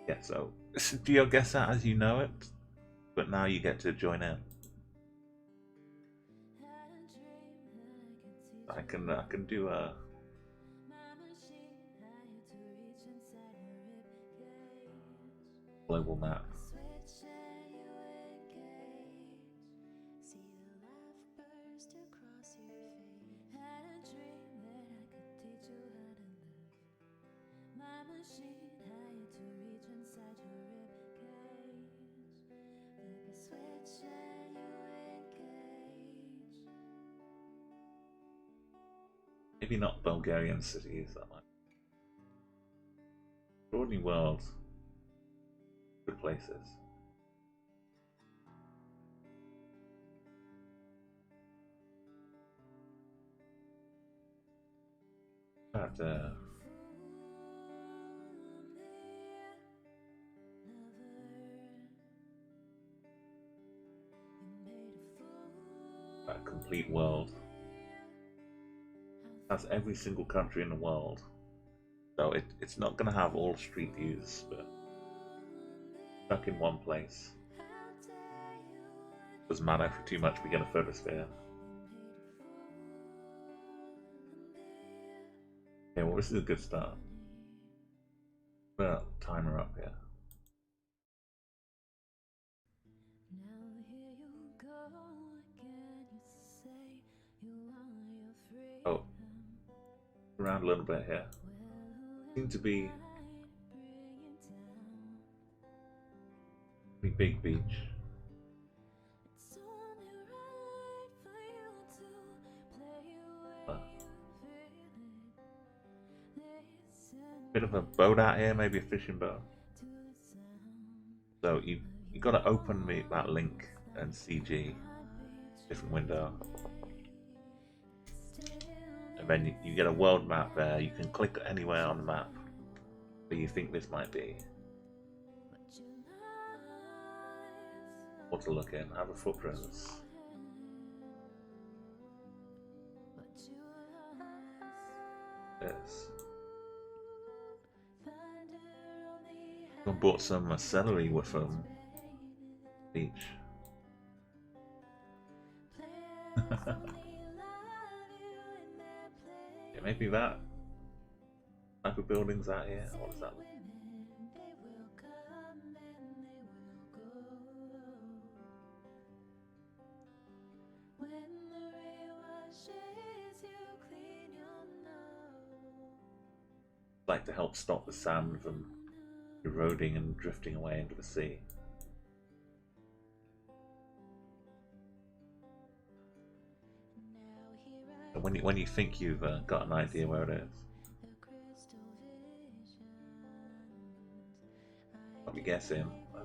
Yeah, so this is GeoGuessr as you know it, but now you get to join in. I can do a global map. Maybe not Bulgarian cities, that might. Extraordinary world. Good places. But, a complete world. That's every single country in the world. So it's not going to have all street views, but stuck in one place. Doesn't matter if too much we get a photosphere. Okay, well this is a good start. Put a timer up here. Oh, around a little bit here. Seem to be a big beach. Bit of a boat out here, maybe a fishing boat. So you got to open that link and CG, different window, and then you get a world map there. You can click anywhere on the map where you think this might be. What to look in? Have a footprints. Yes. I bought some celery with beach. Yeah, maybe that type of buildings out here. What does that look? Like to help stop the sand from eroding and drifting away into the sea. And when you think you've got an idea where it is, I'll be guessing. I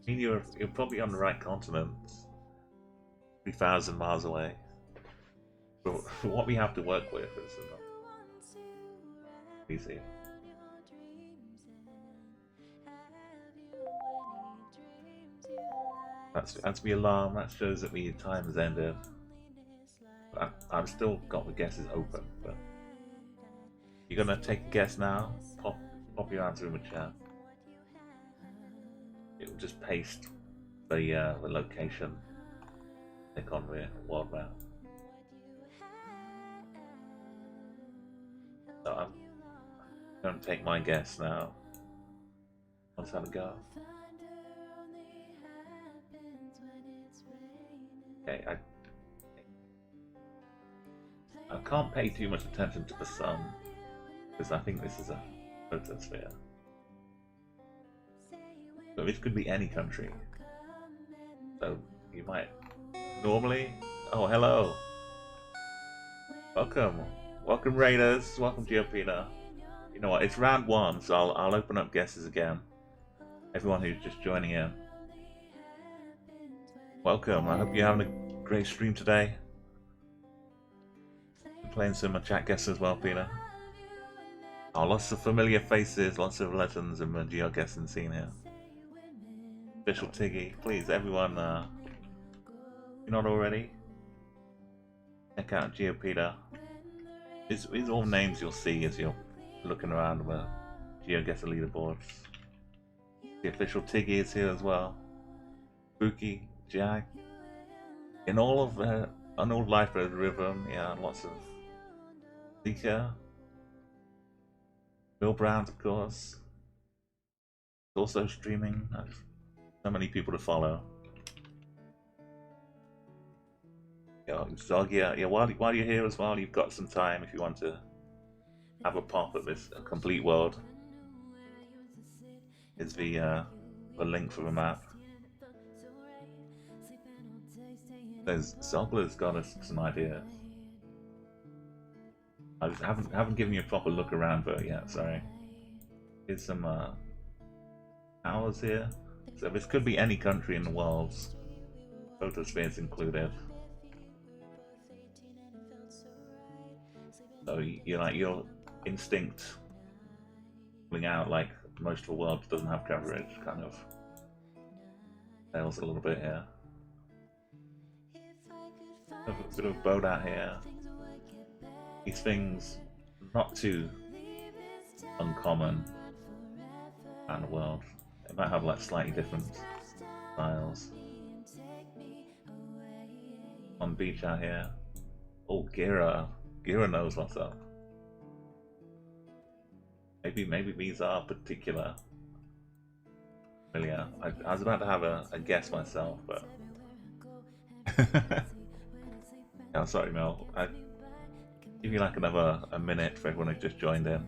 mean, you're probably on the right continent, 3,000 miles away. But for what we have to work with, it's not easy. That's the alarm. That shows that the time has ended. I've still got the guesses open, but you're gonna take a guess now. Pop your answer in the chat. It will just paste the location. Click on the world map. So I'm going to take my guess now. Let's have a go. Okay, I can't pay too much attention to the sun because I think this is a photosphere. So this could be any country. So you might normally. Oh, hello. Welcome Raiders. Welcome Geopina. You know what? It's round one, so I'll open up guesses again. Everyone who's just joining in. Welcome. I hope you're having a great stream today. I'm playing some ChatGuessr as well, Pina. Oh, lots of familiar faces, lots of legends in the GeoGuessr scene here. Official Tiggy, please, everyone, if you're not already, check out GeoPeter. These are all names you'll see as you're looking around the GeoGuessr leaderboards. The official Tiggy is here as well. Spooky, Jack. In all of on all Life Road Rhythm, yeah, lots of Zika. Bill Brown, of course. Also streaming. So many people to follow. Yeah, Zogia. Yeah, while you're here as well, you've got some time if you want to have a pop at this complete world. Is the link for the map. There's Zogler's got us some ideas. I haven't given you a proper look around though yet. Sorry. Here's some towers here. So this could be any country in the world. Photospheres included. So you're like your instinct pulling out like most of the world doesn't have coverage, kind of fails a little bit here. A bit of boat out here. These things not too uncommon around the world. It might have like slightly different styles. On beach out here. Oh, Gira knows what's up. Maybe these are particular. Familiar. I was about to have a guess myself, but yeah, sorry, Mel. I give you like a minute for everyone who just joined in.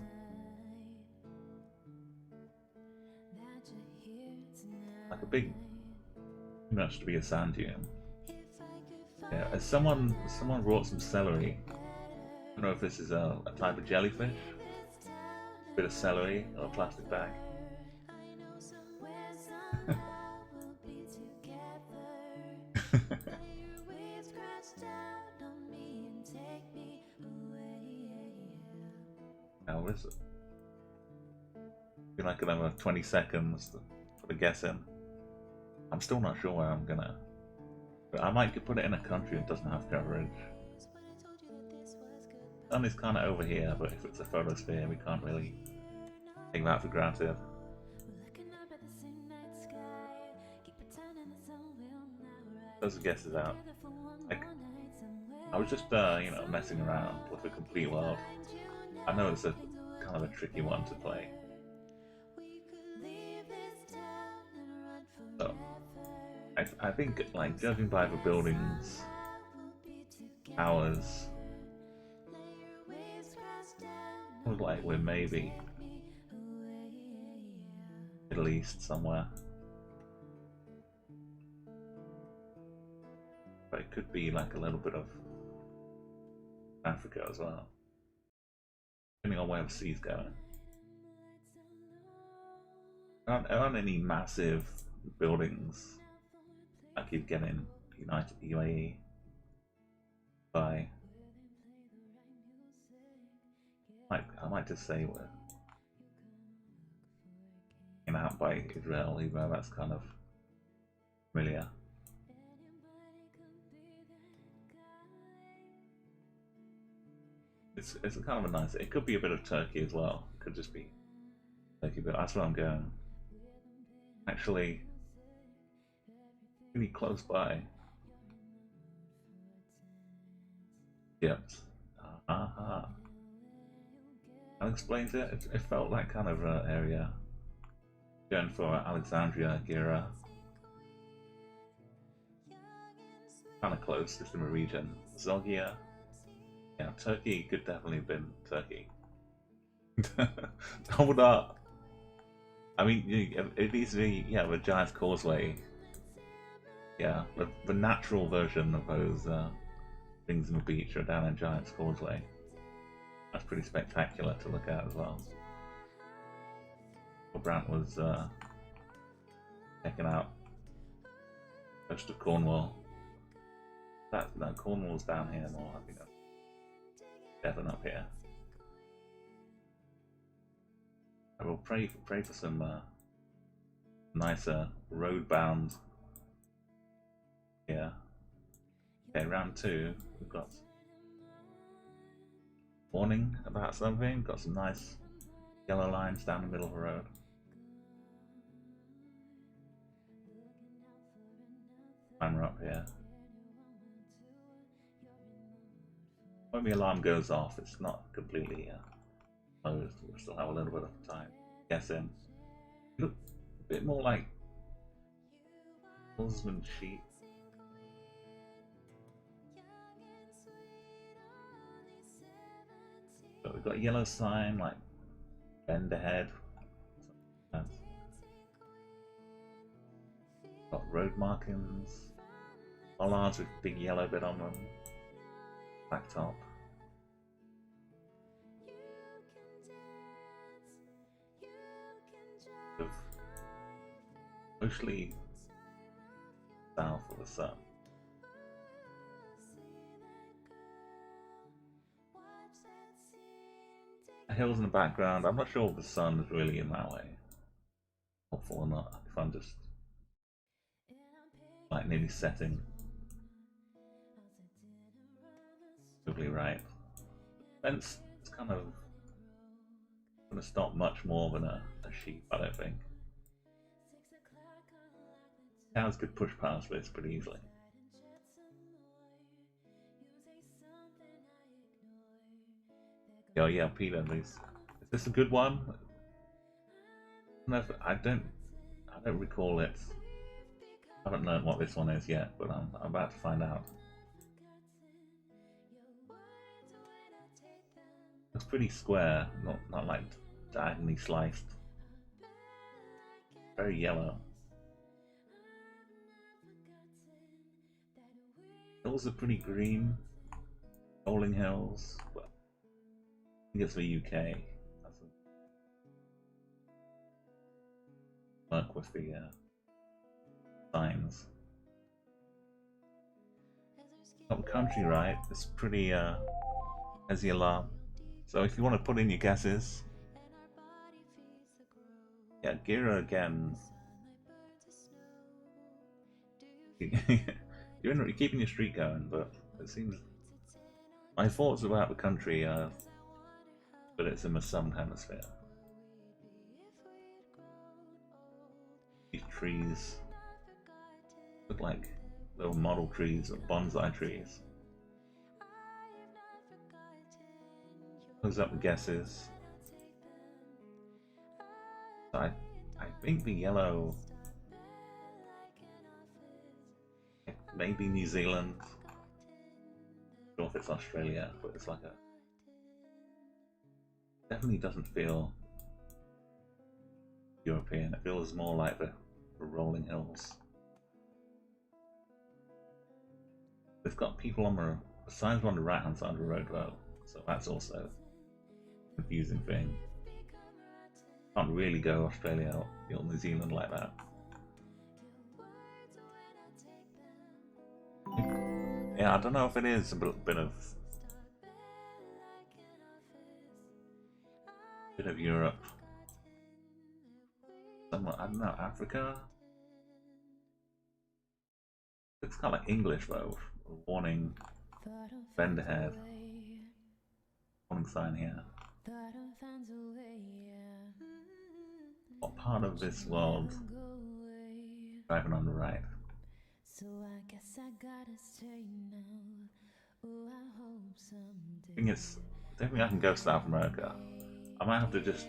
Like a big, much to be a sand dune. Yeah, as someone brought some celery. I don't know if this is a type of jellyfish. A bit of celery or a plastic bag. Now this be like another 20 seconds for the guessing. I'm still not sure where I'm gonna. But I might put it in a country that doesn't have coverage. Sun is kind of over here, but if it's a photosphere, we can't really take that for granted. Those are guesses out. Like, I was just, you know, messing around with the complete world. I know it's a kind of a tricky one to play. So, I think, like, judging by the buildings, towers, like we're maybe Middle East somewhere. But it could be like a little bit of Africa as well, depending on where the sea's going. There aren't any massive buildings like you'd get in United UAE by. I might just say we're taken out by Israel, even though that's kind of familiar. It's a kind of a nice. It could be a bit of Turkey as well. It could just be Turkey, but that's where I'm going. Actually, really close by. Yep. That explains it. It felt like kind of an area. Going for Alexandria, Gira. Kind of close, just in the region. Zogia. Yeah, Turkey could definitely have been Turkey. Hold up. I mean, it needs to be, yeah, the Giant's Causeway. Yeah, the natural version of those things on the beach are down in Giant's Causeway. That's pretty spectacular to look at as well. Brant was checking out most of Cornwall. No, Cornwall's down here more, I think. Devon up here. I will pray for some nicer road-bound. Yeah. Okay, round 2. We've got warning about something. Got some nice yellow lines down the middle of the road. Timer up here. When the alarm goes off, it's not completely closed. We'll still have a little bit of time. Guessing. Look a bit more like wolves and sheep. But we've got a yellow sign like bend ahead. Got road markings. Bollards with big yellow bit on them. Black top. Mostly south of the sun. The hills in the background. I'm not sure if the sun is really in that way. Helpful or not. If I'm just like nearly setting. Probably right. Fence is kind of going to stop much more than a sheep, I don't think. Cows could push past this pretty easily. Oh yeah, Peter, is this a good one? No, I don't recall it. I haven't learned what this one is yet, but I'm about to find out. It's pretty square, not like diagonally sliced. Very yellow. Hills are pretty green. Rolling hills. Well, I think it's the UK. Work with the signs. Not country, right? It's pretty as the alarm. So if you want to put in your guesses, yeah, Gira again. You're keeping your streak going, but it seems my thoughts about the country are that it's in the southern hemisphere. These trees look like little model trees or bonsai trees. Close up the guesses. I think the yellow, maybe New Zealand. I'm not sure if it's Australia, but it's like a. Definitely doesn't feel European. It feels more like the rolling hills. They've got people on the signs are on the right hand side of the road though, so that's also a confusing thing. Can't really go Australia or New Zealand like that. Yeah, I don't know if it is a bit of Europe. Somewhere, I don't know, Africa? It's kind of like English though. Warning, bend ahead. Warning sign here. What part of this world? Driving on the right. I think it's. I don't think I can go South America. I might have to just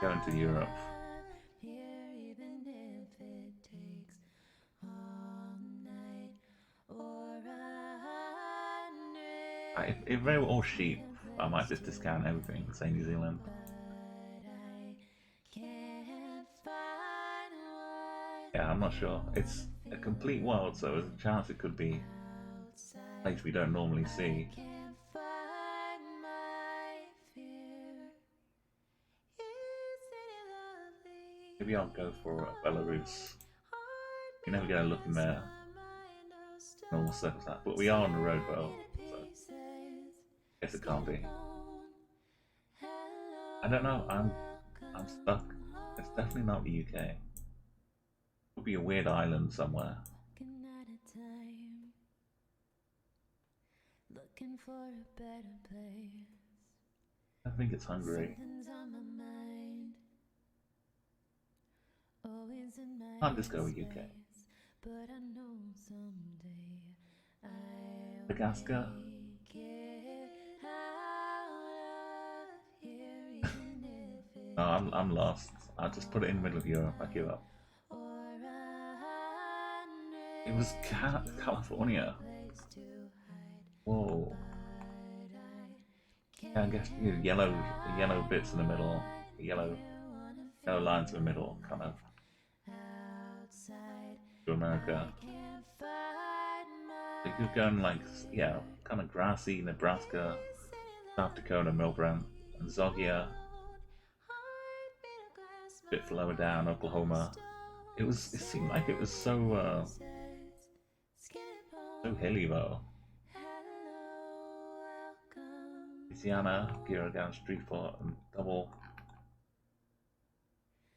go into Europe. If they were all sheep, I might just discount everything, say New Zealand. Yeah, I'm not sure. It's a complete world, so there's a chance it could be a place we don't normally see. Maybe I'll go for Belarus. You never get a look in there. Normal circumstance, but we are on the road though, so I guess it can't be. I don't know. I'm stuck. It's definitely not the UK. It would be a weird island somewhere. I think it's Hungary. I'll just go with UK. Madagascar. No, I'm lost. I just put it in the middle of Europe. I give up. It was California. Whoa. Yeah, I guess yellow bits in the middle, yellow lines in the middle, kind of to America. They could go in like, yeah, kind of grassy Nebraska, South Dakota, Milbrant, and Zogia, a bit lower down, Oklahoma. It seemed like it was so hilly though. Louisiana, Giragan, Streetport, and Double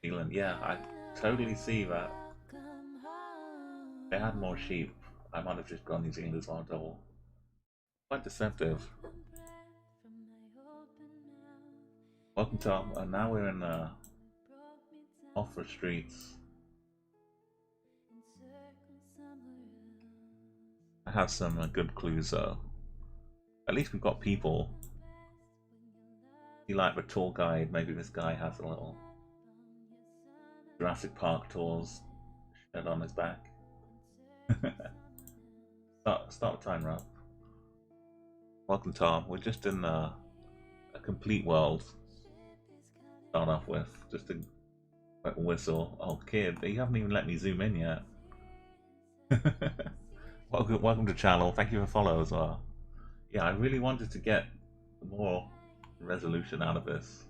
Zealand. Yeah, I totally see that. If they had more sheep, I might have just gone New Zealand as well, Double. Quite deceptive. Welcome Tom, and now we're in Offer Streets. I have some good clues though. At least we've got people. You like the tour guide, maybe this guy has a little Jurassic Park tours shed on his back. Start time, Rob. Welcome Tom, we're just in a complete world. Start off with just a whistle. Oh kid, you haven't even let me zoom in yet. Welcome to channel. Thank you for follow as well. Yeah, I really wanted to get more resolution out of this.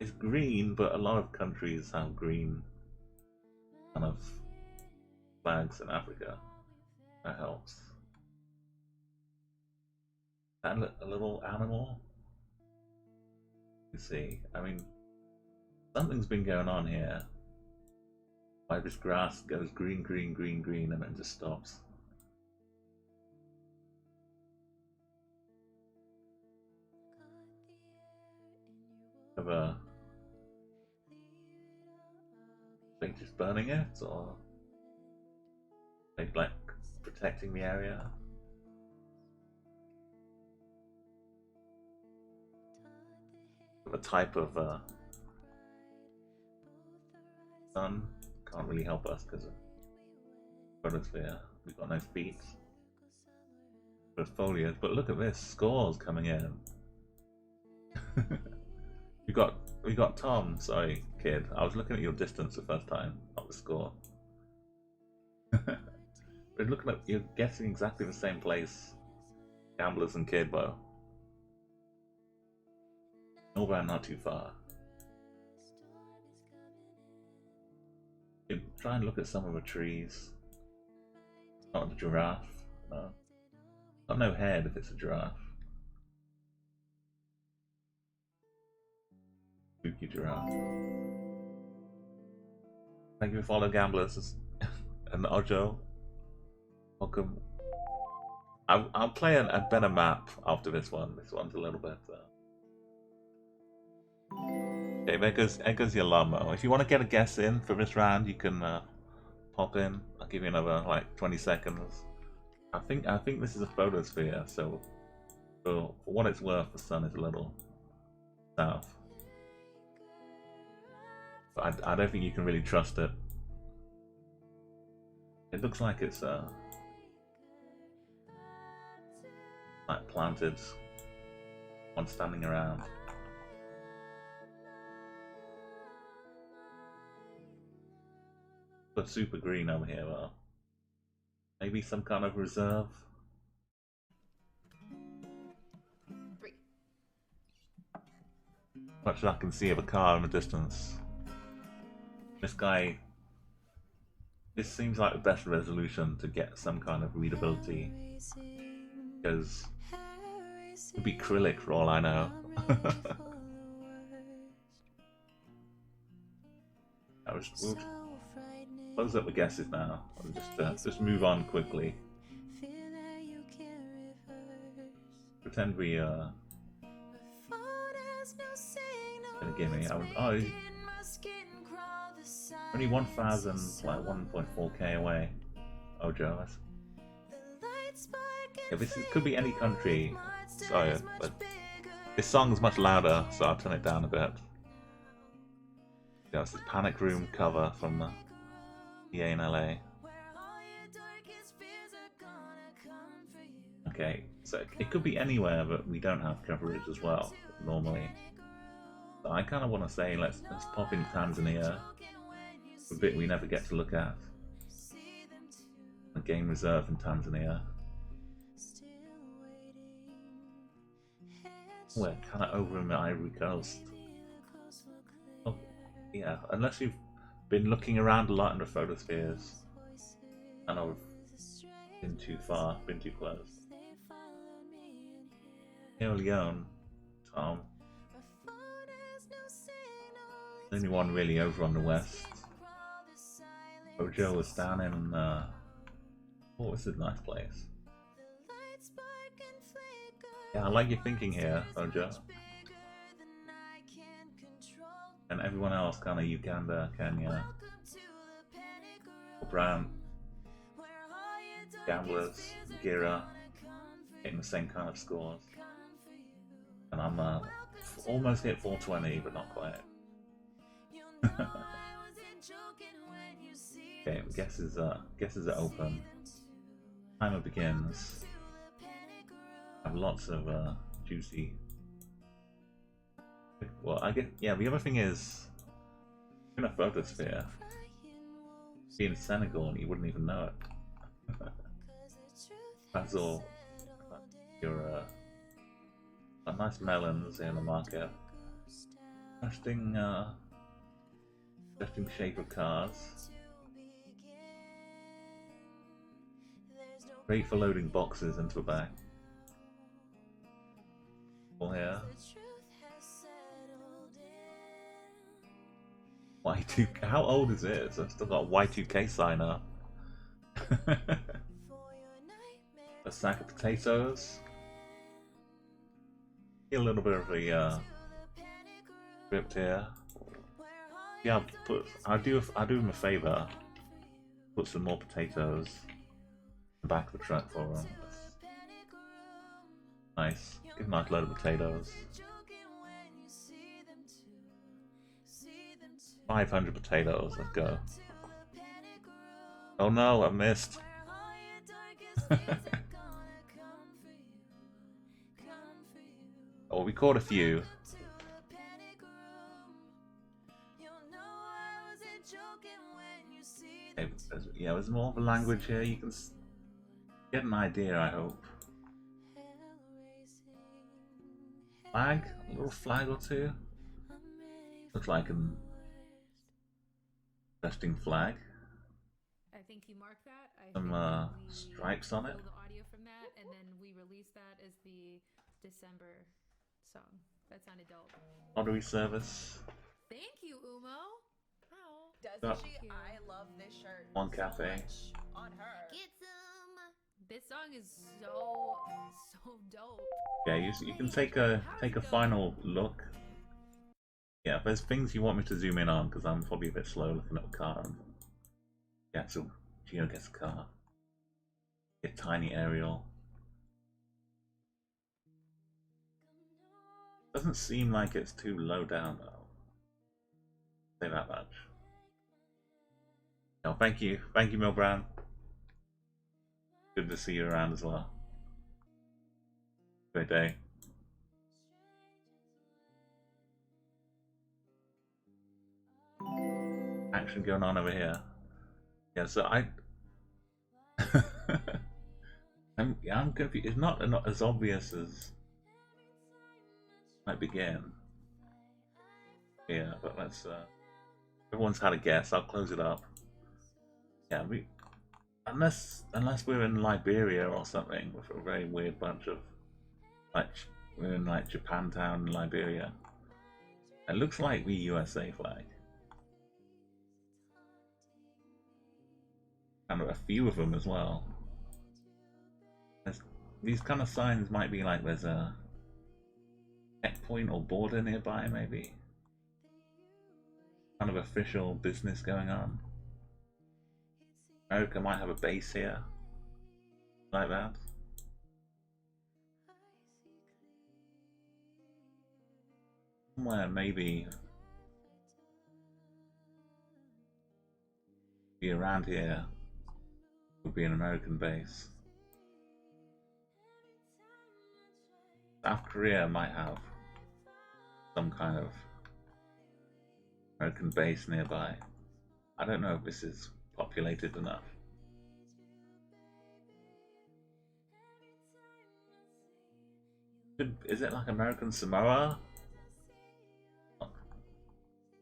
It's green, but a lot of countries have green kind of flags in Africa. That helps. And a little animal. You see, I mean, something's been going on here. Why this grass goes green, green, green, green, and then just stops. Are they just burning it, or they like protecting the area? A type of sun can't really help us because of photosphere. We've got no feet. There's foliage, but look at this, scores coming in. we got Tom. Sorry, kid. I was looking at your distance the first time, not the score. We're looking at you're guessing exactly the same place. Gamblers and Kidbo. Milbrand not too far. You try and look at some of the trees. Not the giraffe. No. Got no head if it's a giraffe. Spooky giraffe. Thank you for following Gamblers and Ojo. Welcome. I'll play a better map after this one. This one's a little bit. Okay, there goes your Lamo. If you want to get a guess in for this round, you can pop in. I'll give you another like 20 seconds. I think this is a photosphere, so for what it's worth, the sun is a little south. But I don't think you can really trust it. It looks like it's like planted, one standing around. But super green over here though. Maybe some kind of reserve. Much as I can see of a car in the distance. This seems like the best resolution to get some kind of readability. Because it could be acrylic for all I know. We'll close up the guesses now. I'll just move on quickly. Pretend we gonna give me. Only 1,000, like 1.4k away. Oh, Joe, that's... Yeah, could be any country. Sorry, but this song's much louder, so I'll turn it down a bit. Yeah, it's this Panic Room cover from the EA in LA. Okay, so it could be anywhere, but we don't have coverage as well, normally. So I kind of want to say let's pop in Tanzania, a bit we never get to look at. A game reserve in Tanzania. We're kind of over in the Ivory Coast. Oh, yeah, unless you've been looking around a lot in the photospheres. And I've been too far, been too close. Sierra Leone, Tom. The only one really over on the west. Ojo was down in, what was this nice place? Yeah, I like your thinking here, Ojo. And everyone else, kind of Uganda, Kenya, Brown, Gamblers, Gira, getting the same kind of scores. And I'm almost hit 420, but not quite. Okay, guesses are open. Timer begins. I have lots of juicy. Well, I guess yeah. The other thing is, in a photosphere, be in Senegal and you wouldn't even know it. That's all. Your nice melons in the market. Interesting shape of cars. Great for loading boxes into a bag. All here. Y2K. How old is it? So I've still got a Y2K sign up. A sack of potatoes. A little bit of a script here. Yeah, I'll do him a favour. Put some more potatoes in the back of the truck for him. Nice. Give him a nice load of potatoes. 500 potatoes. Let's go. Oh no, I missed. Oh, we caught a few. Yeah, there's more of a language here. You can get an idea, I hope. Flag? A little flag or two? Looks like an interesting flag. I think you marked that. Some stripes on it. The audio from that, and then we released that as the December song. That sounded dope. Lottery service. Thank you, Umo. Oh, doesn't she? I love this shirt. One cafe. On her. Get some. This song is so dope. Yeah, you can take a final look. Yeah, if there's things you want me to zoom in on, because I'm probably a bit slow looking at the car. Yeah, so GeoGuessr car. A tiny aerial. Doesn't seem like it's too low down though. Say that much. No, thank you, Milbrand. Good to see you around as well. Great day. Action going on over here. Yeah, so I'm confused. It's not as obvious as might begin. Yeah, but let's. Everyone's had a guess. I'll close it up. Yeah, unless we're in Liberia or something with a very weird bunch of we're in like Japantown, Liberia. It looks like the USA flag. And a few of them as well. These kind of signs might be like there's a checkpoint or border nearby, maybe. kind of official business going on. America might have a base here, like that. Somewhere maybe be around here would be an American base. South Korea might have some kind of American base nearby. I don't know if this is populated enough. Is it like American Samoa?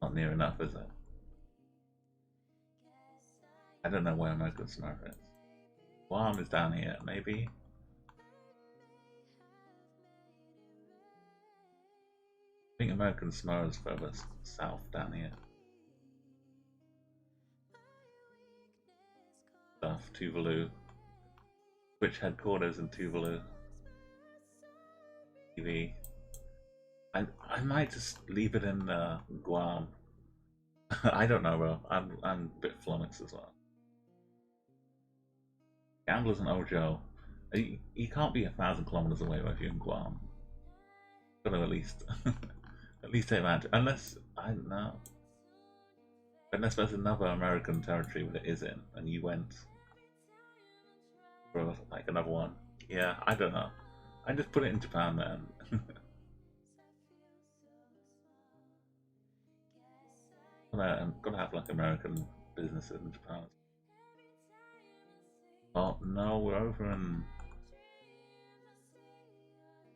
Not near enough, is it? I don't know where American Samoa is. Guam is down here, maybe? I think American Samoa is further south down here. Stuff, Tuvalu. Which headquarters in Tuvalu? TV. I might just leave it in Guam. I don't know, bro. I'm a bit flummoxed as well. Gamblers and Ojo. You can't be 1,000 kilometers away if you're in Guam. Gotta at least take advantage. Unless I don't know. Unless there's another American territory that is in, and you went for like another one. Yeah, I don't know. I just put it in Japan then. I'm gonna have like American businesses in Japan. Oh no, we're over in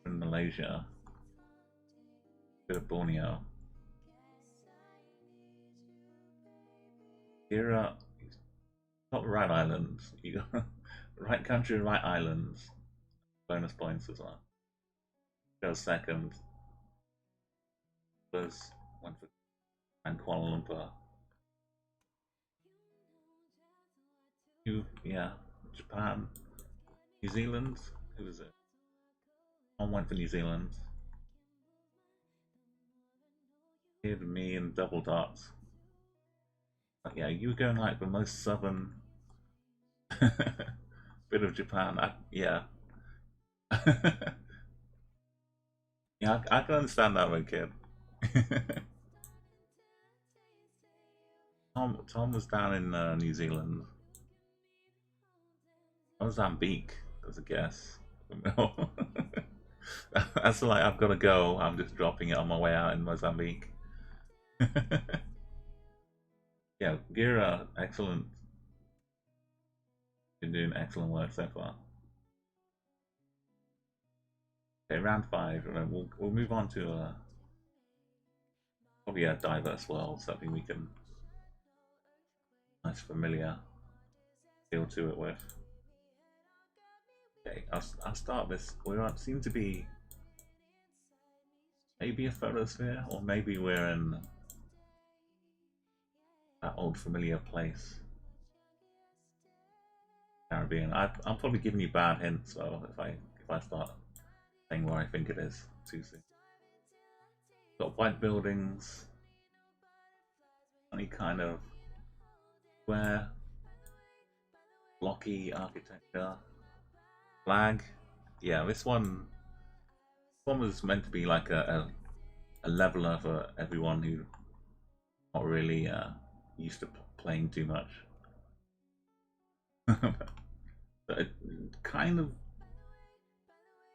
Malaysia. Bit of Borneo. Here got the right islands. You got the right country, right islands. Bonus points as well. Goes second. There's one for and Kuala Lumpur. Yeah, Japan, New Zealand. Who was it? One went for New Zealand. Here me and double dots. But yeah, you were going like the most southern bit of Japan. Yeah. Yeah, I can understand that one, kid. Tom was down in New Zealand. Mozambique, as a guess. That's like I've got to go. I'm just dropping it on my way out in Mozambique. Yeah, Gira, excellent. Been doing excellent work so far. Okay, round 5. We'll move on to probably a diverse world, something we can nice familiar feel to it with. Okay, I'll start this. We seem to be maybe a photosphere, or maybe we're in that old familiar place. Caribbean. I'm probably giving you bad hints, though, if I start saying where I think it is too soon. Got white buildings, any kind of square, blocky architecture, flag. Yeah, this one was meant to be like a leveler for everyone who not really used to playing too much. But kind of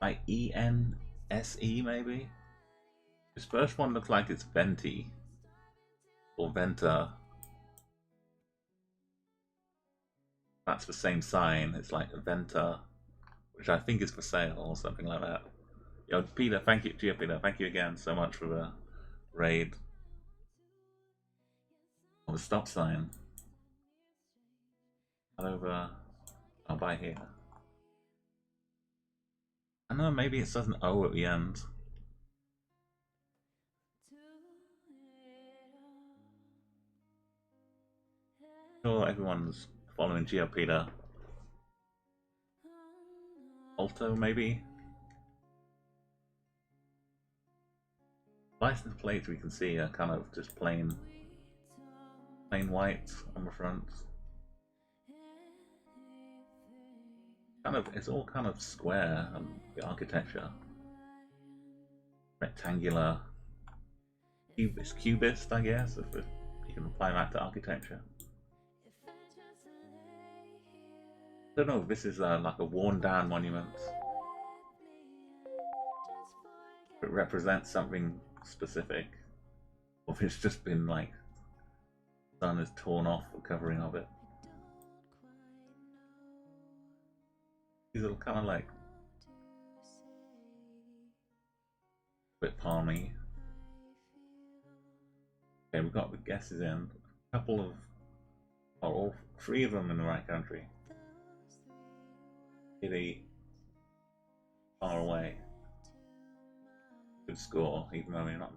like ENSE maybe. This first one looks like it's Venti or Venta. That's the same sign. It's like Venta, which I think is for sale or something like that. Yo, Peter, thank you. Geo Peter, thank you again so much for the raid. Oh, the stop sign. Over. I'll buy here. I know, maybe it says an O at the end. Sure, everyone's following Geo Peter. Alto, maybe? License plates we can see are kind of just plain plain white on the front. It's all kind of square, and the architecture rectangular. It's cubist, I guess, if you can apply that to architecture. I don't know if this is like a worn down monument. If it represents something specific, or if it's just been like the sun has torn off the covering of it. These are kind of like a bit palmy. Okay, we've got the guesses in. A couple of, or all three of them in the right country. Really far away. Good score, even though we're not.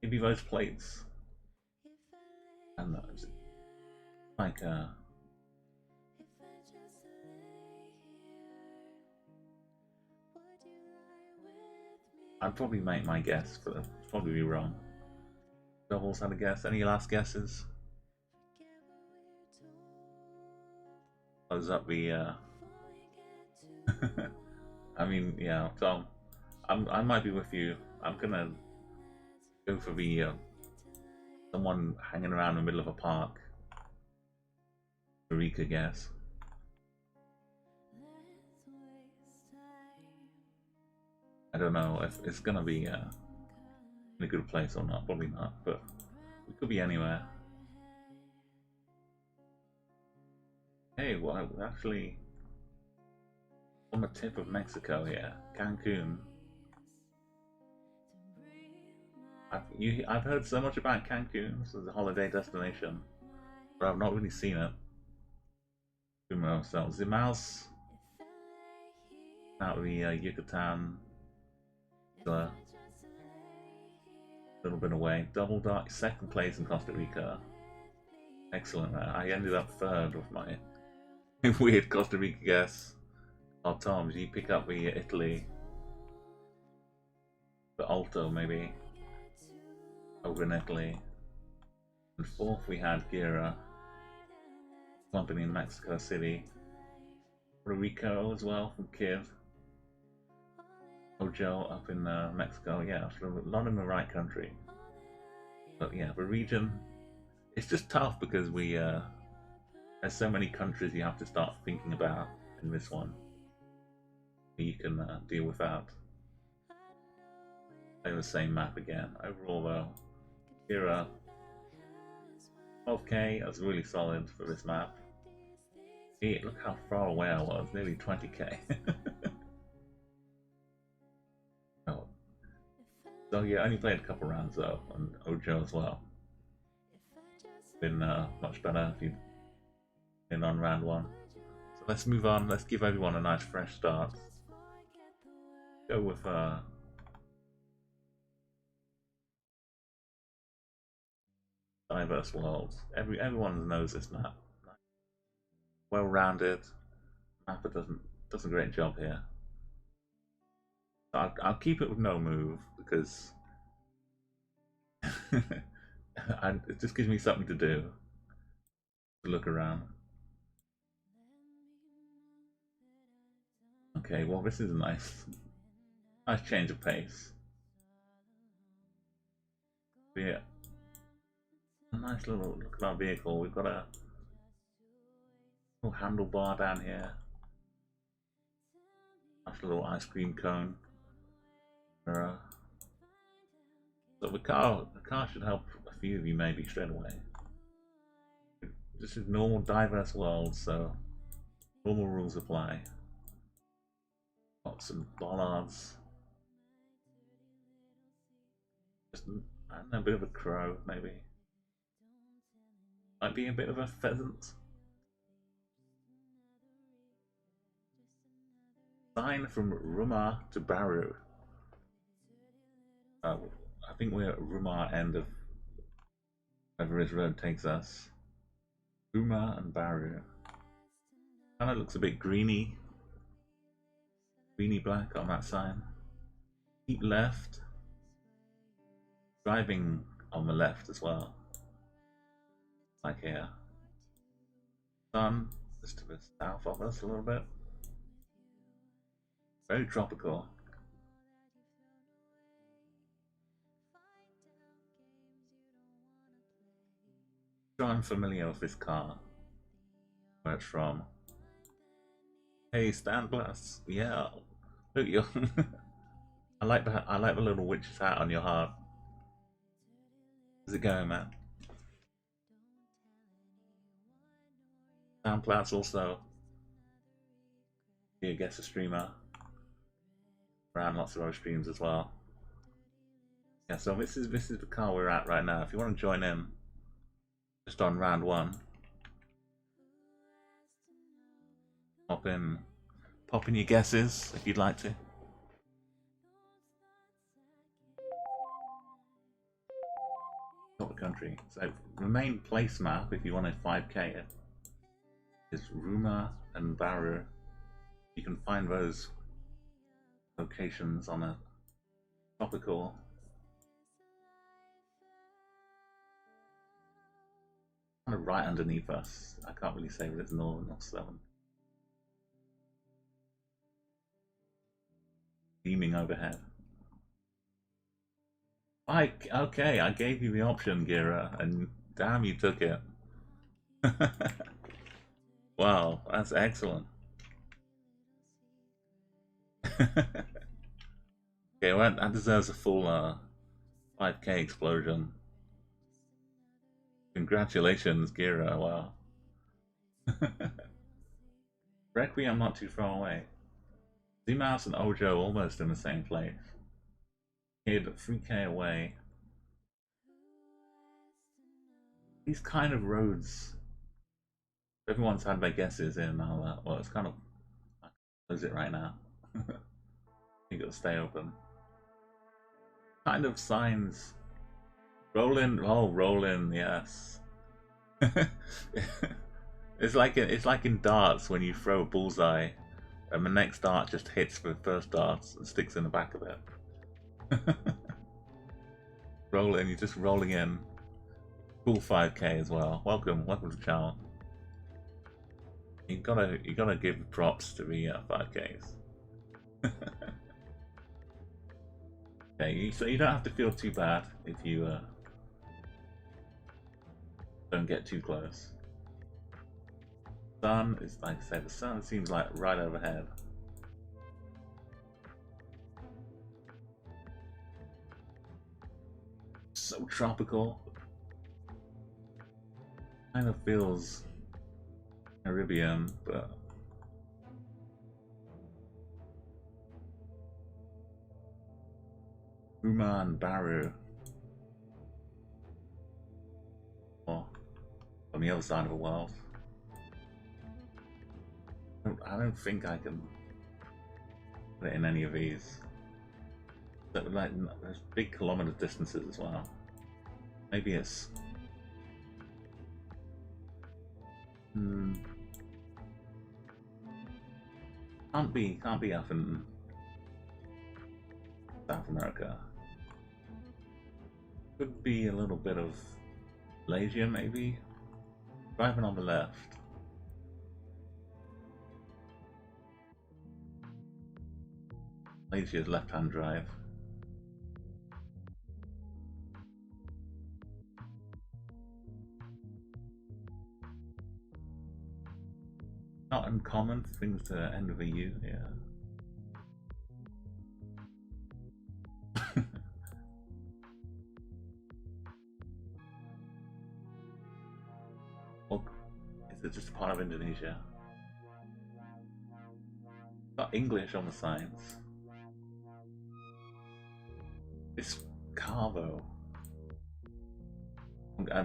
Maybe those plates. And those. Like I'd probably make my guess, but I'd probably be wrong. Doubles had a guess. Any last guesses? Close up the I mean, yeah, Tom, I might be with you. I'm gonna go for the someone hanging around in the middle of a park. Eureka guess. I don't know if it's gonna be in a good place or not. Probably not, but we could be anywhere. Hey, well, we're actually on the tip of Mexico here, Cancun. I've heard so much about Cancun as a holiday destination, but I've not really seen it. So Zimaus, out of the Yucatan, a little bit away. Double Dark, second place in Costa Rica. Excellent. I ended up third with my weird Costa Rica guess. Oh, Tom, did you pick up the Italy? The Alto, maybe? Over in Italy. And fourth, we had Gira, company in Mexico City. Puerto Rico as well, from Kiev. Ojo up in Mexico. Yeah, so not in the right country. But yeah, the region, it's just tough because there's so many countries you have to start thinking about in this one. You can deal with that. Play the same map again. Overall though, here 12k, that's really solid for this map. Hey, look how far away I was, nearly 20k. Oh. So yeah, I only played a couple rounds though, and Ojo as well. Been much better if you'd been on round one. So let's move on, let's give everyone a nice fresh start. Go with diverse worlds. Everyone knows this map. Well rounded. Mapper does a great job here. I'll keep it with no move because it just gives me something to do. To look around. Okay, well this is a nice change of pace. Yeah. A nice little look at our vehicle. We've got a little handlebar down here. Nice little ice cream cone. So the car should help a few of you maybe straight away. This is normal diverse world, so normal rules apply. Got some bollards. Just, I don't know, a bit of a crow maybe. Might be a bit of a pheasant. Sign from Rumah to Baru. I think we're at Rumah end of wherever his road takes us. Rumah and Baru. Kind of looks a bit greeny black on that sign. Keep left. driving on the left as well. Like here. Sun is to the south of us a little bit. Very tropical. Sure, I'm familiar with this car. Where it's from. Hey, stand blast. Yeah. Look, you. I like the little witch's hat on your heart. How's it going, man? Soundcloud's also GeoGuessr streamer. Ran lots of other streams as well. Yeah, so this is the car we're at right now. If you want to join in, just on round 1. Pop in your guesses if you'd like to. Got the country. So the main place map, if you want a 5K, is Ruma and Baru. You can find those locations on a tropical kind of right underneath us. I can't really say whether it's northern or southern. Beaming overhead. Okay, I gave you the option, Gira, and damn, you took it. Wow, that's excellent. Okay, well, that deserves a full 5K explosion. Congratulations, Gira, wow. Requiem not too far away. Z-Mouse and Ojo almost in the same place. Kid 3K away. These kind of roads. Everyone's had their guesses in. Well, it's kind of. I can close it right now. You got to stay open. Kind of signs. Roll in, yes. It's like in darts when you throw a bullseye, and the next dart just hits the first dart and sticks in the back of it. Roll in, you're just rolling in. Full 5K as well. Welcome to the channel. You gotta give props to the 5Ks. Okay, so you don't have to feel too bad if you don't get too close. Sun is, like I said, the sun seems like right overhead. So tropical. Kind of feels Caribbean, but Ruma and Baru, or on the other side of the world. I don't think I can put it in any of these. But like, there's big kilometer distances as well. Maybe it's. Can't be up in South America. Could be a little bit of Malaysia, maybe. Driving on the left. Malaysia's left-hand drive. Not uncommon for things to end with a U, yeah. Or is it just a part of Indonesia? Got English on the signs. This car though.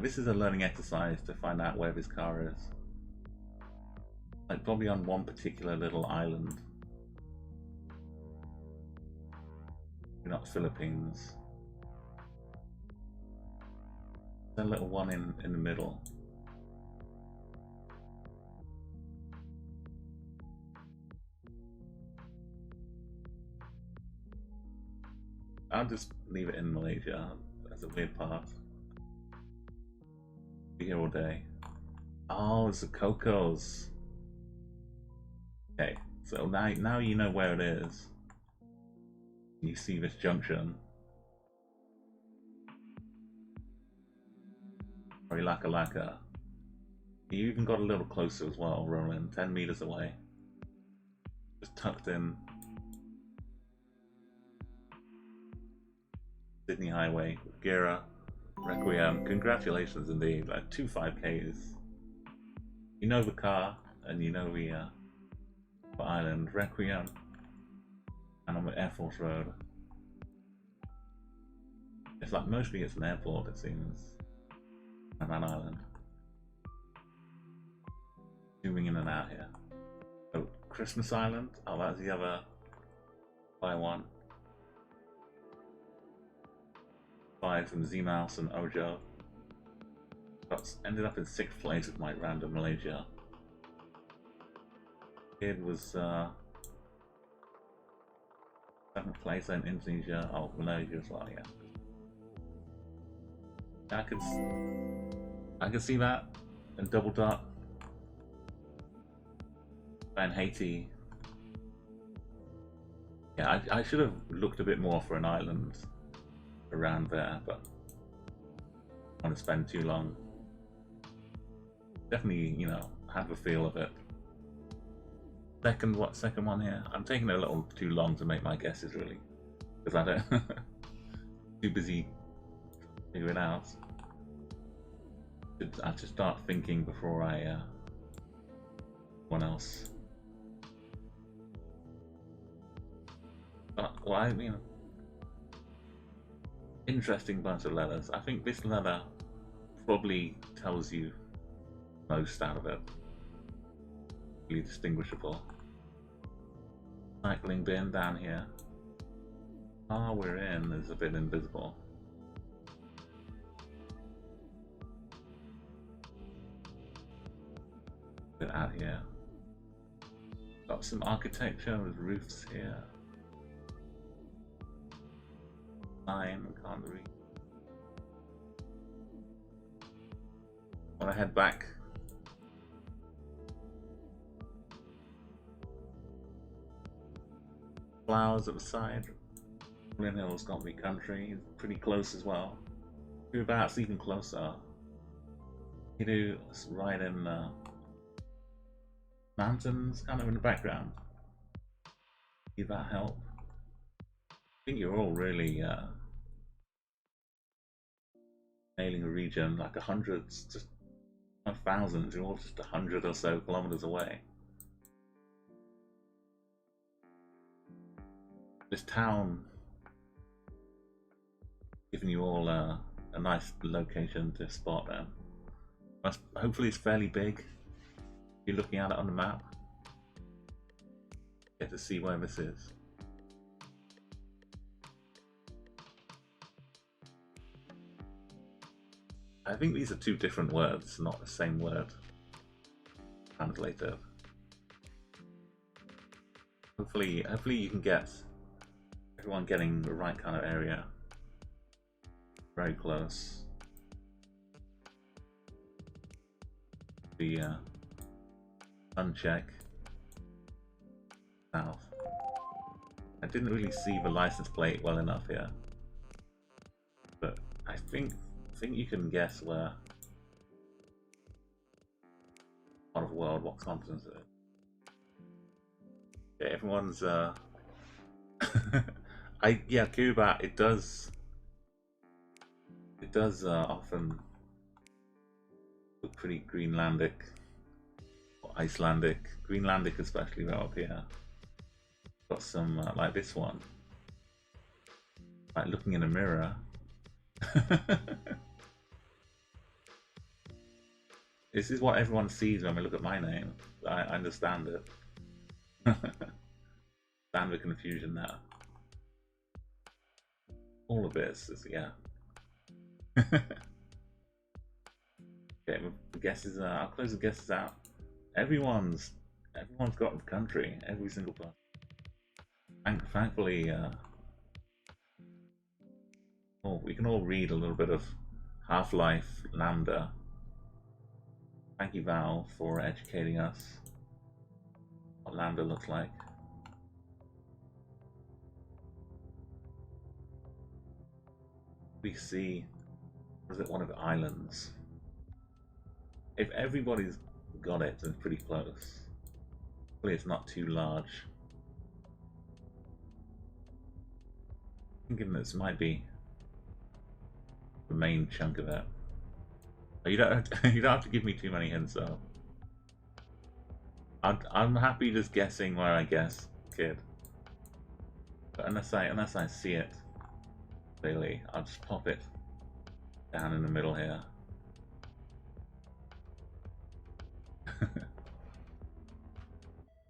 This is a learning exercise to find out where this car is. Like probably on one particular little island. Not Philippines. There's a little one in the middle. I'll just leave it in Malaysia as the weird part. Be here all day. Oh, it's the Cocos. Okay, so now you know where it is. You see this junction. Very laka. You even got a little closer as well, rolling 10 meters away. Just tucked in. Sydney Highway, Gira, Requiem. Congratulations indeed. Like 2 5Ks. You know the car, and you know the island, Requiem. And on the Air Force Road. It's like mostly it's an airport, it seems. On that island. Zooming in and out here. Oh, Christmas Island. Oh, that's the other by one. 5 from Z-Mouse and Ojo. Ended up in 6th place with my random Malaysia. Kid was 7th place in Indonesia. Oh, Malaysia as well, yeah. I could see that. And Double Dot. And Haiti. Yeah, I should have looked a bit more for an island around there, but I want to spend too long. Definitely, you know, have a feel of it. Second one here? I'm taking a little too long to make my guesses, really, because I don't too busy figuring it out. I have to start thinking before I one else. Well, I mean, interesting bunch of letters. I think this letter probably tells you most out of it. Really distinguishable. Cycling bin down here. Ah, we're in is a bit invisible. Bit out here. Got some architecture with roofs here. Line, can't read. Want to head back. Flowers at the side. Flynn Hill's got me country, pretty close as well. Whereabouts even closer. You do right in mountains, kind of in the background. Did that help? I think you're all really nailing a region like 100s, just 1,000s. You're all just 100 or so kilometers away. This town giving you all a nice location to spot them. Hopefully it's fairly big. You're looking at it on the map. Get to see where this is. I think these are 2 different words, not the same word. Translated. Hopefully you can get everyone getting the right kind of area. Very close. The uncheck. South. I didn't really see the license plate well enough here, but I think you can guess where part of the world, what continent it is. Yeah, everyone's yeah, Cuba, it does often look pretty Greenlandic or Icelandic. Greenlandic especially right up here. Got some like this one. Like looking in a mirror. This is what everyone sees when we look at my name. I understand it. Stand the confusion now. All of this is, yeah. Okay, the guesses. I'll close the guesses out. Everyone's got the country. Every single person. Thankfully, Oh, we can all read a little bit of Half-Life Lambda. Thank you, Val, for educating us what Lambda looks like. We see, is it one of the islands? If everybody's got it, then it's pretty close. Hopefully it's not too large. Thinking this might be the main chunk of it. You don't have to give me too many hints though. I'm happy just guessing where I guess, kid. But unless I see it clearly, I'll just pop it down in the middle here.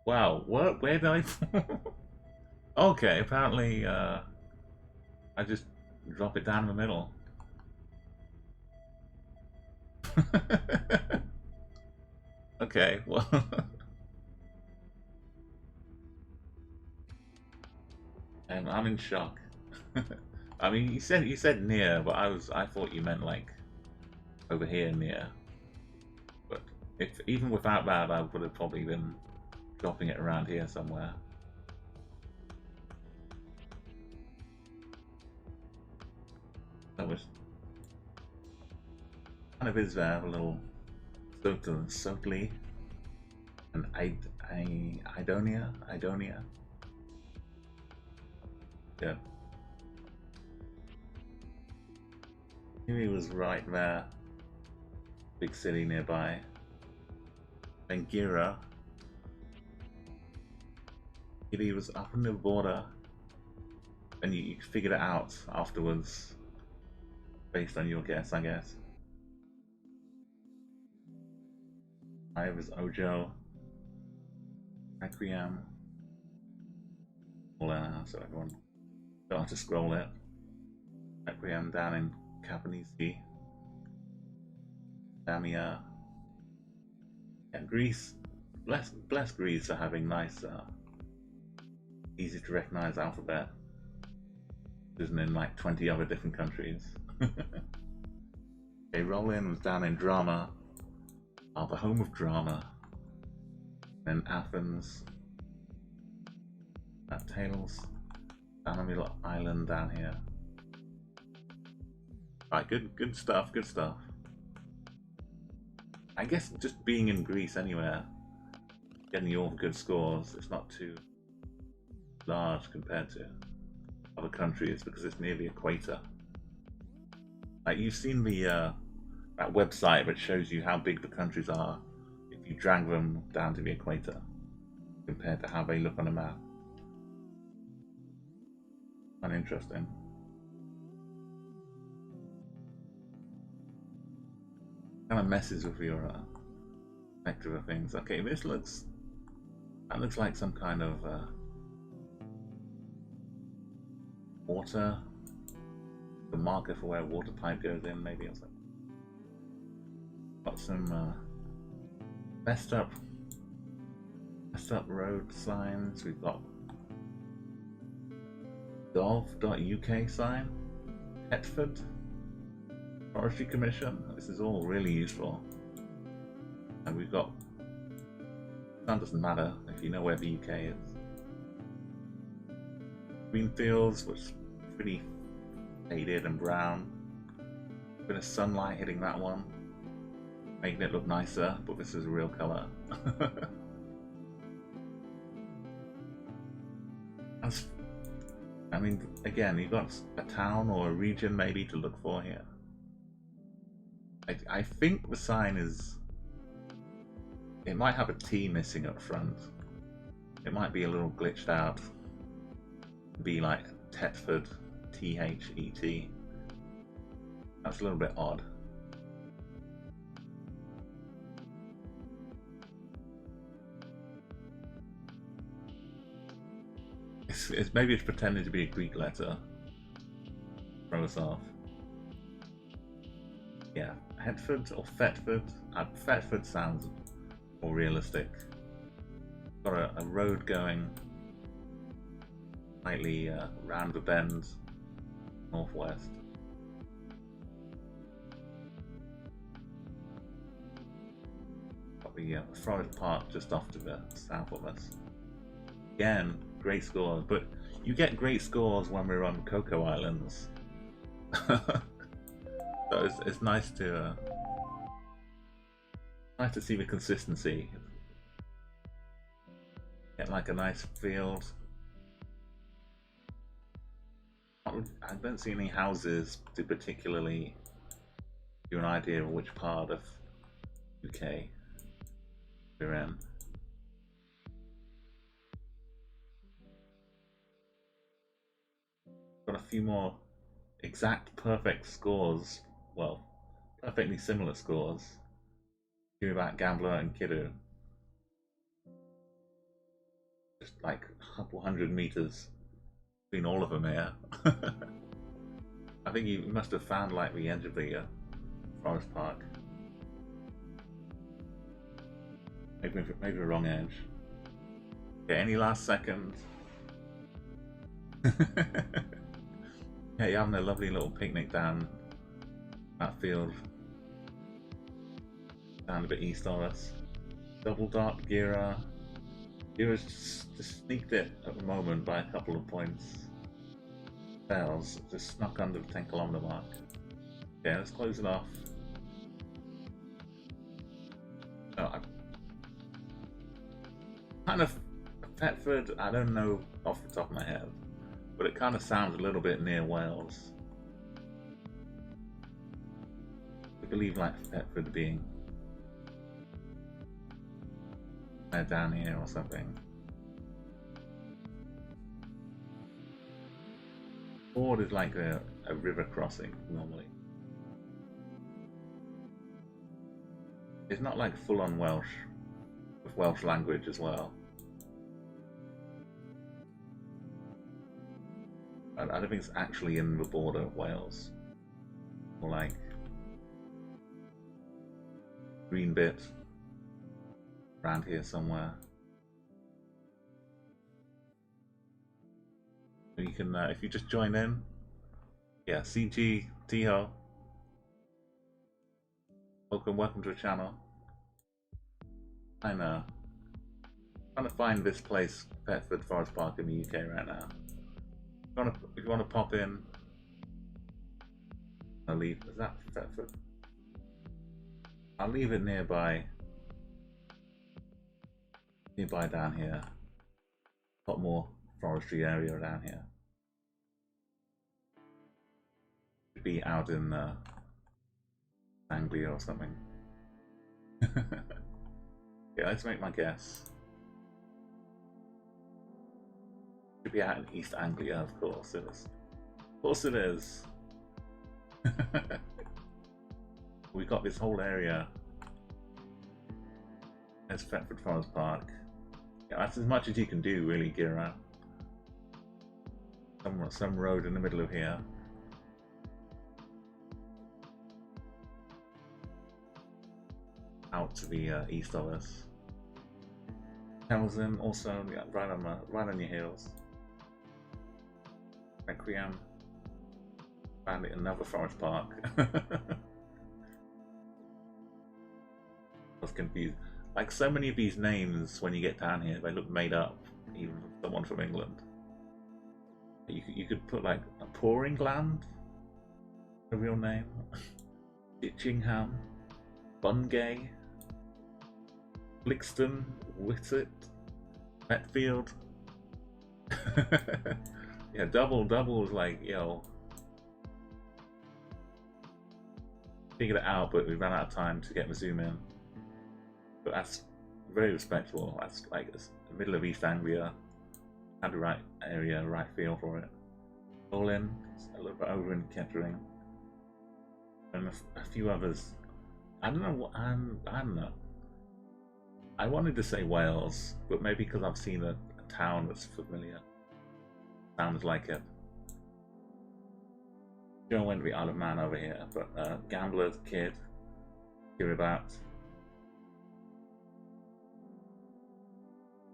Wow, what? Where did I? Okay, apparently I just drop it down in the middle. Okay, well. I'm in shock. I mean, you said near, but I thought you meant like over here near. But if even without that, I would have probably been dropping it around here somewhere. That was kind of is there a little Soatly and Idonia. Yeah. He was right there. Big city nearby. And Gira. He was up on the border. And you figured it out afterwards. Based on your guess, I guess. I was Ojo. Requiem. All there now, so everyone don't have to scroll it. Requiem down in Capanese. Damia. Yeah, Greece. Bless Greece for having nice, easy to recognize alphabet. Isn't in like 20 other different countries. Okay, Rollin was down in Drama. The home of drama. Then Athens. That Tales. Down on the little island down here. Alright, good stuff, good stuff. I guess just being in Greece anywhere, getting all the good scores, it's not too large compared to other countries because it's near the equator. Like you've seen the that website which shows you how big the countries are if you drag them down to the equator compared to how they look on a map. Uninteresting. Kind of messes with your vector of things. Okay, that looks like some kind of water. The marker for where a water pipe goes in, maybe, or something. Got some messed up road signs. We've got gov.uk sign, Hetford Forestry Commission. This is all really useful. And we've got, that doesn't matter if you know where the UK is. Greenfields was pretty faded and brown. Bit of sunlight hitting that one, making it look nicer, but this is a real colour. I mean, again, you've got a town or a region maybe to look for here. I think the sign is... It might have a T missing up front. It might be a little glitched out. Be like Tetford, T-H-E-T. That's a little bit odd. Maybe it's pretending to be a Greek letter. Throw us off. Yeah, Hetford or Thetford. Thetford sounds more realistic. Got a road going slightly round the bend, northwest. got the Forest Park just off to the south of us. Again, great scores, but you get great scores when we're on Cocoa Islands. So it's nice to see the consistency. Get like a nice field. I don't see any houses to particularly give you an idea of which part of UK we're in. Got a few more exact perfect scores, well, perfectly similar scores. Give about Gambler and Kiddo. Just like a couple 100 meters between all of them here. I think you must have found like the edge of the Forest Park. Maybe the wrong edge. Okay, any last seconds? Yeah, you're having a lovely little picnic down that field. Down a bit east of us. Double Dark Gira. Gira's just sneaked it at the moment by a couple of points. Fails, just snuck under the 10-kilometer mark. Okay, let's close it off. No, kind of Thetford, I don't know off the top of my head, but it kind of sounds a little bit near Wales. I believe like Thetford being down here or something. Ford is like a river crossing normally. It's not like full-on Welsh, with Welsh language as well. I don't think it's actually in the border of Wales. More like green bit around here somewhere. You can, if you just join in, yeah, CG Tiho. Welcome to the channel. I'm trying to find this place, Thetford Forest Park in the UK right now. If you want to pop in, I'll leave. Is that Thetford? I'll leave it nearby down here. A lot more forestry area down here. Should be out in Anglia or something. Yeah, let's make my guess. Should be out in East Anglia, of course it is. Of course it is. We've got this whole area. There's Thetford Forest Park. Yeah, that's as much as you can do, really, Gira. Some road in the middle of here. Out to the east of us. Helsen also, yeah, right on your heels. Requiem. Found it in another forest park. I was confused. Like so many of these names, when you get down here, they look made up, even for someone from England. You could put like a pouring land, a real name, Ditchingham, Bungay, Flixton, Whitset, Metfield. Yeah, double is like, yo. Figured it out, but we ran out of time to get the zoom in. But that's very respectable. That's like the middle of East Anglia. Had the right area, right feel for it. All in, a little bit over in Kettering, and a few others. I don't know what I don't know. I wanted to say Wales, but maybe because I've seen a town that's familiar. Sounds like it. Joe went to the Isle of Man over here, but Gambler, Kid, hereabout.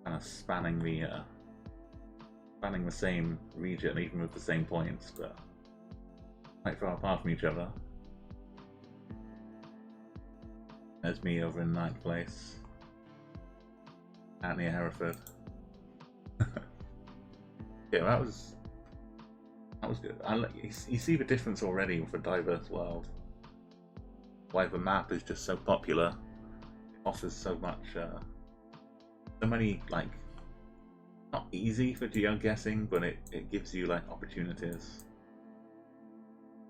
Kind of spanning the same region, even with the same points, but quite far apart from each other. There's me over in 9th place. out near Hereford. Yeah, that was good. You see the difference already with a diverse world. Why the map is just so popular, it offers so much, so many, like, not easy for geoguessing, but it gives you like opportunities.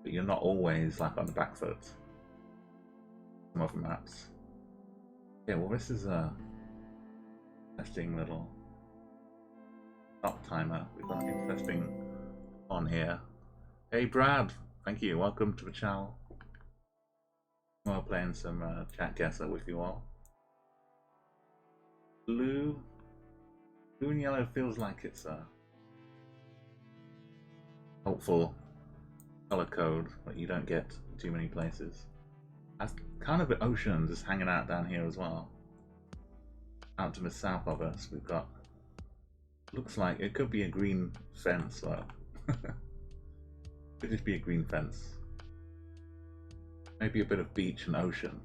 But you're not always like on the back foot. Some other maps. Yeah, well, this is a interesting little stop timer. We've got an interesting on here. Hey Brad, thank you. Welcome to the channel. We're playing some ChatGuessr with you all. Blue and yellow feels like it's a helpful color code, but you don't get too many places. That's kind of the ocean just hanging out down here as well. Out to the south of us, we've got, looks like it could be a green fence, or could just be a green fence. Maybe a bit of beach and ocean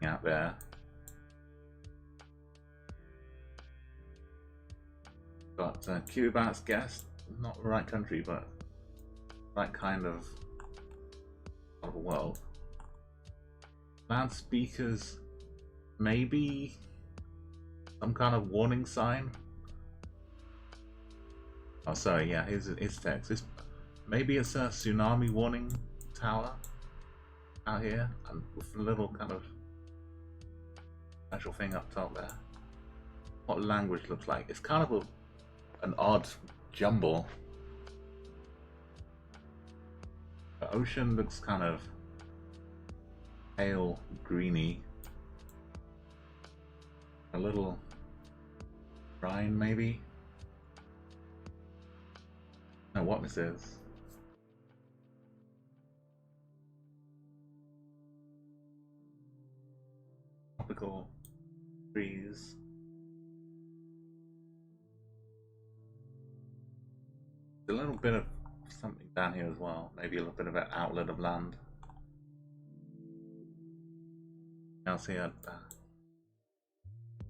out there. Got Cuba's guest, not the right country, but right kind of a world. Loudspeakers, maybe some kind of warning sign. Oh, sorry, yeah, here's text. Maybe it's a tsunami warning tower out here, and with a little kind of special thing up top there. What language looks like? It's kind of an odd jumble. The ocean looks kind of pale greeny. A little brine maybe? I don't know what this is. Tropical trees. A little bit of something down here as well. Maybe a little bit of an outlet of land. Else here,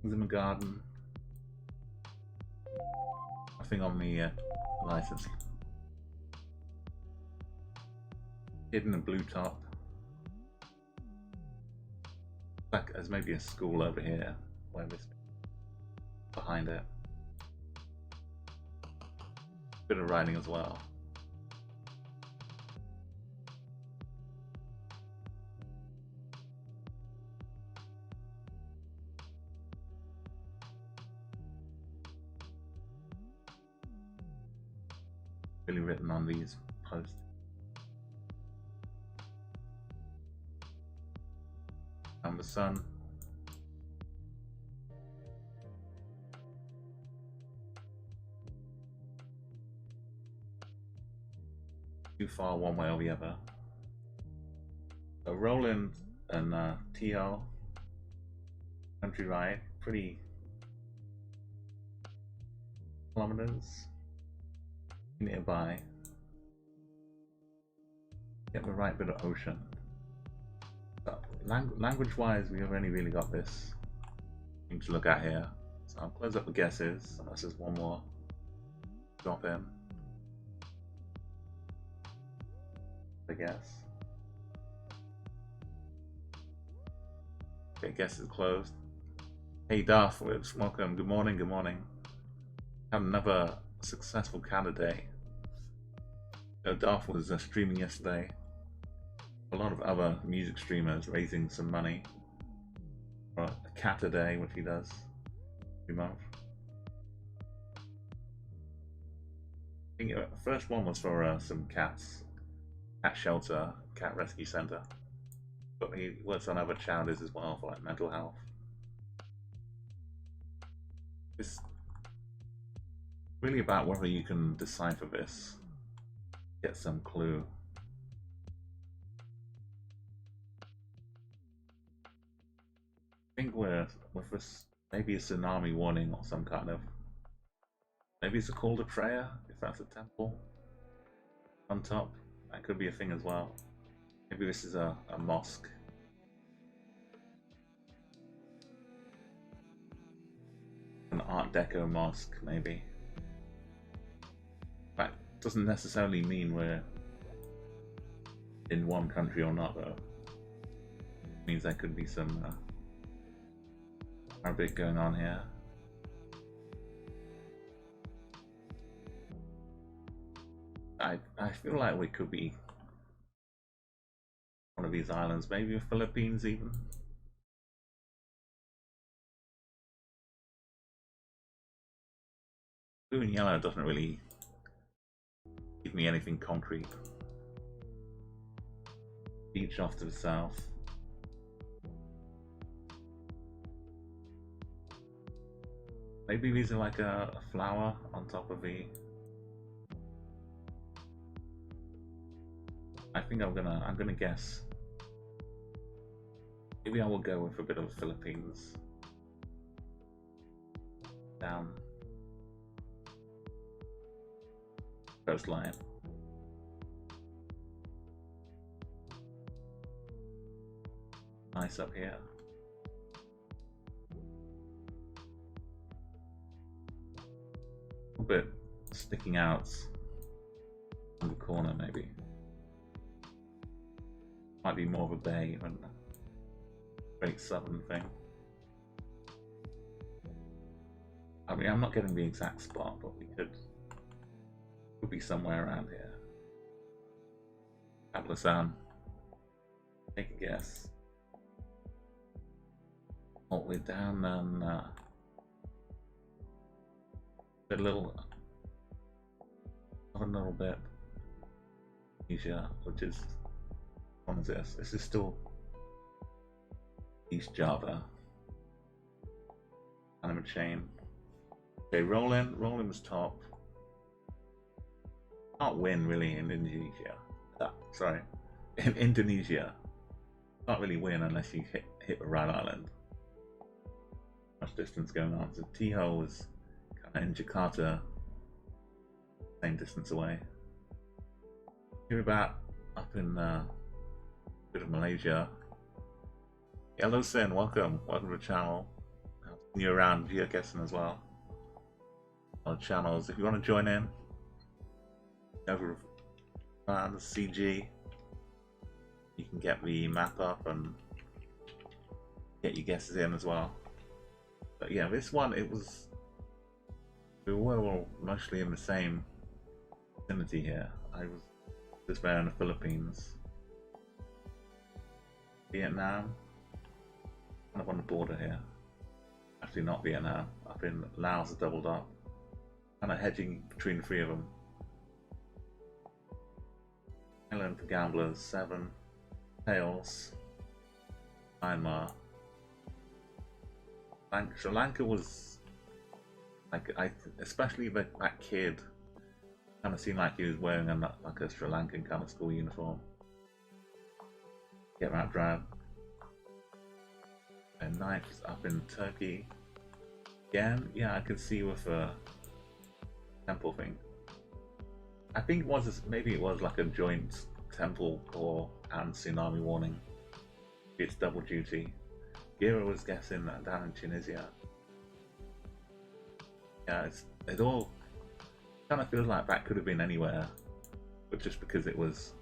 things in the garden. Nothing on the license. Hidden a blue top. Like there's maybe a school over here where this behind it. Bit of writing as well. Really written on these posts. And the sun. Too far one way or the other. So Roland and TL country ride, pretty kilometers nearby. Get the right bit of ocean. Language wise, we have only really got this thing to look at here. So I'll close up the guesses unless there's one more drop in. I guess. Okay, guess is closed. Hey Darth, welcome. Good morning, good morning. Had another successful candidate. Darth was streaming yesterday. A lot of other music streamers raising some money for a cat a day, which he does every month. I think the first one was for some cats, cat shelter, cat rescue center. But he works on other charities as well for like mental health. It's really about whether you can decipher this, get some clue. I think we're with this, maybe a tsunami warning or some kind of, maybe it's a call to prayer if that's a temple on top. That could be a thing as well. Maybe this is a mosque. Art Deco mosque, maybe. That doesn't necessarily mean we're in one country or not, though. It means there could be some Arabic going on here. I feel like we could be one of these islands, maybe the Philippines even. Blue and yellow doesn't really give me anything concrete. Beach off to the south. Maybe these are like a flower on top of the... I think I'm gonna guess. Maybe I will go with a bit of Philippines. Down coastline. Nice up here. A bit sticking out in the corner, maybe. Might be more of a bay than a great southern thing. I mean, I'm not getting the exact spot, but we could be somewhere around here. Ablasan. Take a guess. Oh, we're down on a little bit. Asia, which is, what is this? This is still East Java. Kind of a chain. Okay, Roland was top. Can't win really in Indonesia. Sorry, in Indonesia. Can't really win unless you hit the right island. Much distance going on. So T-Hole was kind of in Jakarta, same distance away. Here about up in bit of Malaysia. Hello Sin, welcome to the channel. I've seen you around GeoGuessr as well. On channels, if you want to join in, over the CG, you can get the map up and get your guesses in as well. But yeah, this one, we were all mostly in the same vicinity here. I was just there in the Philippines, Vietnam, kind of on the border here. Actually not Vietnam, up in Laos, doubled up, kind of hedging between the three of them. Island for Gamblers, 7, Tails, Myanmar. Sri Lanka was like, especially that kid kind of seemed like he was wearing like a Sri Lankan kind of school uniform. Get that drab. And Knife's up in Turkey. Again, yeah, I could see with a temple thing. I think maybe it was like a joint temple core and tsunami warning. It's double duty. Gira was guessing that down in Tunisia. Yeah, it all kind of feels like that could have been anywhere, but just because it was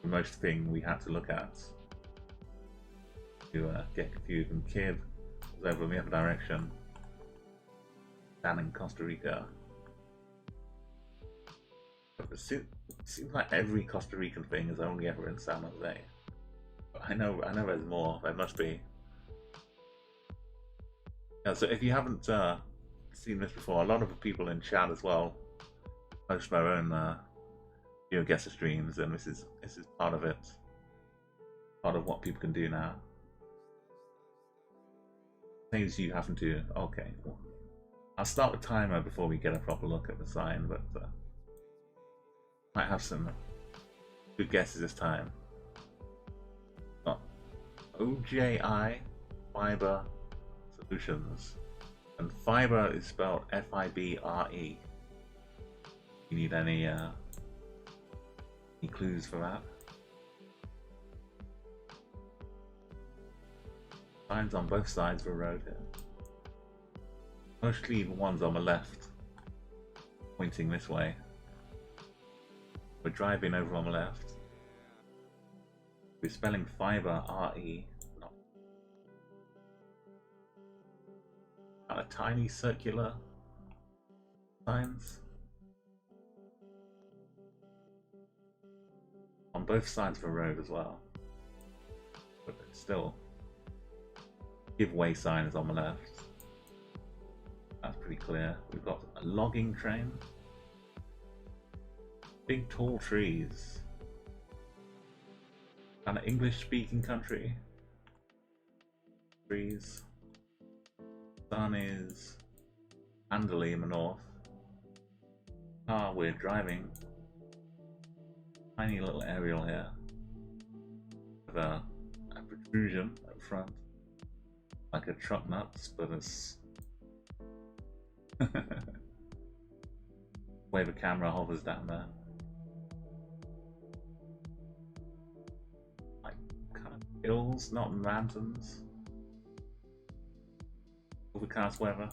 the most thing we had to look at to get confused. And Kid was over in the other direction, down in Costa Rica. It seems like every Costa Rican thing is only ever in San Jose. But I know there's more. There must be. Yeah, so if you haven't seen this before, a lot of the people in chat as well post their own GeoGuessr streams, and this is part of it. Part of what people can do now. Things you haven't to. Okay, cool. I'll start the timer before we get a proper look at the sign, but might have some good guesses this time. Got OJI Fiber Solutions, and fiber is spelled F-I-B-R-E. You need any clues for that? Signs on both sides of the road here. Mostly the ones on the left, pointing this way. We're driving over on the left. We're spelling fiber R-E, not a tiny circular signs on both sides of the road as well. But still, giveaway sign is on the left. That's pretty clear. We've got a logging train. Big tall trees. Kind of English speaking country. Trees. Sun is Anderley in the north. Ah, we're driving. Tiny little aerial here. With a protrusion at the front. Like a truck nuts, but it's way the camera hovers down there. Like kind of hills, not mountains. Overcast weather.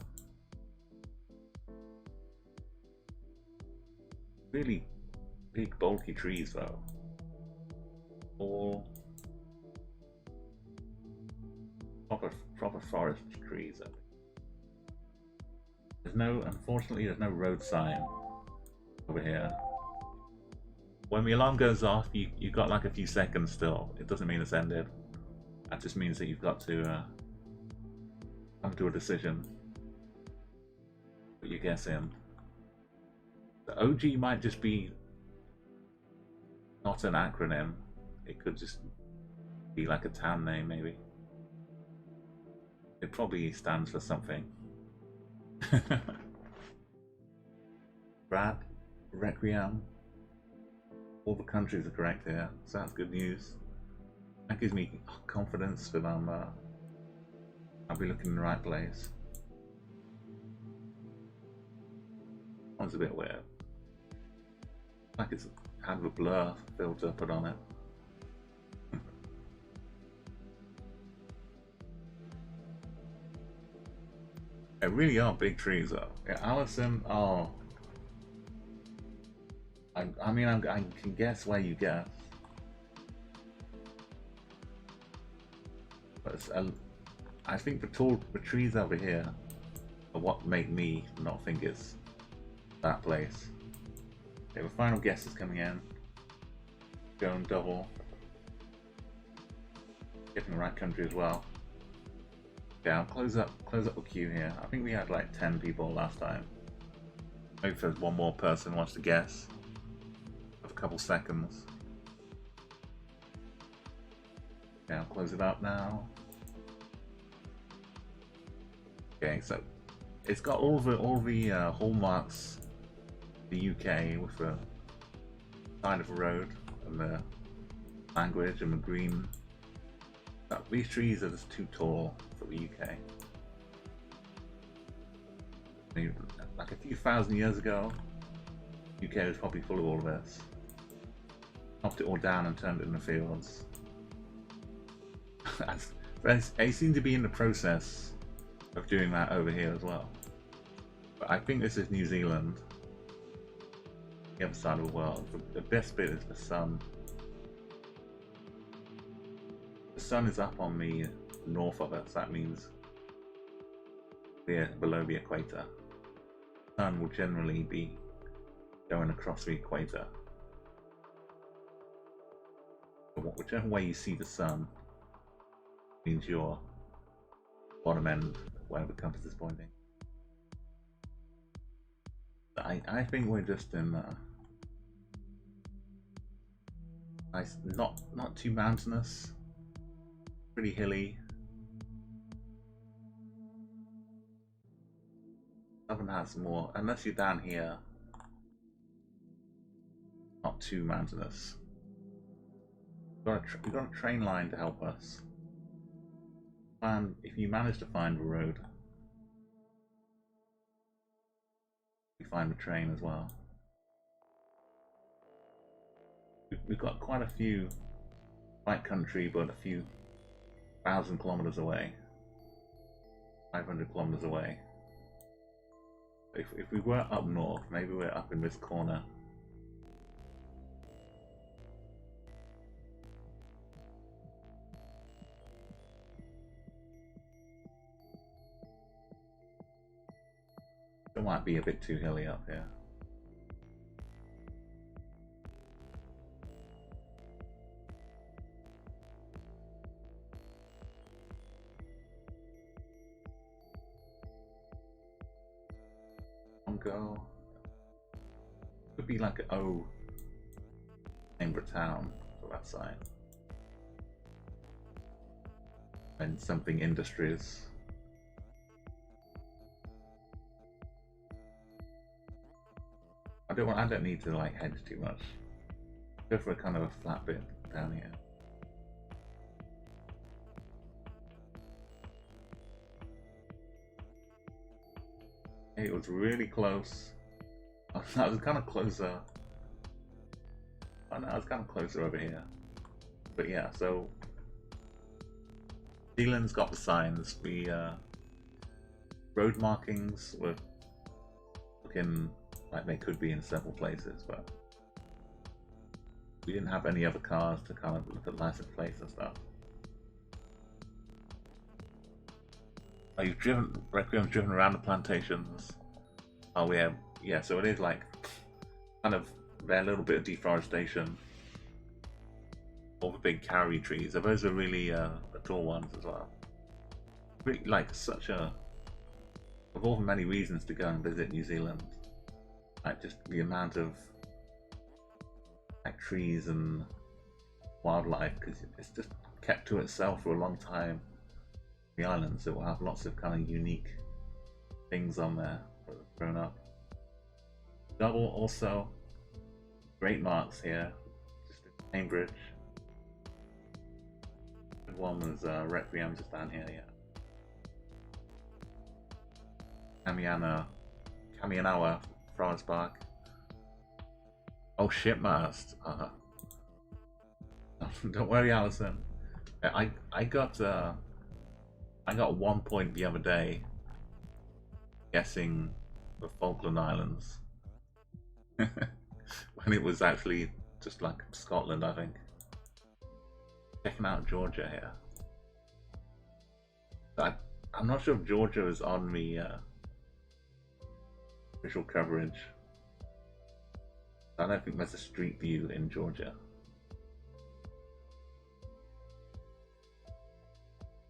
Really big bulky trees though. All proper forest trees. Unfortunately there's no road sign over here. When the alarm goes off, you got like a few seconds still. It doesn't mean it's ended. That just means that you've got to come to a decision. Put your guess in. The OG might just be not an acronym. It could just be like a town name maybe. It probably stands for something. Brad, Requiem. All the countries are correct here, so that's good news. That gives me confidence that I'll be looking in the right place. One's a bit weird. Like it's had a blur filter put on it. They really are big trees though. Yeah, Allison, oh. I mean, I can guess where you guess. But I think the trees over here are what make me not think it's that place. Okay, the final guess is coming in. Going double. Getting the right country as well. Yeah, I'll close up the queue here. I think we had like 10 people last time. Maybe if there's one more person who wants to guess. Have a couple seconds. Okay, I'll close it up now. Okay, so it's got all the hallmarks of the UK with the side of the road and the language and the green. These trees are just too tall for the UK. I mean, like a few thousand years ago, UK was probably full of all of this. Chopped it all down and turned it into fields. They seem to be in the process of doing that over here as well. But I think this is New Zealand, the other side of the world. The best bit is the sun. The sun is up on the north of us, that means we're below the equator. The sun will generally be going across the equator. But whichever way you see the sun means you're bottom end, wherever the compass is pointing. I think we're just in nice, not too mountainous. Pretty hilly. Southern has more, unless you're down here. Not too mountainous. We've got a train line to help us. And if you manage to find the road, you find the train as well. We've got quite a few white country, but a few 1,000 kilometers away, 500 kilometers away. If we were up north, maybe we're up in this corner. It might be a bit too hilly up here. Go. Could be like an O Cambridge town for that side. And something industries. I don't need to like hedge too much. Go for a kind of a flat bit down here. It was really close. I was kind of closer. Oh no, I was kind of closer over here. But yeah, so Zealand's got the signs. The road markings were looking like they could be in several places, but we didn't have any other cars to kind of look at license plates and stuff. Oh, you've driven, Requiem's driven around the plantations. Oh, we have, yeah, so it is like kind of a little bit of deforestation. All the big carry trees. Those are really the tall ones as well. Really, like, such a, of all the many reasons to go and visit New Zealand, like just the amount of like trees and wildlife, because it's just kept to itself for a long time. The islands, so we'll have lots of kind of unique things on there that have grown up. Double also, great marks here, just in Cambridge. Good one was Requiem just down here, yeah. Kamianawa Forest Park. Oh, shipmast. Don't worry, Alison. I got 1 point the other day guessing the Falkland Islands when it was actually just like Scotland, I think. Checking out Georgia here. I'm not sure if Georgia is on the official coverage. I don't think there's a street view in Georgia.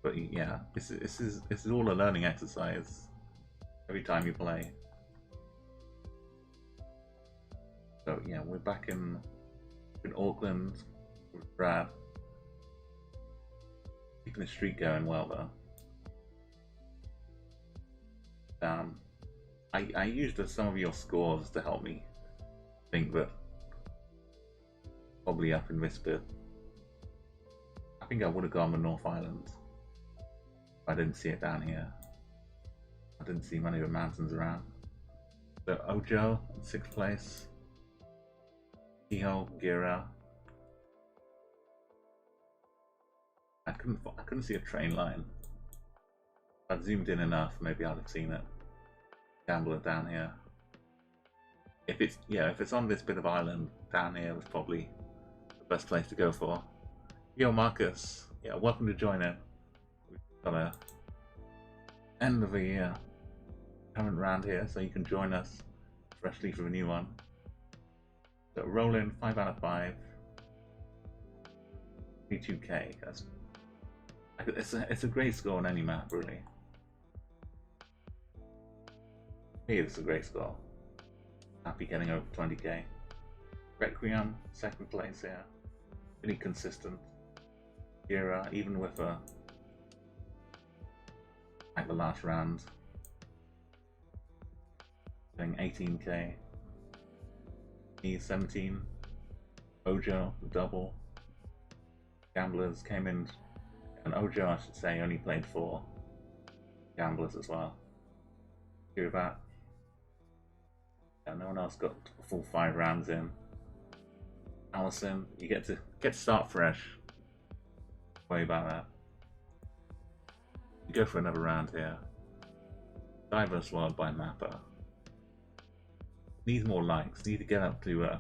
But yeah, this is all a learning exercise every time you play. So yeah, we're back in Auckland with Brad. Keeping the streak going well though. I used some of your scores to help me think that probably up in this bit. I think I would have gone the North Island. I didn't see it down here. I didn't see many of the mountains around. So Ojo in 6th place. Kehoe, Gira. I couldn't see a train line. If I'd zoomed in enough, maybe I'd have seen it. Gambler down here. If it's on this bit of island, down here was probably the best place to go for. Yo, Marcus. Yeah, welcome to join in. We've got a end of the year current round here, so you can join us freshly for a new one. So roll in 5 out of 5. 32k. It's a great score on any map, really. It's a great score. Happy getting over 20k. Requiem, 2nd place here. Really consistent. Gira, even with like the last round, doing 18k. Me 17. Ojo, the double. Gamblers came in, and Ojo, I should say, only played 4 gamblers as well. Hear that? Yeah, no one else got a full 5 rounds in. Allison, you get to start fresh. Worry about that. You go for another round here. Diverse world by Mapper. Needs more likes. Need to get up to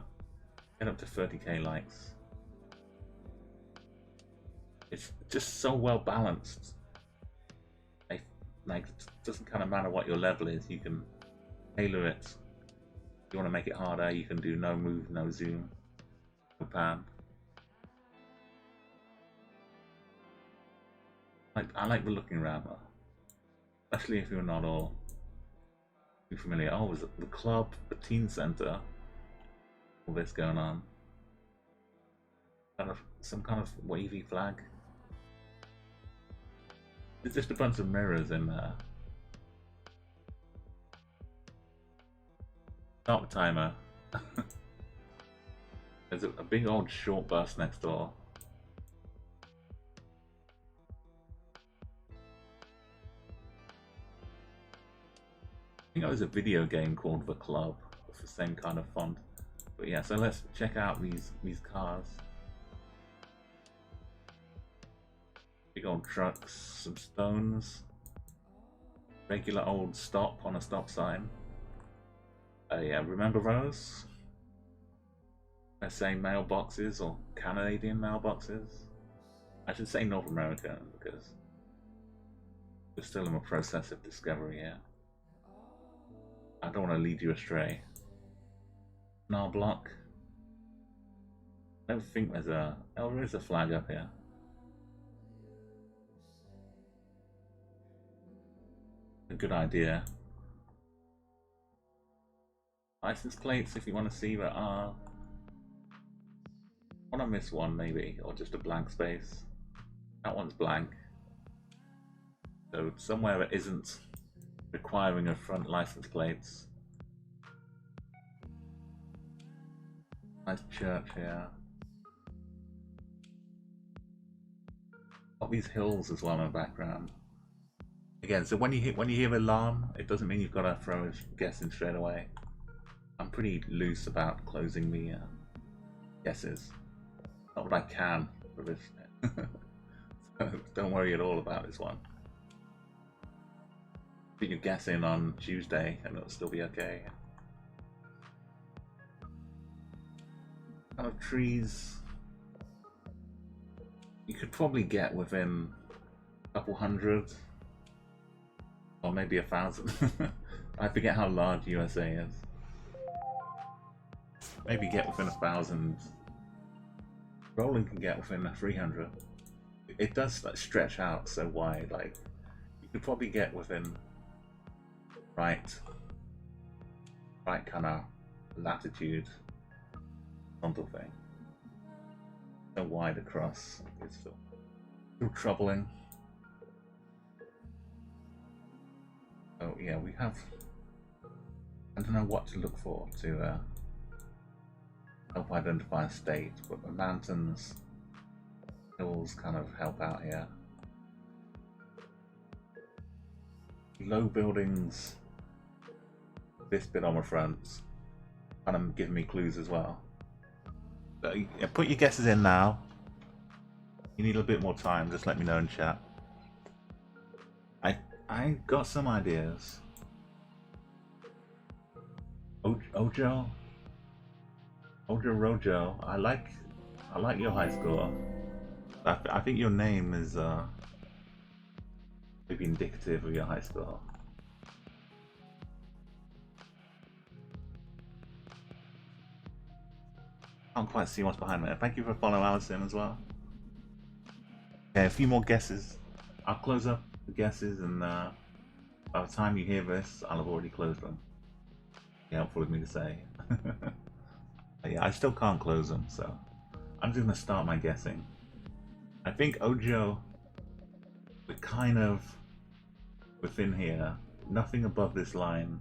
30k likes. It's just so well balanced. Like it doesn't kind of matter what your level is. You can tailor it. If you want to make it harder, you can do no move, no zoom, no pan. I like the looking around though, especially if you're not all too familiar. Oh, is it the club, the teen center? All this going on. Some kind of wavy flag. There's just a bunch of mirrors in there. Start the timer. There's a big old short bus next door. I think there's a video game called The Club with the same kind of font. But yeah, so let's check out these cars. Big old trucks, some stones, regular old stop on a stop sign. Yeah, remember those? Let's say mailboxes or Canadian mailboxes. I should say North American because we're still in the process of discovery here. I don't want to lead you astray. Our block. I don't think there's a... Oh, there is a flag up here. A good idea. License plates if you want to see that are... I want to miss one maybe, or just a blank space. That one's blank. So somewhere that isn't requiring a front license plates. Nice church here. Got these hills as well in the background. Again, so when you hear the alarm, it doesn't mean you've got to throw a guess in straight away. I'm pretty loose about closing the guesses. Not that I can for this. So don't worry at all about this one. Put your guess in on Tuesday and it'll still be okay. Kind of trees. You could probably get within a couple hundred. Or maybe 1,000. I forget how large USA is. Maybe get within 1,000. Roland can get within 300. It does like stretch out so wide. Like you could probably get within right kind of latitude, frontal thing. So wide across. It's still troubling. Oh yeah, we have. I don't know what to look for to help identify a state, but the mountains, hills kind of help out here. Low buildings, this bit on the front, kind of giving me clues as well. So, yeah, put your guesses in now. You need a bit more time, just let me know in chat. I got some ideas. Ojo Rojo. I like your high score. I think your name is maybe indicative of your high score. Can't quite see what's behind me. Thank you for following Alison as well. Okay, a few more guesses. I'll close up the guesses, and by the time you hear this, I'll have already closed them. Yeah, helpful of me to say. Yeah, I still can't close them, so I'm just gonna start my guessing. I think Ojo, we're kind of within here. Nothing above this line.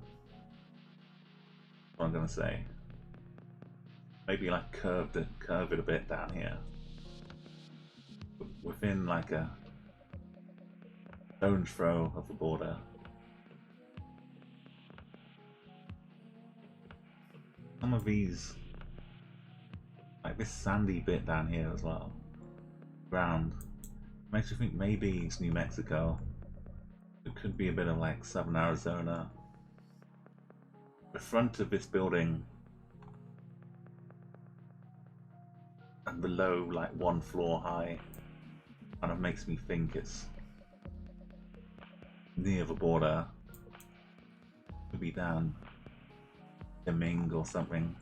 What I'm gonna say. Maybe like curve it a bit down here. Within like a stone's throw of the border. Some of these, like this sandy bit down here as well, ground, makes you think maybe it's New Mexico. It could be a bit of like southern Arizona. the front of this building and below, like 1 floor high, kind of makes me think it's near the border. Could be down the Ming or something.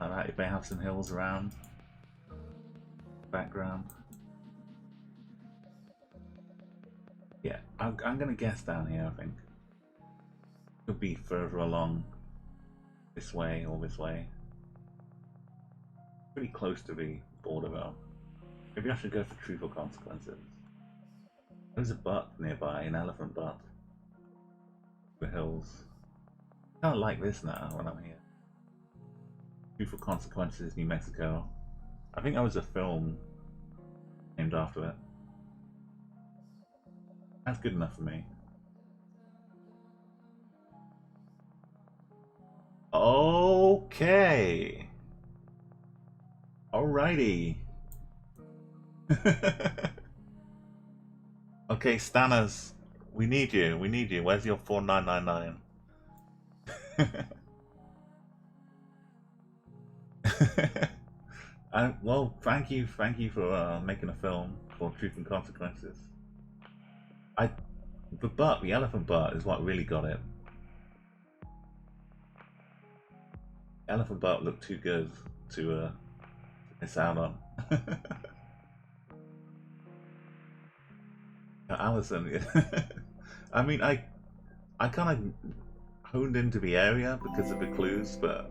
Like that, if they have some hills around. Background. Yeah, I'm gonna guess down here, I think. Could be further along this way or this way. Pretty close to the border though. Maybe I should go for truth or consequences. There's a butt nearby, an elephant butt. The hills. I kinda like this now when I'm here. Truth or consequences, New Mexico. I think that was a film named after it. That's good enough for me. Okay. Alrighty. Okay, Stanners, we need you. We need you. Where's your 4999? Well, thank you for making a film called Truth and Consequences. The elephant butt is what really got it. Elephant butt looked too good to miss out on. Allison, I mean, I kind of honed into the area because of the clues, but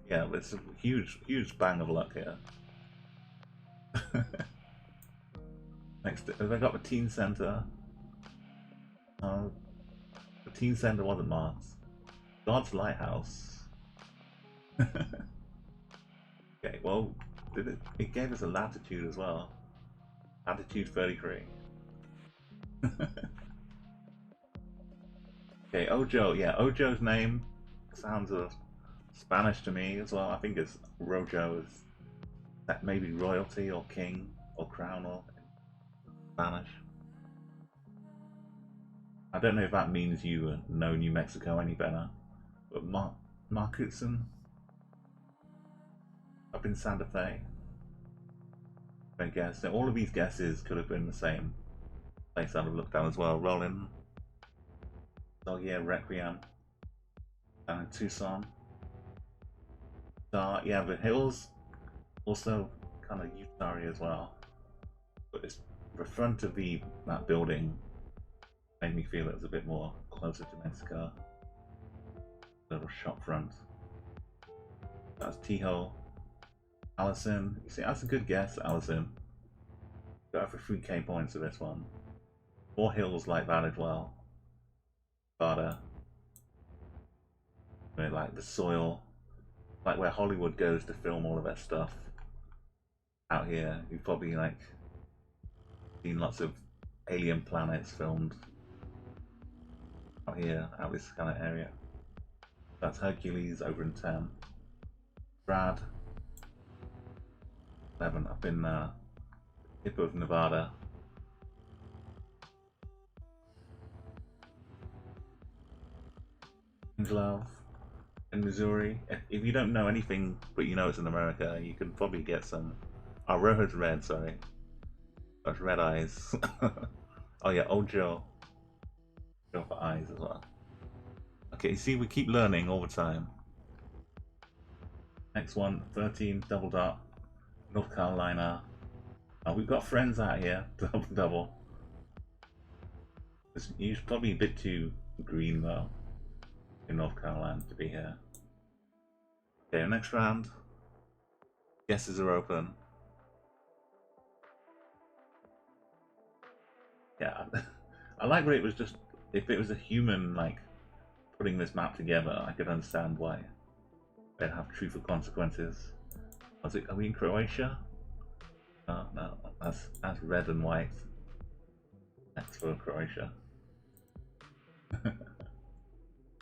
yeah, it's a huge bang of luck here. Next, have I got the teen center? The teen center wasn't marked. God's lighthouse. Okay, well, it gave us a latitude as well. Latitude 33. Okay, Ojo, yeah, Ojo's name sounds Spanish to me as well. I think it's Rojo, is that maybe royalty or king or crown or Spanish. I don't know if that means you know New Mexico any better, but Markutson up in Santa Fe. I guess so all of these guesses could have been the same place I'd have looked at as well. Rolling. Oh yeah, Requiem. Down in Tucson. Yeah, the hills also kind of Utah as well. But it's the front of that building made me feel it was a bit more closer to Mexico. Little shop front. That's Tijo. Allison. You see, that's a good guess, Allison. Go for 3k points for this one. More hills like that as well. But like the soil, like where Hollywood goes to film all of their stuff. Out here, you've probably like seen lots of alien planets filmed out here, out this kind of area. That's Hercules over in 10. Brad 11 up in tip of Nevada. Love in Missouri. If you don't know anything but you know it's in America, you can probably get some. Oh, Rojo's red, sorry. That's red eyes. Oh yeah, Old Joe. Go for eyes as well. Okay, you see, we keep learning all the time. Next one, 13, double dot, North Carolina. Oh, we've got friends out here, double. It's probably a bit too green though, in North Carolina to be here. Okay, next round. Guesses are open. Yeah, I like that it was just, if it was a human like putting this map together, I could understand why they'd have truth or consequences. Are we in Croatia? Oh, no, that's red and white. That's for Croatia.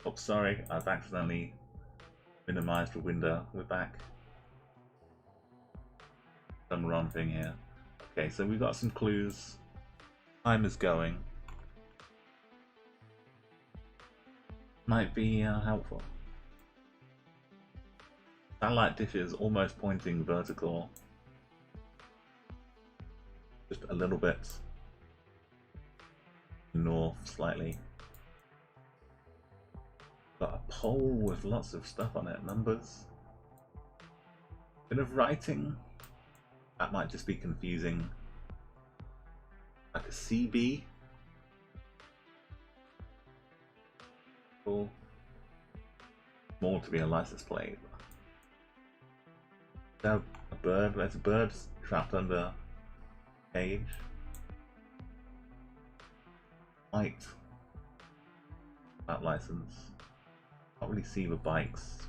Oh, sorry, I've accidentally minimized the window. We're back. Done the wrong thing here. Okay, so we've got some clues. Time is going. might be helpful. Satellite dishes almost pointing vertical, just a little bit north slightly. Got a pole with lots of stuff on it, numbers. Bit of writing. That might just be confusing. Like a CB. Cool. More to be a license plate. There's a bird. There's a bird trapped under a cage. White. That license. Can't really see the bikes.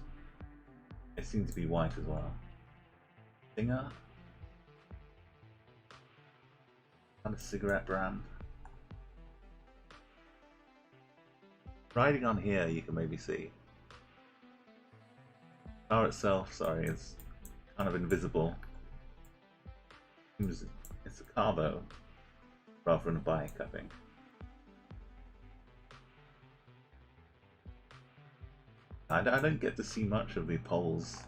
They seem to be white as well. Singer. Kind of cigarette brand. Riding on here, you can maybe see. The car itself, sorry, is kind of invisible. It's a car though, rather than a bike, I think. I don't get to see much of the poles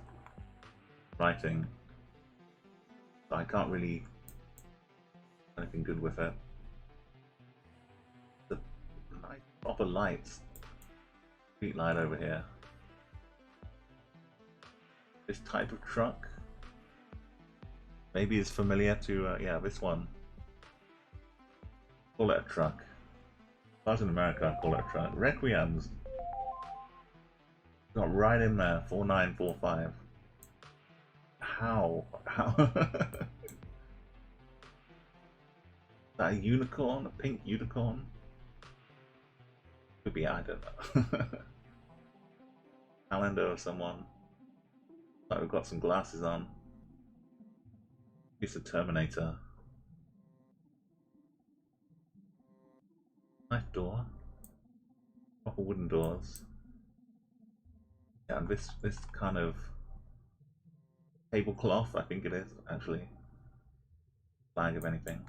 writing, so I can't really do anything good with it. The nice proper lights, street light over here. This type of truck maybe is familiar to yeah, this one. Call it a truck. If I was in America, I'd call it a truck. Requiem's got right in there, 4945. How? Is that a unicorn? A pink unicorn? Could be, I don't know. Calendar of someone. Like we've got some glasses on. It's a Terminator. Nice door. Proper wooden doors. Yeah, and this kind of tablecloth, I think it is actually. Flag of anything.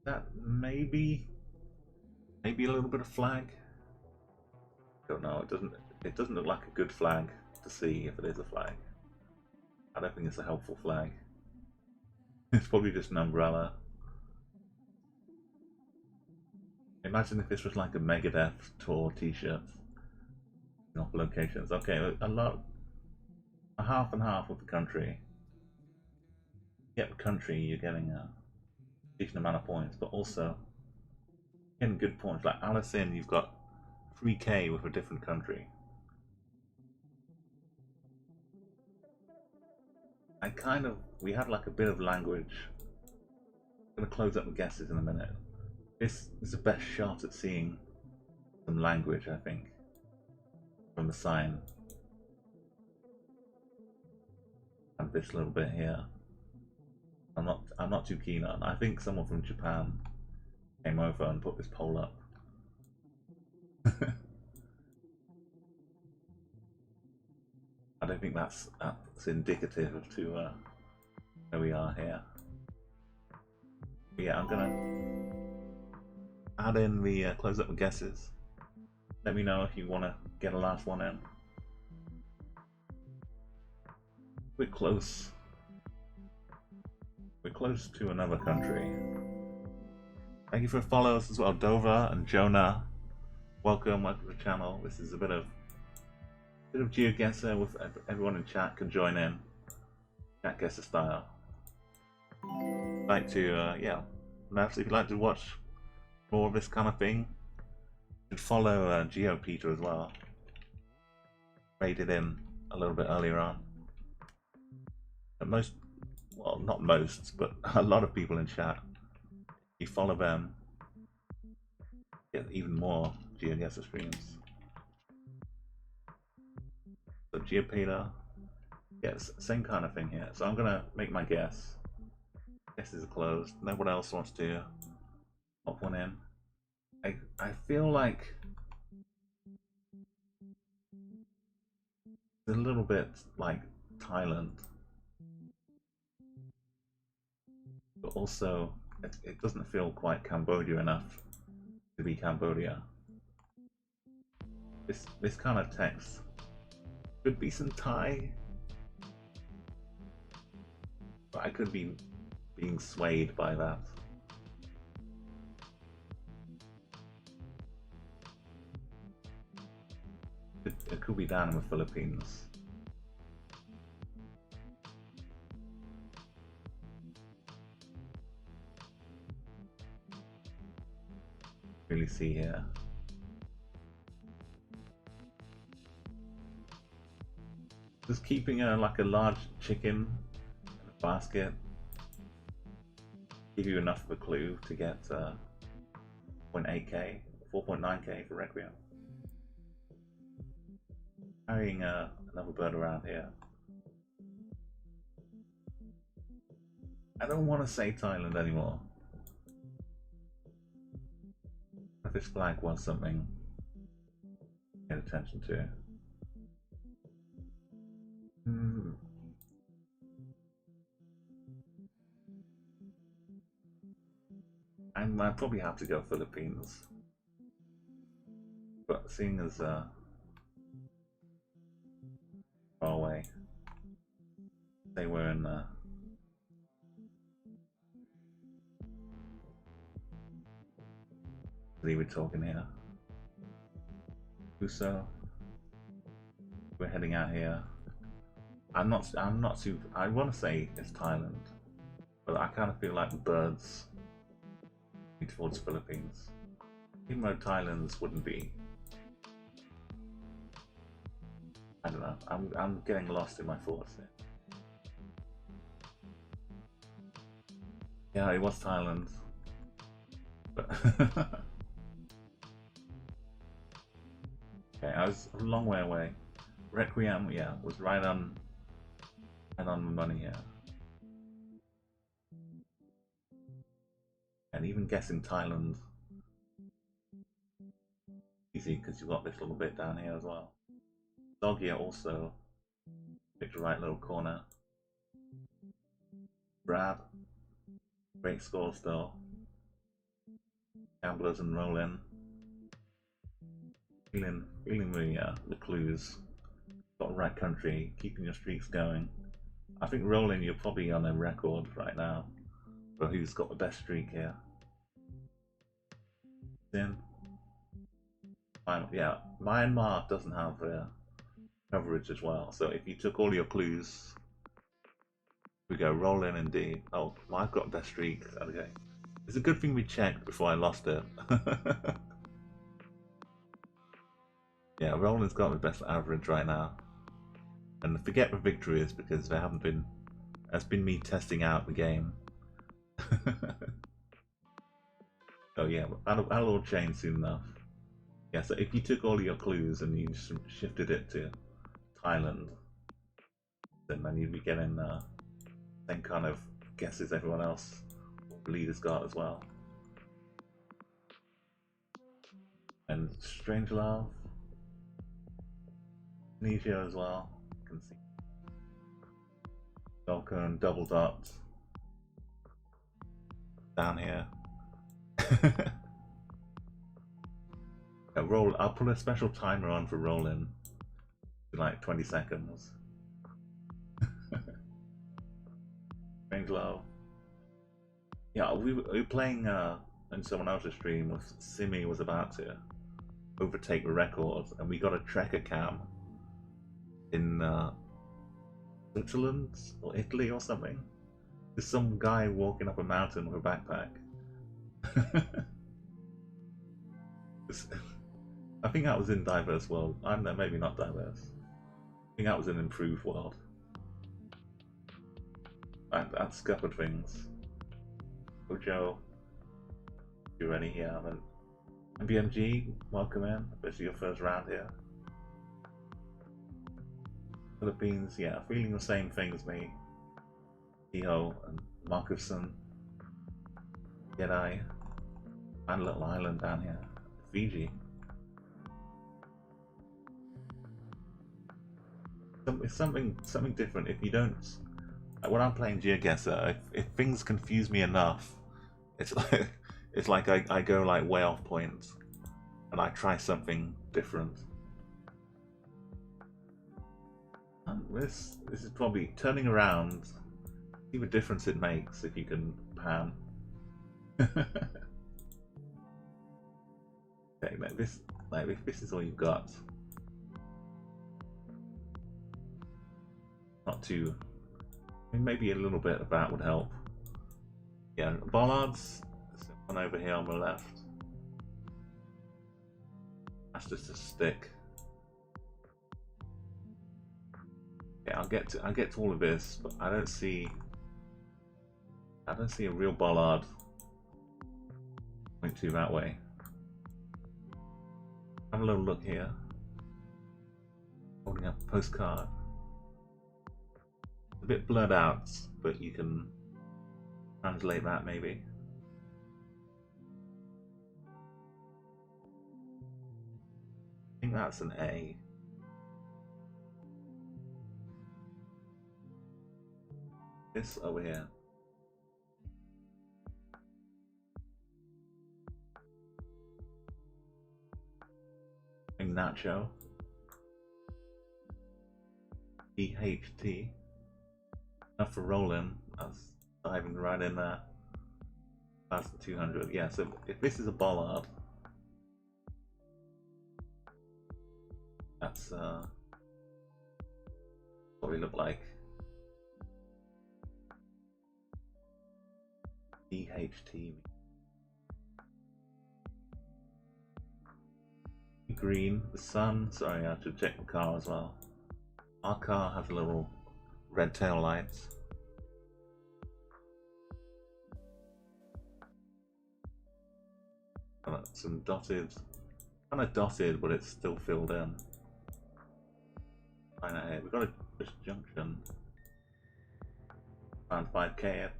That maybe a little bit of flag. Don't know. It doesn't look like a good flag to see if it is a flag. I don't think it's a helpful flag. It's probably just an umbrella. Imagine if this was like a Megadeth tour t-shirt. Off locations. Okay, a half and half of the country. Get the country, you're getting a decent amount of points, but also getting good points. Like Alice in, you've got 3k with a different country. We had like a bit of language. I'm gonna close up the guesses in a minute. This is the best shot at seeing some language, I think, from the sign. And this little bit here, I'm not too keen on. I think someone from Japan came over and put this poll up. I don't think that's indicative of to where we are here. But yeah, I'm gonna add in the close up the guesses. Let me know if you want to get a last one in. We're close. We're close to another country. Thank you for followers as well, Dover and Jonah. Welcome to the channel. This is a bit of GeoGuessr with everyone in chat can join in. ChatGuessr style. Like to yeah, if you'd like to watch more of this kind of thing, you should follow GeoPeter as well. Raided in a little bit earlier on. And most, well, not most, but a lot of people in chat, you follow them, get even more GeoGuessr streams. So GeoPeter, yes, same kind of thing here. So I'm gonna make my guess. Guesses are closed. No one else wants to pop one in. I feel like it's a little bit like Thailand, but also it doesn't feel quite Cambodia enough to be Cambodia. This kind of text could be some Thai, but I could be being swayed by that. It could be down in the Philippines. Really see here. Just keeping like a large chicken in a basket give you enough of a clue to get 0.8k, 4.9k for Requiem. Carrying another bird around here. I don't want to say Thailand anymore. If this flag was something to pay attention to. I'd probably have to go Philippines. But seeing as far away, they were in we're talking here. Uso. We're heading out here. I'm not too. I want to say it's Thailand, but I kind of feel like the birds lead towards Philippines, even though Thailand's wouldn't be. I don't know. I'm getting lost in my thoughts here. Yeah, it was Thailand, but okay, I was a long way away. Requiem, yeah, was right on the money here. And even guessing Thailand, easy because you've got this little bit down here as well. Dogia also picked the right little corner. Brad, great score still. Gamblers and Rollin. Feeling the clues. Got the right country, keeping your streaks going. I think Rollin, you're probably on a record right now for who's got the best streak here. Then, yeah, Myanmar doesn't have coverage as well. So if you took all your clues, we go Rollin and D. Oh, I've got best streak. Okay, it's a good thing we checked before I lost it. Yeah, Rollin's got the best average right now. And forget the victory is because there haven't been. That's been me testing out the game. Oh yeah, that'll all change soon enough. Yeah, so if you took all your clues and you shifted it to Thailand, then you'd be getting the same kind of guesses everyone else, leaders got as well. And Strange Love, Tunisia as well. You can see Falcon, Double Dot down here. I'll put a special timer on for Rollin, like 20 seconds. Strange Love. Yeah, we were playing in someone else's stream with Simi was about to overtake the record, and we got a tracker cam in Switzerland or Italy or something. There's some guy walking up a mountain with a backpack. I think that was in Diverse World. I don't know, maybe not Diverse. I think that was in Improved World. I've scuppered things. Ojo, you ready? Yeah, and BMG, welcome in. This is your first round here. Philippines, yeah, feeling the same thing as me. Iho and Markuson, Jedi, and a little island down here, Fiji. It's something different. If you don't, when I'm playing GeoGuessr, if things confuse me enough, it's like I go like way off point, and I try something different. This is probably turning around. See the difference it makes if you can pan. Okay, if this is all you've got, not too. I mean, maybe a little bit of that would help. Yeah, bollards. There's one over here on the left. That's just a stick. Yeah, I'll get to all of this, but I don't see a real bollard point to that way. Have a little look here. Holding up a postcard. A bit blurred out, but you can translate that maybe. I think that's an A. This over here. I think nacho. EHT. Enough for rolling. That's diving right in there. That's the 200. Yeah, so if this is a bollard, that's what we look like. EHT. Green, the sun. Sorry, I should check the car as well. Our car has a little red tail lights. Some dotted, kind of dotted, but it's still filled in. Find out here. We've got this junction. Around 5k.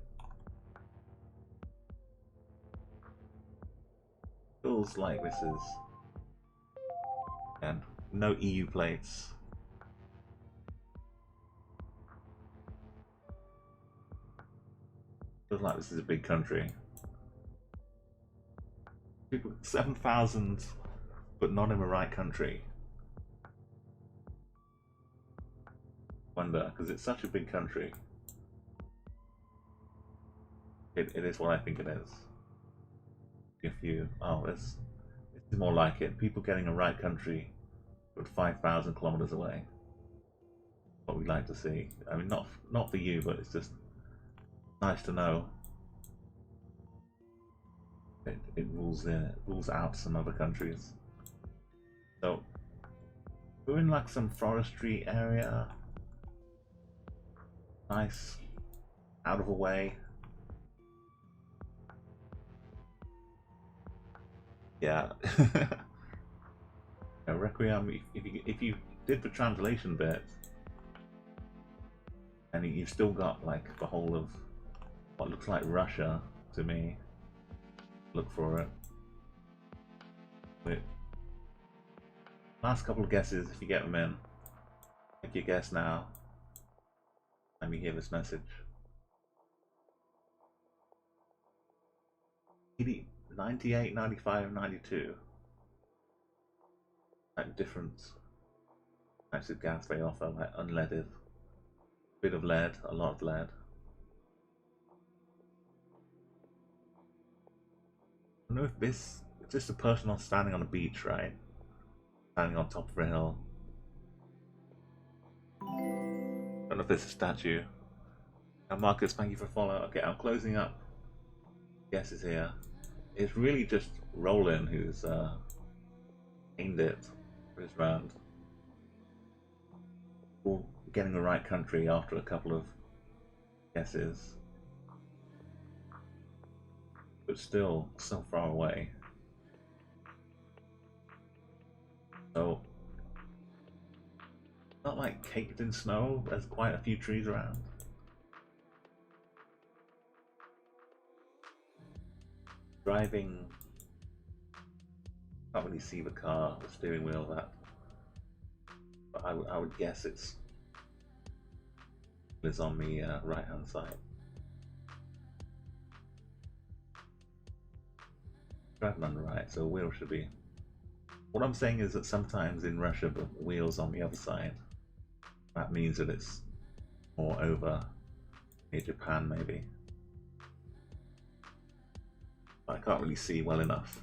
Feels like this is. And no EU plates. Feels like this is a big country. People, 7,000, but not in the right country. Wonder, because it's such a big country. It is what I think it is. If you, it's more like it. People getting a right country, but 5,000 kilometers away. What we'd like to see. I mean, not for you, but it's just nice to know. It rules out some other countries. So we're in like some forestry area. Nice, out of the way. Yeah. Requiem. If you did the translation bit, and you've still got like the whole of what looks like Russia to me. Look for it. Wait. Last couple of guesses, if you get them in. Make your guess now. Let me hear this message. 80, 98, 95, 92. Like different types of gas they offer, like unleaded. Bit of lead, a lot of lead. I don't know if this it's just a person standing on a beach, right? Standing on top of a hill. I don't know if there's a statue. Now Marcus, thank you for following. Okay, I'm closing up. Guess is here. It's really just Roland who's aimed it for his round. Or getting the right country after a couple of guesses. But still so far away. So, not like caked in snow, there's quite a few trees around. Driving, can't really see the car, the steering wheel, that. But I would guess it's on the right hand side. Driving on the right, so wheel should be. What I'm saying is that sometimes in Russia the wheel's on the other side. That means that it's more over near Japan, maybe. I can't really see well enough.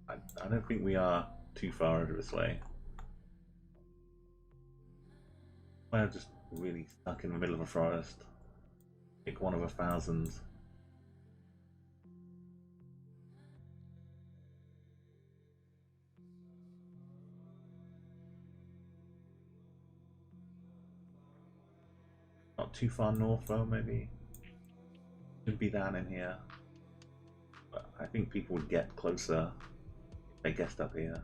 I don't think we are too far over this way. We're just really stuck in the middle of a forest. Pick one of 1,000. Not too far north though, maybe. Could be down in here. But I think people would get closer if they guessed up here.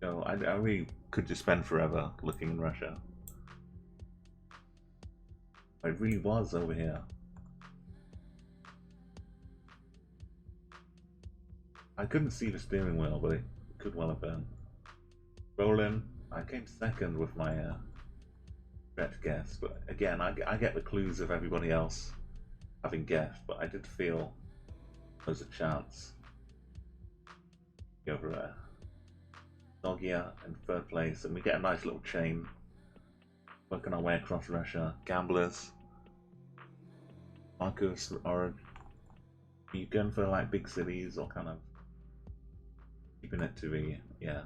So I really could just spend forever looking in Russia. It really was over here. I couldn't see the steering wheel, but it could well have been. Rolling. I came second with my correct guess, but again, I get the clues of everybody else having guessed, but I did feel there was a chance. Over there. Nogia in third place, and we get a nice little chain working our way across Russia. Gamblers. Marcus, are you going for like big cities or kind of keeping it to the, yeah,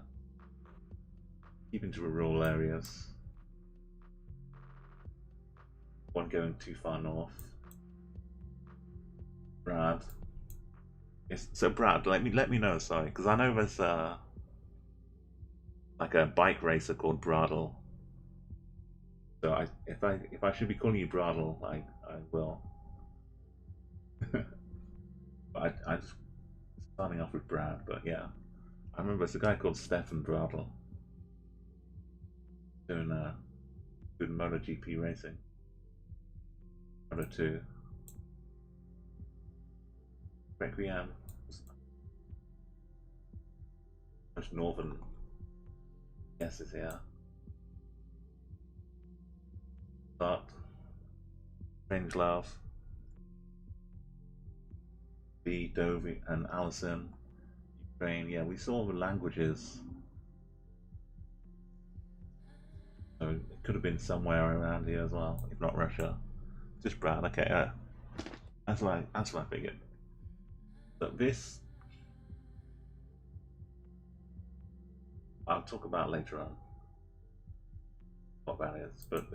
keeping to the rural areas? One going too far north. Brad. Yes, so Brad, let me know, sorry, because I know there's like a bike racer called Bradle. So if I should be calling you Bradle, I will. But I just starting off with Brad, but yeah. I remember there's a guy called Stefan Bradle doing MotoGP racing. Moto2. Requiem. Most northern guesses here. But Strange Love. B, Dovey, and Allison. Ukraine. Yeah, we saw the languages. So it could have been somewhere around here as well, if not Russia. Just Brad. Okay, that's what I figured. But this, I'll talk about later on what that is. But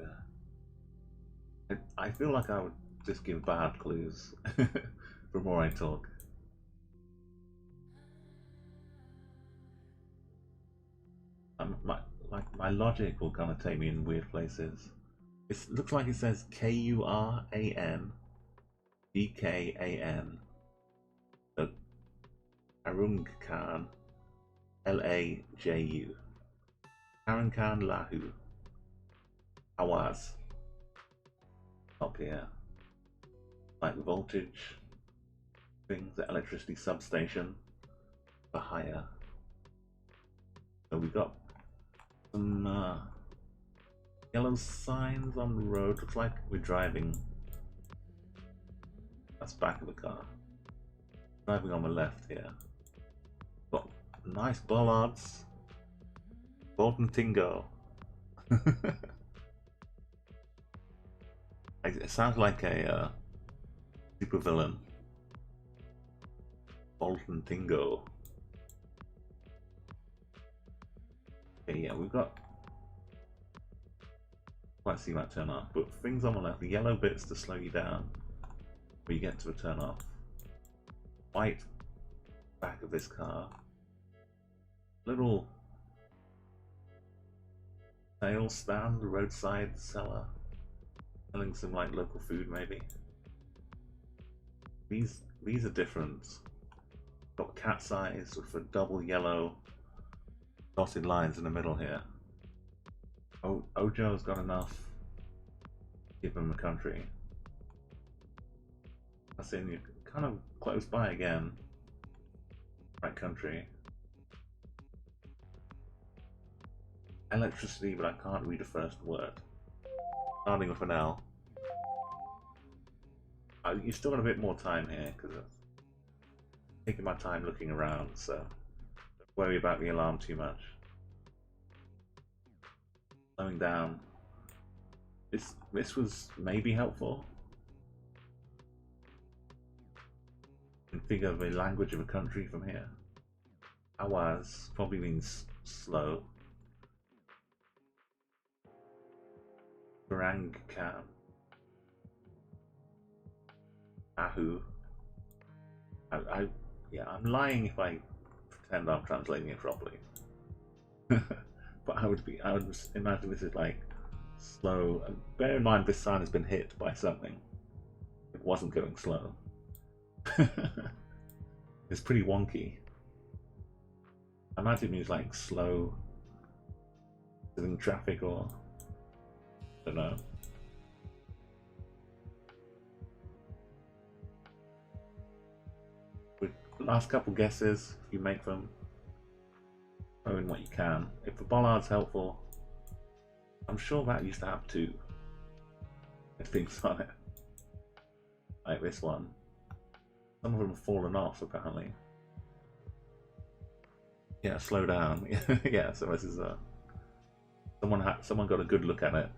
I feel like I would just give bad clues the more I talk. My logic will kind of take me in weird places. It looks like it says Kuran DKAN. So Arung Khan LAJU. Karan Khan Lahu. Awaz. Up here. Like voltage things, the electricity substation for hire. So we got some yellow signs on the road. Looks like we're driving. That's back of the car. Driving on the left here. Got nice bollards. Bolton Tingo. It sounds like a super villain. Bolton Tingo. Okay, yeah, we've got. Let's see that turn off. But things on the left, the yellow bits to slow you down when you get to a turn off. White back of this car. Little sales stand, roadside seller, selling some like local food maybe. These are different. Got cat's eyes with a double yellow dotted lines in the middle here. Oh, Ojo's got enough to give him a country. That's in, you're kind of close by again. Right country. Electricity, but I can't read the first word. Starting with an L. You still got a bit more time here because I'm taking my time looking around, so don't worry about the alarm too much. Slowing down. This was maybe helpful. Configure the language of a country from here. Awaz probably means slow. Barangkan. Ahu. Yeah, I'm lying if I pretend I'm translating it properly. But I would imagine this is like slow. And bear in mind, this sign has been hit by something. It wasn't going slow. It's pretty wonky. I imagine it means like slow, in traffic, or I don't know. With the last couple guesses, if you make them, throw in what you can. If the bollard's helpful, I'm sure that used to have two things on it, like this one. Some of them have fallen off apparently. Yeah, slow down. Yeah, so this is someone got a good look at it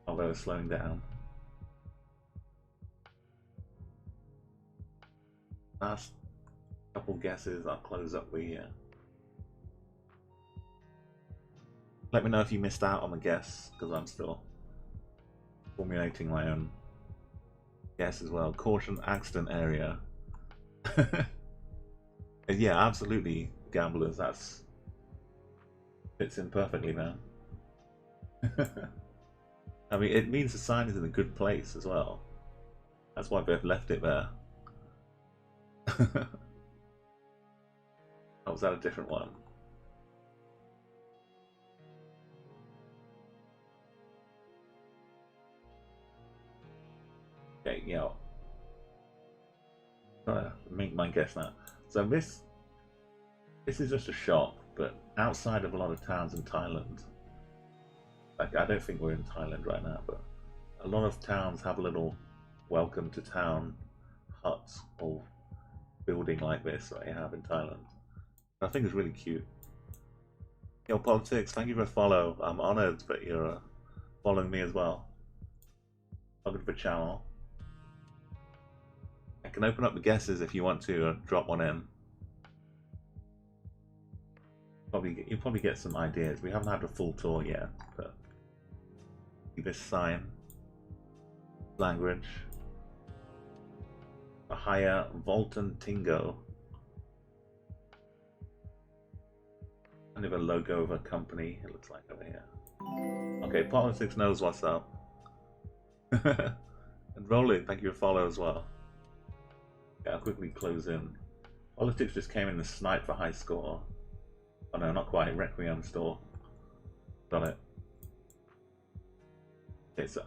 while they were slowing down. Last couple guesses, I'll close up the let me know if you missed out on the guess, because I'm still formulating my own guess as well. Caution, accident area. Yeah, absolutely, gamblers. That's fits in perfectly, man. I mean, it means the sign is in a good place as well. That's why they've left it there. Oh, was that a different one? Okay, yeah. Make my guess now. So this is just a shop, but outside of a lot of towns in Thailand. Like, I don't think we're in Thailand right now, but a lot of towns have a little welcome to town hut or building like this that you have in Thailand. I think it's really cute. Yo, Politics, thank you for the follow. I'm honored that you're following me as well. Welcome to the channel. I can open up the guesses if you want to drop one in. You'll probably get some ideas. We haven't had a full tour yet, but this sign, language, Ahaya Volton Tingo, kind of a logo of a company. It looks like over here. Okay, Politics knows what's up. And Rolling, thank you for follow as well. Yeah, I'll quickly close in. Politics just came in the snipe for high score. Oh no, not quite. Requiem store. Got it. Okay, so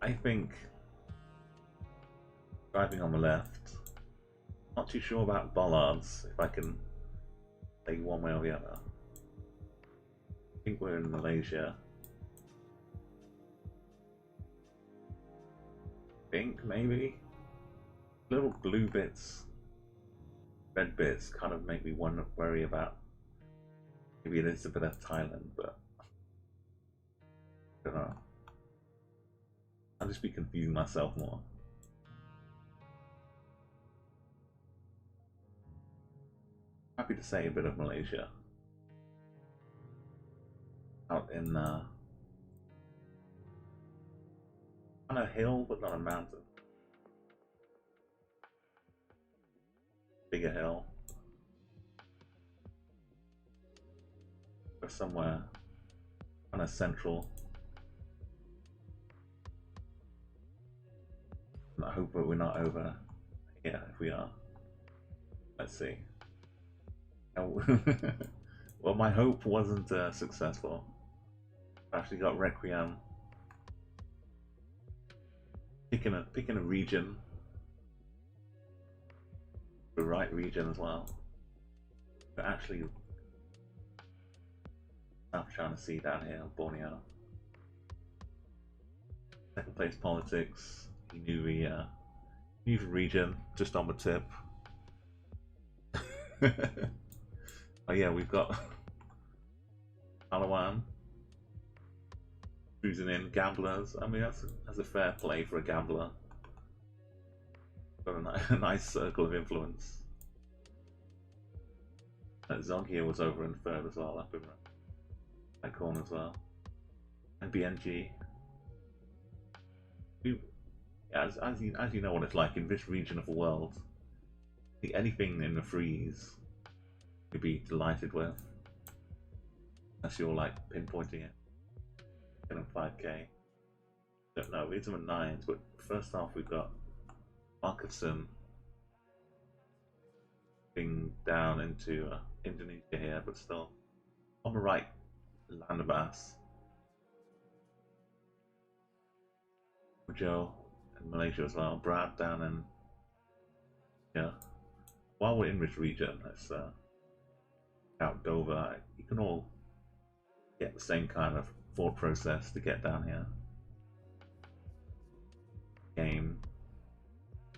I think driving on the left. Not too sure about bollards, if I can say one way or the other. I think we're in Malaysia. I think maybe little blue bits, red bits kind of make me worry about maybe it is a bit of Thailand, but I don't know. I'll just be confusing myself more. Happy to say a bit of Malaysia. Out in on a hill, but not a mountain. Bigger hill. Or somewhere kind of central. I hope that we're not over. Yeah, if we are. Let's see. Oh. Well, my hope wasn't successful. I actually got Requiem. Picking a region. The right region as well. But actually, South China Sea down here, Borneo. Second place politics. New region just on the tip. Oh yeah, we've got Palawan cruising in gamblers. I mean that's a fair play for a gambler. Got a nice circle of influence. Zongia was over in third as well, up in that corner as well. And BNG. As you know what it's like in this region of the world, anything in the freeze you'd be delighted with. Unless you're like pinpointing it. Getting 5k. Don't know, these are the 9s, but first off we've got Marketson being down into Indonesia here, but still on the right landmass. Joe and Malaysia as well. Brad down in while we're in this region, let's out Dover. You can all get the same kind of thought process to get down here. Game,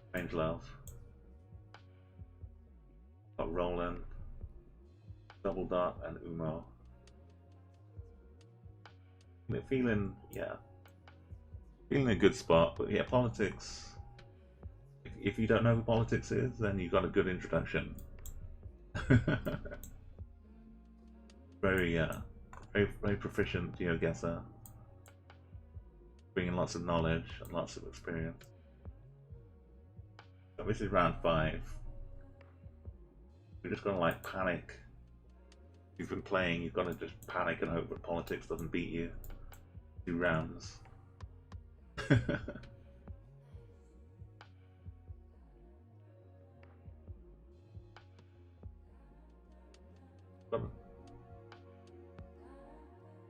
Strange Love, got Roland, Double Dot, and Umo. Feeling a good spot, but yeah, politics. If you don't know who politics is, then you got a good introduction. very proficient GeoGuessr, bringing lots of knowledge and lots of experience. So this is round 5. You're just gonna like panic. If you've been playing, you've got to just panic and hope that politics doesn't beat you. 2 rounds.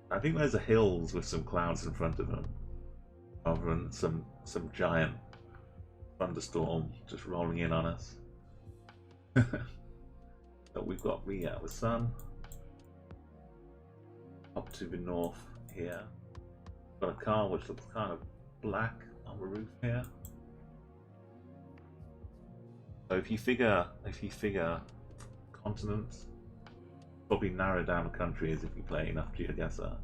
I think there's a hills with some clouds in front of them, rather than some giant thunderstorm just rolling in on us. But we've got the sun up to the north here. Got a car which looks kind of black on the roof here. So if you figure continents, probably narrow down the countries if you play enough GeoGuessr.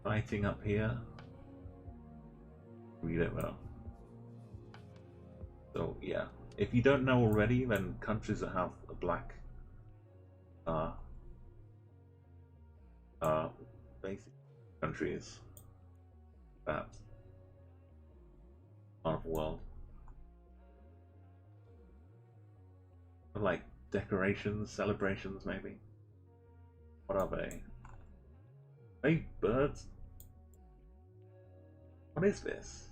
Fighting up here. Read it well. So yeah, if you don't know already, then countries that have a black basic countries that part of the world. Like decorations, celebrations maybe. What are they? Hey, birds. What is this?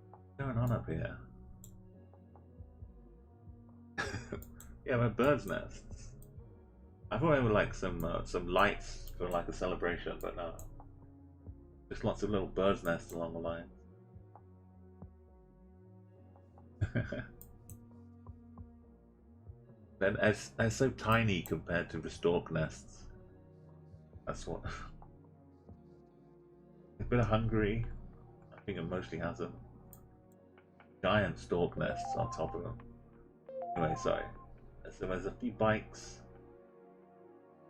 What's going on up here? Yeah, they're birds' nests. I thought they were like some lights for like a celebration, but no. Just lots of little birds' nests along the line. Then they're so tiny compared to the stork nests. That's what. A bit of Hungary. I think it mostly has them. Giant stork nests on top of them. Anyway, sorry. So there's a few bikes.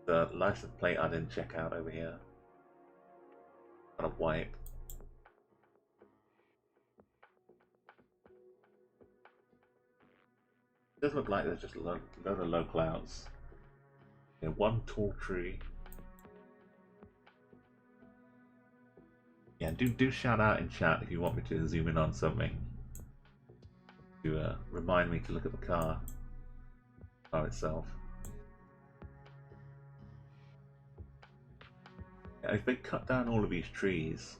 The license plate I didn't check out over here. Kind of white. It does look like there's just a load of low clouds. Yeah, one tall tree. Yeah, do shout out in chat if you want me to zoom in on something. To remind me to look at the car itself. Yeah, if they cut down all of these trees,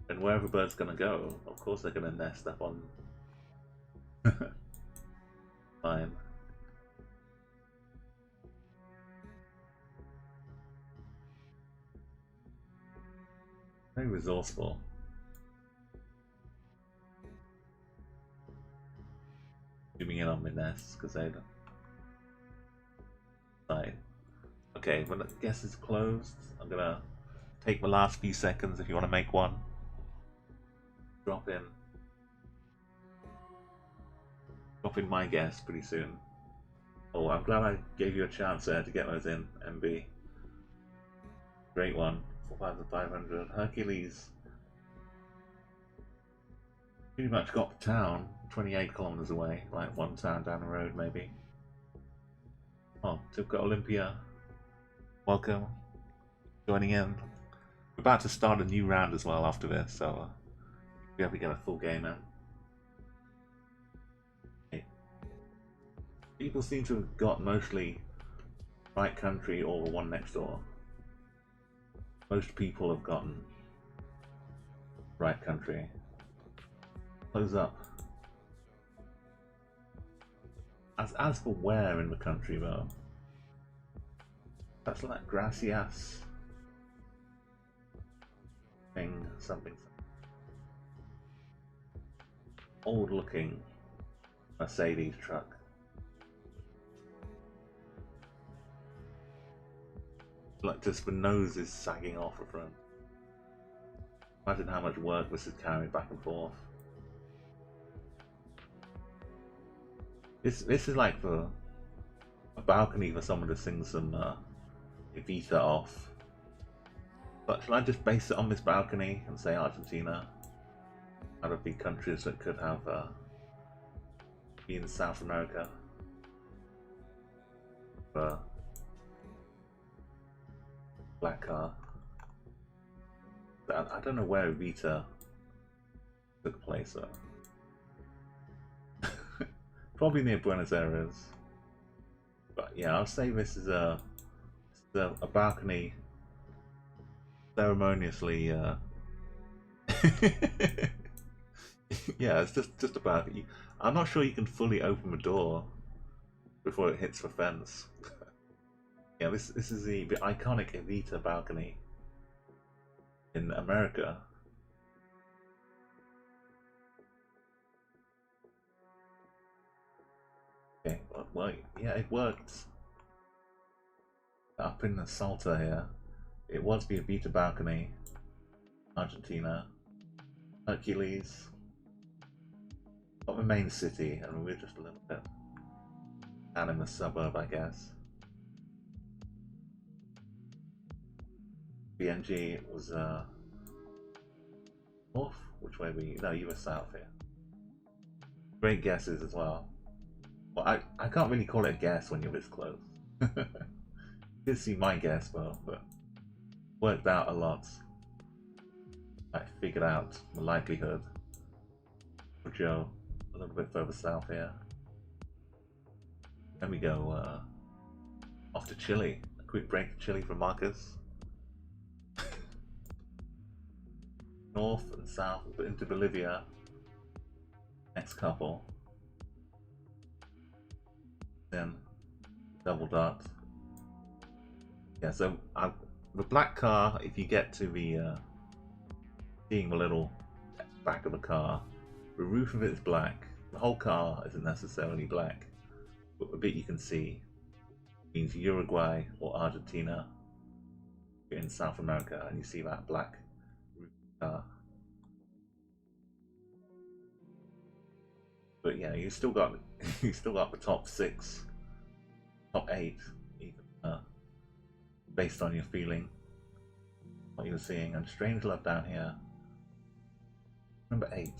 then wherever the bird's gonna go, of course they're gonna nest up on fine. Very resourceful. Zooming in on my nests because they don't. Right. Okay, Okay, when the guess is closed, I'm gonna take the last few seconds if you want to make one. Drop in my guess pretty soon. Oh, I'm glad I gave you a chance there to get those in, MB. Great one. 4,500. Hercules pretty much got the town 28 kilometers away, like one town down the road maybe. Oh, so we've got Olympia. Welcome. Joining in. We're about to start a new round as well after this, so we have to get a full game in. Okay. People seem to have got mostly right country or the one next door. Most people have gotten right country. Close up. As for where in the country though, that's like Gracias thing, something. Old looking Mercedes truck. Like just the nose is sagging off the front. Imagine how much work this is carried back and forth. This is like a balcony for someone to sing some Evita off. But shall I just base it on this balcony and say Argentina? Out of the countries that could have be in South America. Black car. I don't know where Evita took place though. Probably near Buenos Aires. But yeah, I'll say this is a balcony ceremoniously yeah, it's just a balcony. I'm not sure you can fully open the door before it hits the fence. Yeah, this is the iconic Evita balcony in America. Okay, well, yeah, it worked. Up in the Salta here, it was the Evita balcony, Argentina, Hercules, not the main city, and we're just a little bit down in the suburb, I guess. BNG was north. Which way we? No, you were south here. Great guesses as well. Well, I can't really call it a guess when you're this close. You did see my guess, but worked out a lot. I figured out the likelihood for Joe a little bit further south here. Then we go off to Chile. A quick break to Chile from Marcus. North and south, but into Bolivia. Next couple. Then double dot. Yeah, so the black car, if you get to the seeing the little back of the car, the roof of it is black. The whole car isn't necessarily black, but the bit you can see means Uruguay or Argentina. You're in South America and you see that black roof of the car. But yeah, you still got the top 6, top 8, even based on your feeling, what you were seeing. And Strange Love down here. Number 8.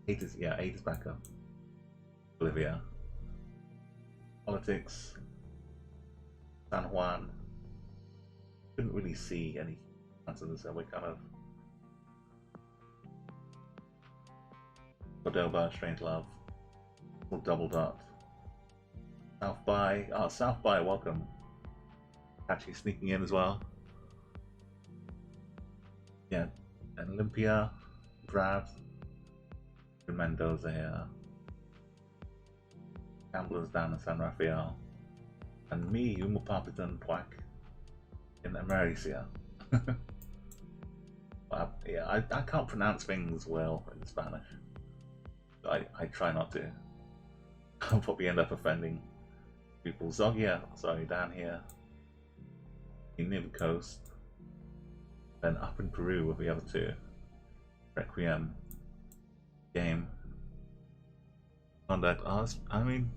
8 is back up. Bolivia. Politics. San Juan. Couldn't really see any answers, so we're kind of Cordoba, Strange Love. Or double dot. South by. Oh, South by, welcome. Actually sneaking in as well. Yeah, and Olympia, Brad, and Mendoza here. Gamblers down in San Rafael. And me, Umapapitan Puac in Americia. Yeah, I can't pronounce things well in Spanish. I try not to. I'll probably end up offending People, Zogia, sorry, down here. Near the coast. Then up in Peru with the other two. Requiem. Game. Conduct. I mean,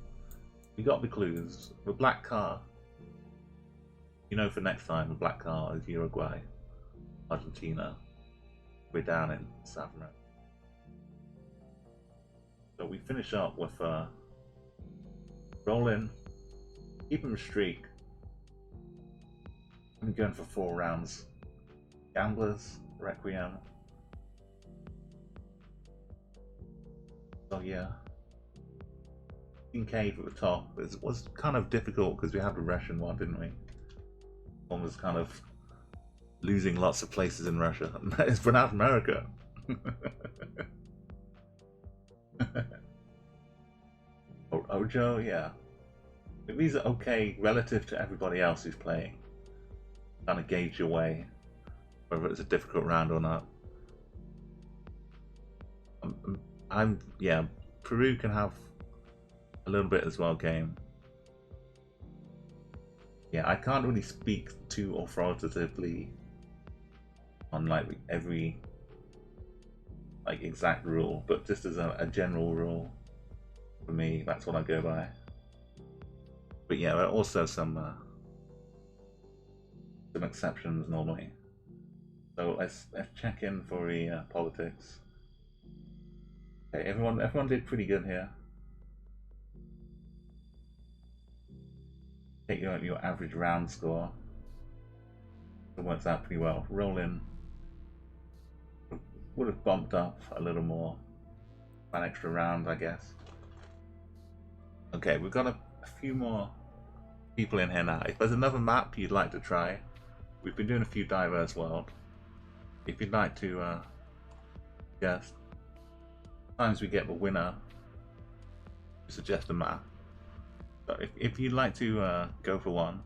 we got the clues. The black car. You know, for next time, the black car is Uruguay, Argentina. We're down in South America. So we finish up with rolling, keeping the streak. I'm going for 4 rounds. Gamblers, Requiem. So yeah. Cave at the top was kind of difficult because we had the Russian one, didn't we? One was kind of losing lots of places in Russia. It's pronounced America. Ojo, yeah. But these are okay relative to everybody else who's playing. Kind of gauge your way, whether it's a difficult round or not. Yeah. Peru can have a little bit as well. Game. Yeah, I can't really speak too authoritatively on like every like exact rule, but just as a general rule for me, that's what I go by. But yeah, there are also some exceptions normally. So let's check in for the politics. Okay, everyone did pretty good here. Take your average round score. It works out pretty well. Roll in. Would have bumped up a little more. An extra round, I guess. Okay, we've got a few more people in here now. If there's another map you'd like to try, we've been doing a few diverse world. If you'd like to guess, sometimes we get the winner to suggest a map. So if you'd like to go for one,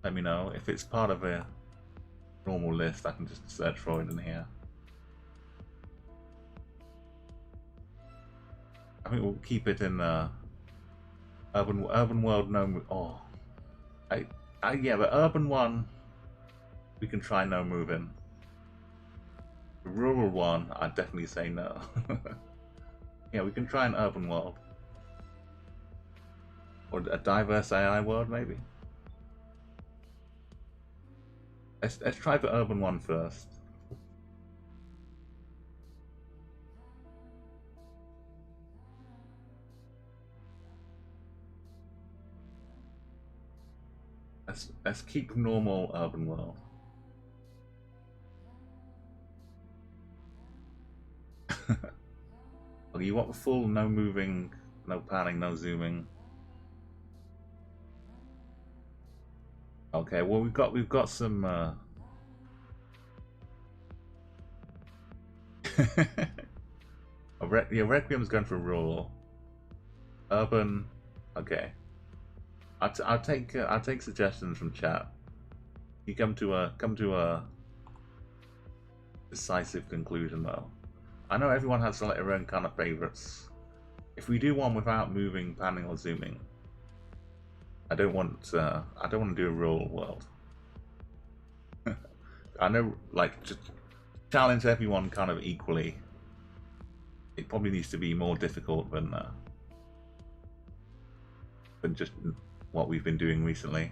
let me know. If it's part of a normal list, I can just search for it in here. I think we'll keep it in urban world. No, oh, yeah, the urban one we can try no moving. The rural one, I'd definitely say no. Yeah, we can try an urban world or a diverse AI world, maybe. Let's try the urban one first. Let's keep normal urban world. Okay, you want the full no moving, no panning, no zooming. Okay, well we've got some yeah, Requiem's going for rural. Urban, okay. I'll take suggestions from chat. You come to a decisive conclusion though. I know everyone has like their own kind of favorites. If we do one without moving, panning, or zooming, I don't want to do a rural world. I know, like, just challenge everyone kind of equally. It probably needs to be more difficult than just what we've been doing recently.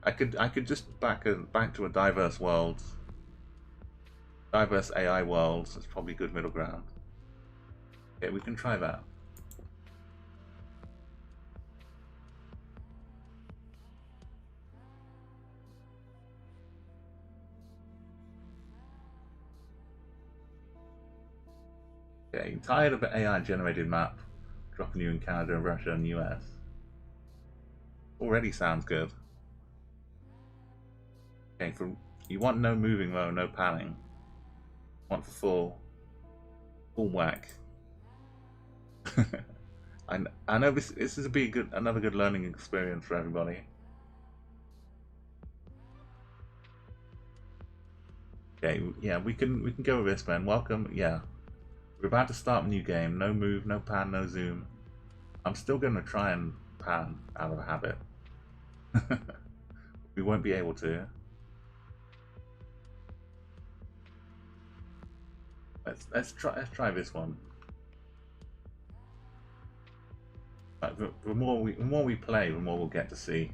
I could just back to a diverse world, diverse AI world. It's probably good middle ground. Okay, we can try that. Okay, I'm tired of the AI generated map dropping you in Canada, Russia, and US. Already sounds good. Okay, you want no moving though, no panning. You want full whack. I know this is another good learning experience for everybody. Okay, yeah, we can go with this, man. Welcome, yeah. We're about to start a new game. No move, no pan, no zoom. I'm still going to try and pan out of habit. We won't be able to. Let's try this one. Like, the more we play, the more we'll get to see.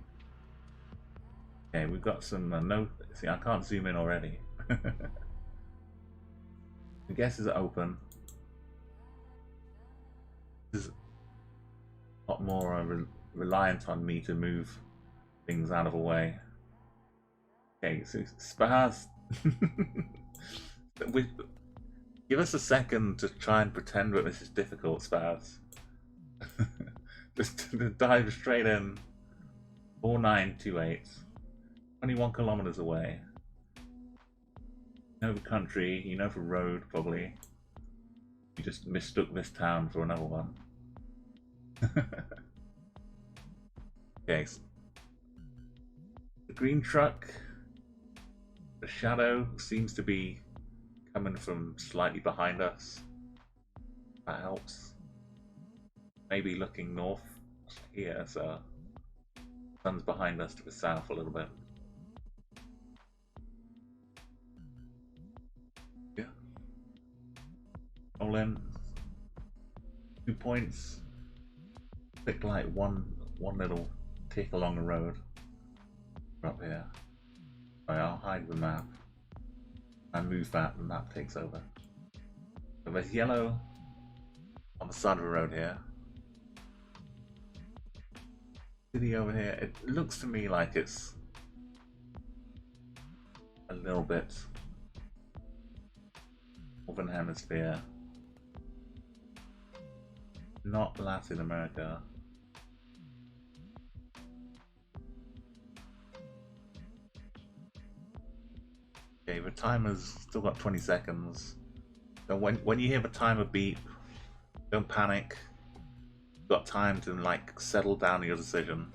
Okay, we've got some no. See, I can't zoom in already. The guesses are open. This is a lot more reliant on me to move things out of the way. Okay, so Spaz. Give us a second to try and pretend that this is difficult, Spaz. Just to dive straight in. 4928. 21 kilometers away. You know the country, you know the road, probably. You just mistook this town for another one. Okay. The green truck. The shadow seems to be coming from slightly behind us. That helps. Maybe looking north here, so sun's behind us to the south a little bit. Yeah. Roll in. 2 points. Click like one little tick along the road. Up here. Right, I'll hide the map. I move that, the map takes over. So there's yellow on the side of the road here. City over here. It looks to me like it's a little bit Northern Hemisphere. Not Latin America. Okay, the timer's still got 20 seconds. So when you hear the timer beep, don't panic. You've got time to like settle down your decision.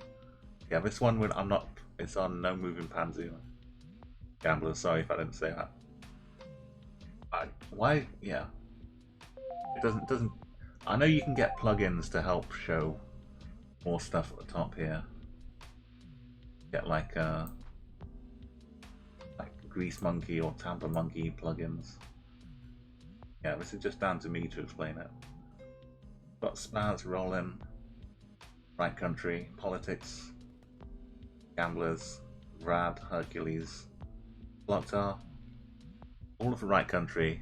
Yeah, this one I'm not. It's on no moving pan zoom. Gambler, sorry if I didn't say that. Why? Yeah. It doesn't. I know you can get plugins to help show more stuff at the top here. Get like Grease Monkey or Tampa Monkey plugins. Yeah, this is just down to me to explain it. Got Spaz rolling, right country, politics, gamblers, Rad, Hercules, Blocktar, all of the right country.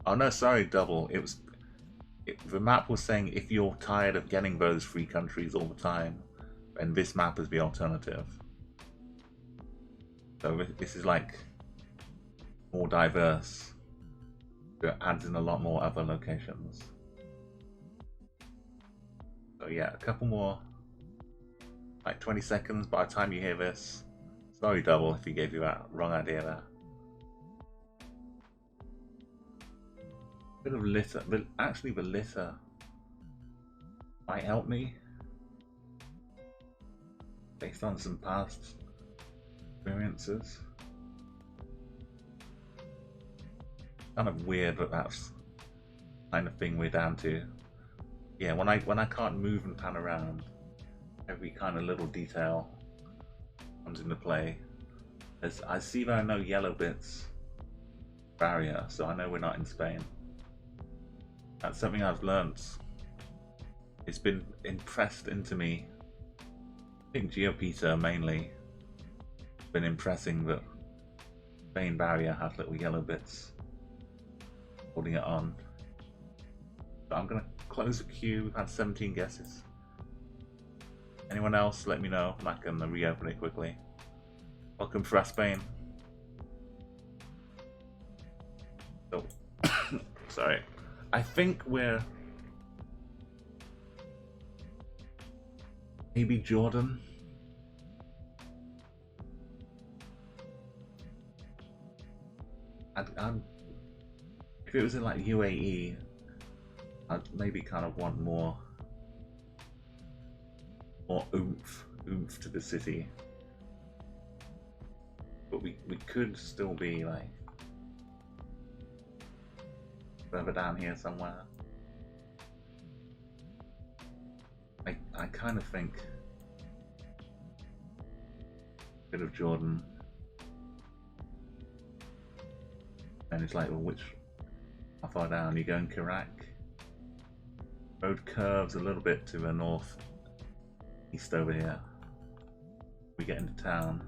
Oh no, sorry, double. The map was saying if you're tired of getting those 3 countries all the time, then this map is the alternative. So this is like more diverse. It adds in a lot more other locations. So yeah, a couple more, like 20 seconds by the time you hear this. Sorry, double, if he gave you that wrong idea there. Bit of litter, but actually the litter might help me based on some past experiences. Kind of weird, but that's kind of thing we're down to. Yeah, when I can't move and pan around, every kind of little detail comes into play. As I see there are no yellow bits barrier, so I know we're not in Spain. That's something I've learnt. It's been impressed into me. I think GeoGuessr mainly been impressing that Spain barrier has little yellow bits holding it on. So I'm gonna close the queue. We've had 17 guesses. Anyone else, let me know. I can reopen it quickly. Welcome for Spain. So, sorry. I think we're maybe Jordan. If it was in like UAE, I'd maybe kind of want more oomph to the city. But we could still be like further down here somewhere. I kind of think a bit of Jordan. And it's like, well, which, how far down? You go in Iraq. Road curves a little bit to the north, east over here. We get into town.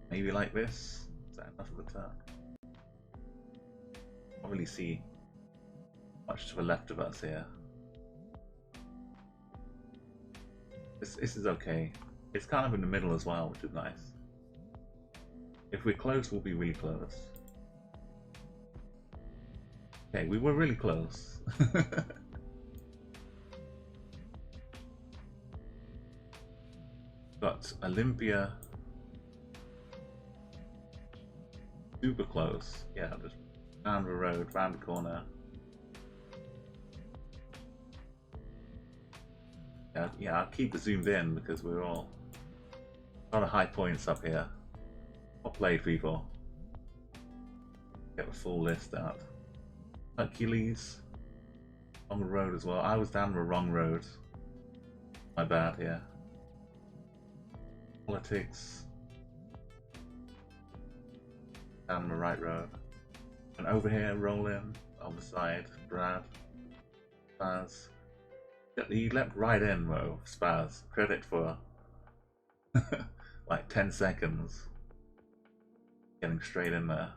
Maybe like this? Is that enough of a turn? Can't really see much to the left of us here. This is okay. It's kind of in the middle as well, which is nice. If we're close, we'll be really close. Okay, we were really close. Got Olympia. Super close. Yeah, just down the road, round the corner. Yeah, I'll keep it zoomed in because we're all a lot of high points up here. What played people? Get the full list out. Hercules on the road as well. I was down the wrong road. My bad here. Politics. Down the right road. And over here, rolling on the side, Brad. Spaz. He leapt right in, though, Spaz. Credit for like 10 seconds. Getting straight in there.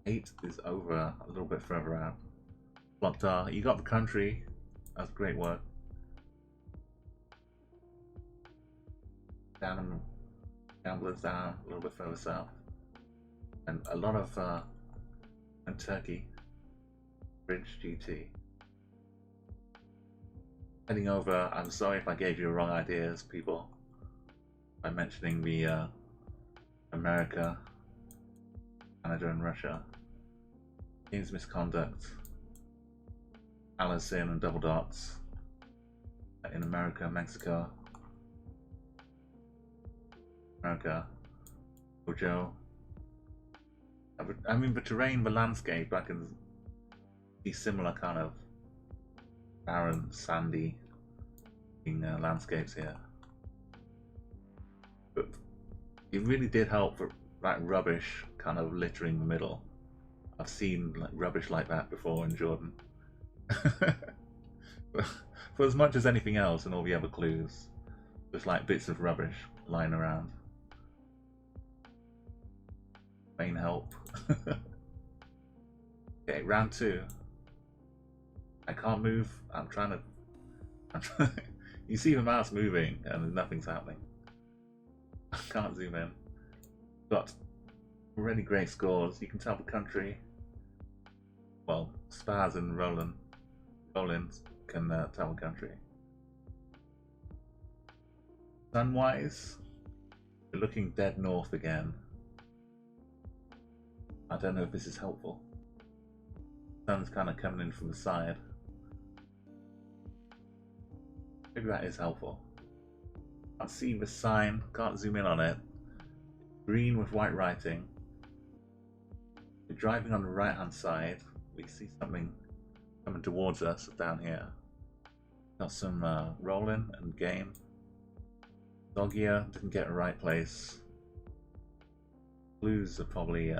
8 is over a little bit further out. Blocked you got the country. That's great work. Down, Gamblers down a little bit further south. And a lot of and Turkey. Bridge GT. Heading over, I'm sorry if I gave you wrong ideas, people, by mentioning the America, Canada and Russia. Games misconduct, Allison and double dots in America, Mexico, America, Ojo. I mean, the terrain, the landscape, I can see similar kind of barren, sandy landscapes here. But it really did help for like rubbish kind of littering the middle. I've seen like rubbish like that before in Jordan. For as much as anything else and all the other clues, just like bits of rubbish lying around. Main help. Okay, round 2. I can't move. I'm trying to. You see the mouse moving and nothing's happening. I can't zoom in. Got really great scores. You can tell the country. Well, Spaz and Roland can tell the country. Sunwise, we're looking dead north again. I don't know if this is helpful. Sun's kind of coming in from the side. Maybe that is helpful. Can't see the sign, can't zoom in on it. Green with white writing. We're driving on the right hand side. We see something coming towards us down here. Got some rolling and game. Dogia didn't get the right place. Blues are probably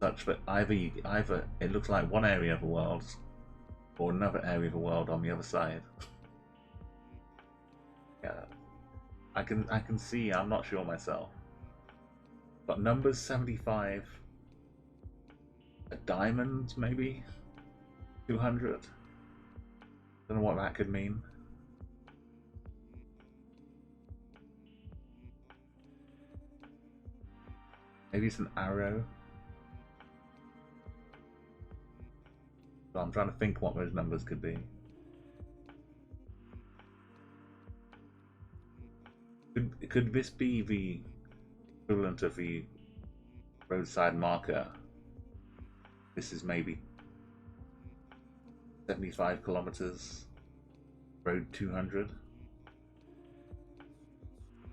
such that either it looks like one area of the world or another area of the world on the other side. Yeah, I can see. I'm not sure myself. But numbers 75, a diamond maybe, 200. Don't know what that could mean. Maybe it's an arrow. So I'm trying to think what those numbers could be. Could this be the equivalent of the roadside marker? This is maybe 75 kilometers, road 200.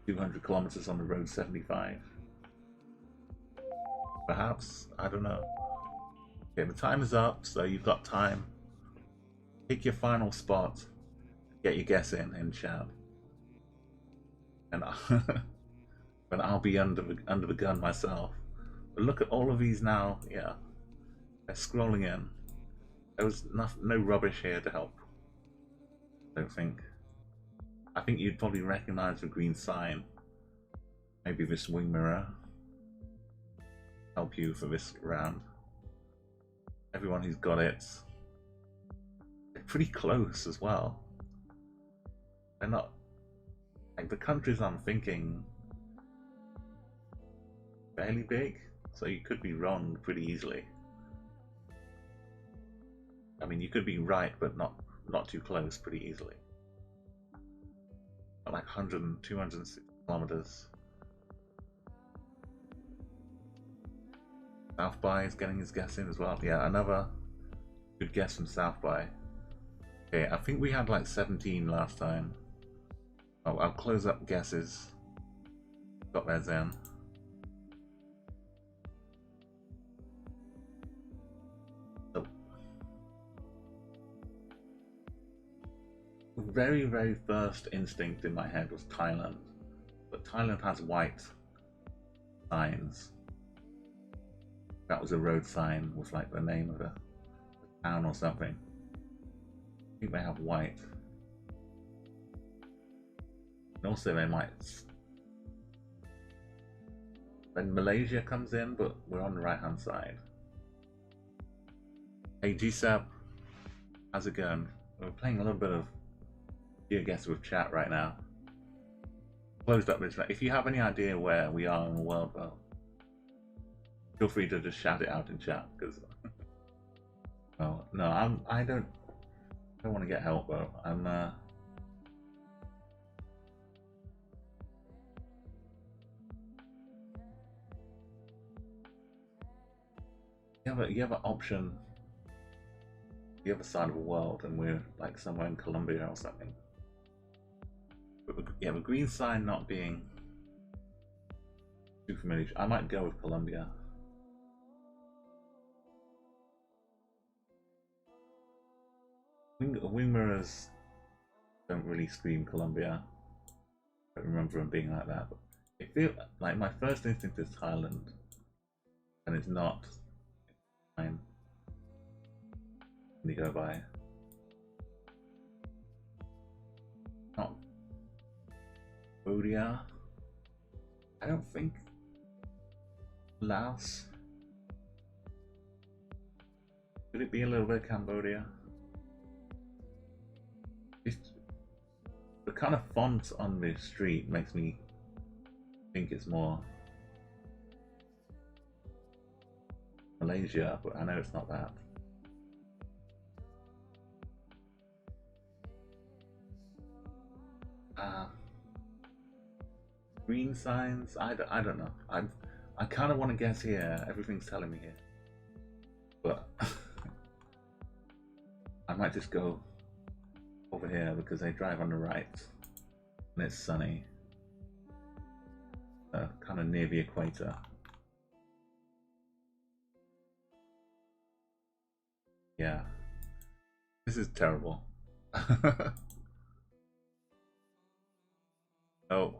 200 kilometers on the road 75. Perhaps, I don't know. Okay, the time is up, so you've got time. Pick your final spot. Get your guess in chat. And but I'll be under the gun myself. But look at all of these now. Yeah, they're scrolling in. There was no rubbish here to help. I don't think. I think you'd probably recognize the green sign. Maybe this wing mirror. Help you for this round. Everyone who's got it. They're pretty close as well. They're not. Like the countries I'm thinking. Fairly big, so you could be wrong pretty easily. I mean, you could be right, but not too close pretty easily. Like 100 and 260 kilometers. South by is getting his guess in as well. Yeah, another good guess from South by. Okay, I think we had like 17 last time. Oh, I'll close up guesses. Got theirs in. Very first instinct in my head was Thailand, but Thailand has white signs. That was a road sign with like the name of a town or something. I think they have white. And also they might. Then Malaysia comes in, but we're on the right hand side. Hey GSAP, how's it going? We're playing a little bit of GeoGuessr with chat right now. Closed up this. If you have any idea where we are in the world, well, feel free to just shout it out in chat. Because, well, no, I don't want to get help though. You have an option. The other side of the world, and we're like somewhere in Colombia or something. But yeah, the green sign not being too familiar. I might go with Colombia. Wing mirrors don't really scream Colombia. I don't remember them being like that. But it feels like my first instinct is Thailand, and it's not. Fine. Let me go by. Not Cambodia. I don't think. Laos. Could it be a little bit Cambodia? The kind of font on the street makes me think it's more Malaysia, but I know it's not that. Green signs? I don't know. I kind of want to guess here. Everything's telling me here, but I might just go over here because they drive on the right and it's sunny, kind of near the equator. Yeah, this is terrible. Oh,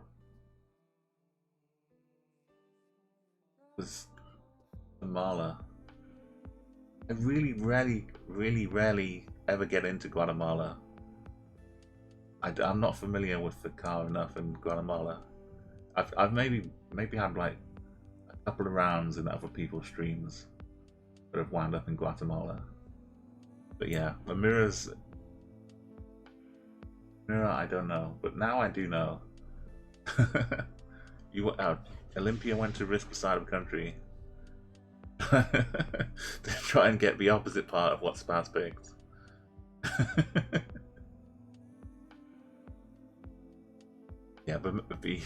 was Guatemala. I really rarely ever get into Guatemala. I'm not familiar with the car enough in Guatemala. I've maybe had like a couple of rounds in other people's streams that have wound up in Guatemala. But yeah, the mirror, I don't know, but now I do know. Olympia went to risk the side of the country to try and get the opposite part of what Spaz picked. Yeah, but the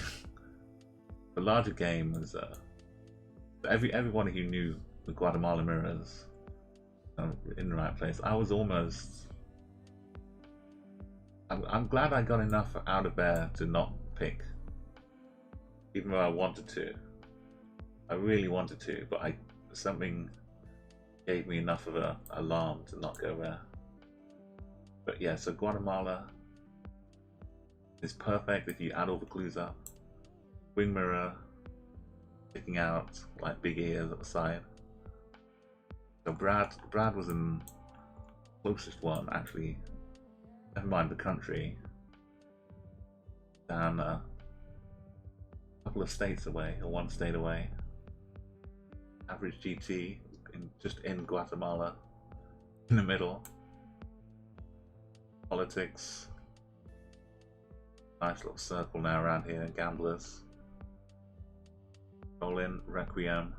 larger game was everyone who knew the Guatemala mirrors in the right place. I was almost. I'm glad I got enough out of there to not pick, even though I wanted to. I really wanted to, but something gave me enough of an alarm to not go there. But yeah, so Guatemala is perfect if you add all the clues up. Wing mirror sticking out like big ears at the side. So Brad was in closest one actually. Never mind the country. Down a couple of states away, or one state away. Average GT just in Guatemala, in the middle. Politics. Nice little circle now around here. Gamblers. Roll-in, Requiem.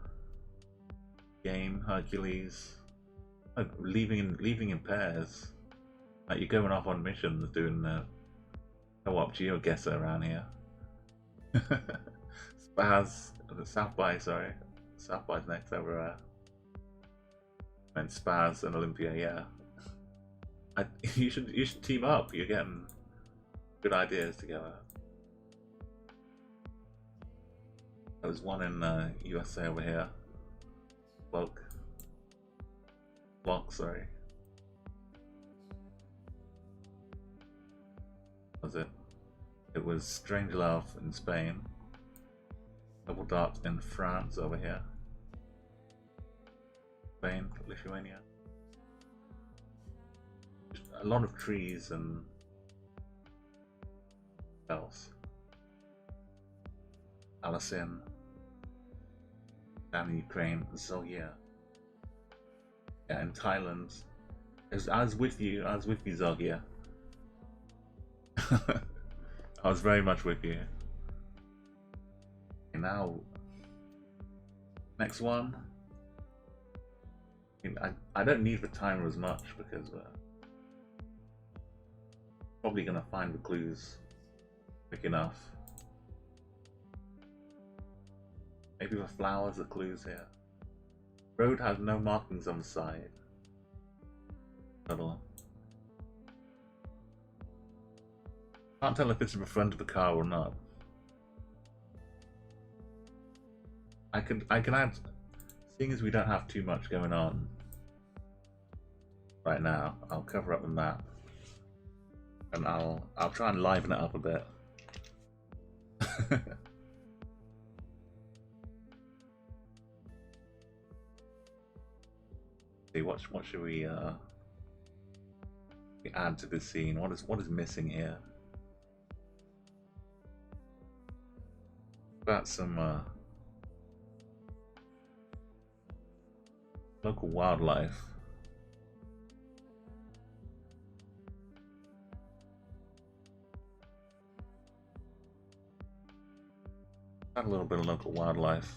Game, Hercules. Oh, leaving in pairs. Like you're going off on missions doing co-op GeoGuessr around here. Spaz, South by, sorry. South by's next over there. And Spaz and Olympia, yeah. You should team up. You're getting good ideas together. There's one in USA over here. Block, sorry. Was it? It was Strangelove in Spain. Double Dart in France over here. Spain, Lithuania. Just a lot of trees and else. Alison. Down in Ukraine. So yeah. Yeah, in Thailand. I was with you, Zogia. I was very much with you. Okay, now, next one. I don't need the timer as much because probably gonna find the clues quick enough. Maybe the flowers are clues here. Road has no markings on the side. Little. Can't tell if it's in the front of the car or not. I can add, seeing as we don't have too much going on right now, I'll cover up the map and I'll try and liven it up a bit. See, what should we add to this scene? What is missing here? About some local wildlife. Add a little bit of local wildlife.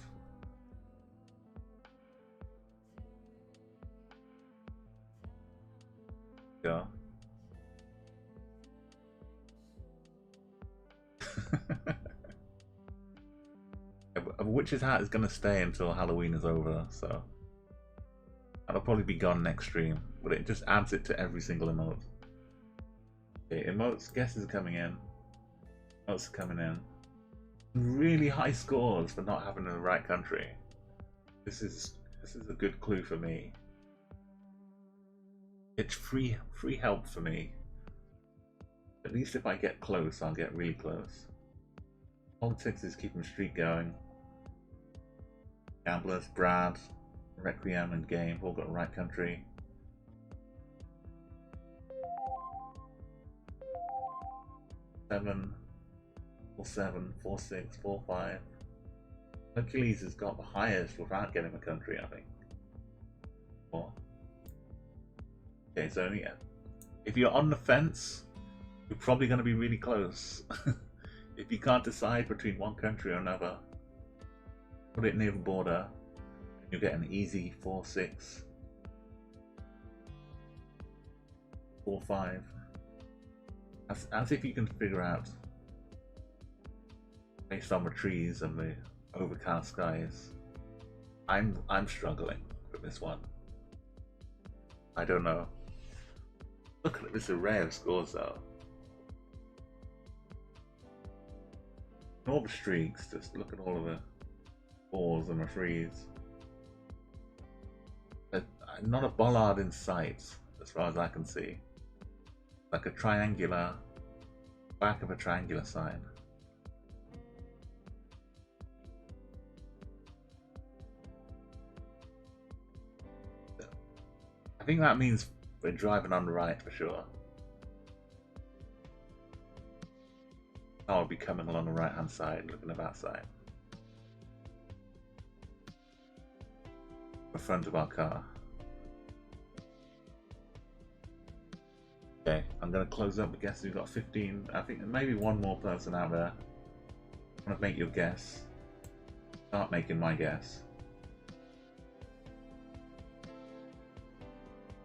Yeah. A witch's hat is going to stay until Halloween is over, so that'll probably be gone next stream, but it just adds it to every single emote. Okay, emotes, guesses are coming in. Emotes are coming in. Really high scores for not having the right country. This is a good clue for me. It's free help for me. At least if I get close, I'll get really close. Politics is keeping the streak going. Gamblers, Brad, Requiem and Game all got the right country. Seven, 4-7, 4-6, 4-5. Hercules has got the highest without getting the country, I think. 4. Okay, so yeah, if you're on the fence, you're probably going to be really close. If you can't decide between one country or another, put it near the border, and you'll get an easy 4-6, 4-5. As if you can figure out, based on the trees and the overcast skies. I'm struggling with this one. I don't know. Look at this array of scores though. All the streaks, just look at all of the 4s and the 3s. not a bollard in sight, as far as I can see. Like a triangular, back of a triangular sign. I think that means we're driving on the right for sure. I'll be coming along the right hand side, looking at that side. The front of our car. Okay, I'm gonna close up the guesses. We've got 15. I think maybe one more person out there. I'm gonna make your guess. Start making my guess.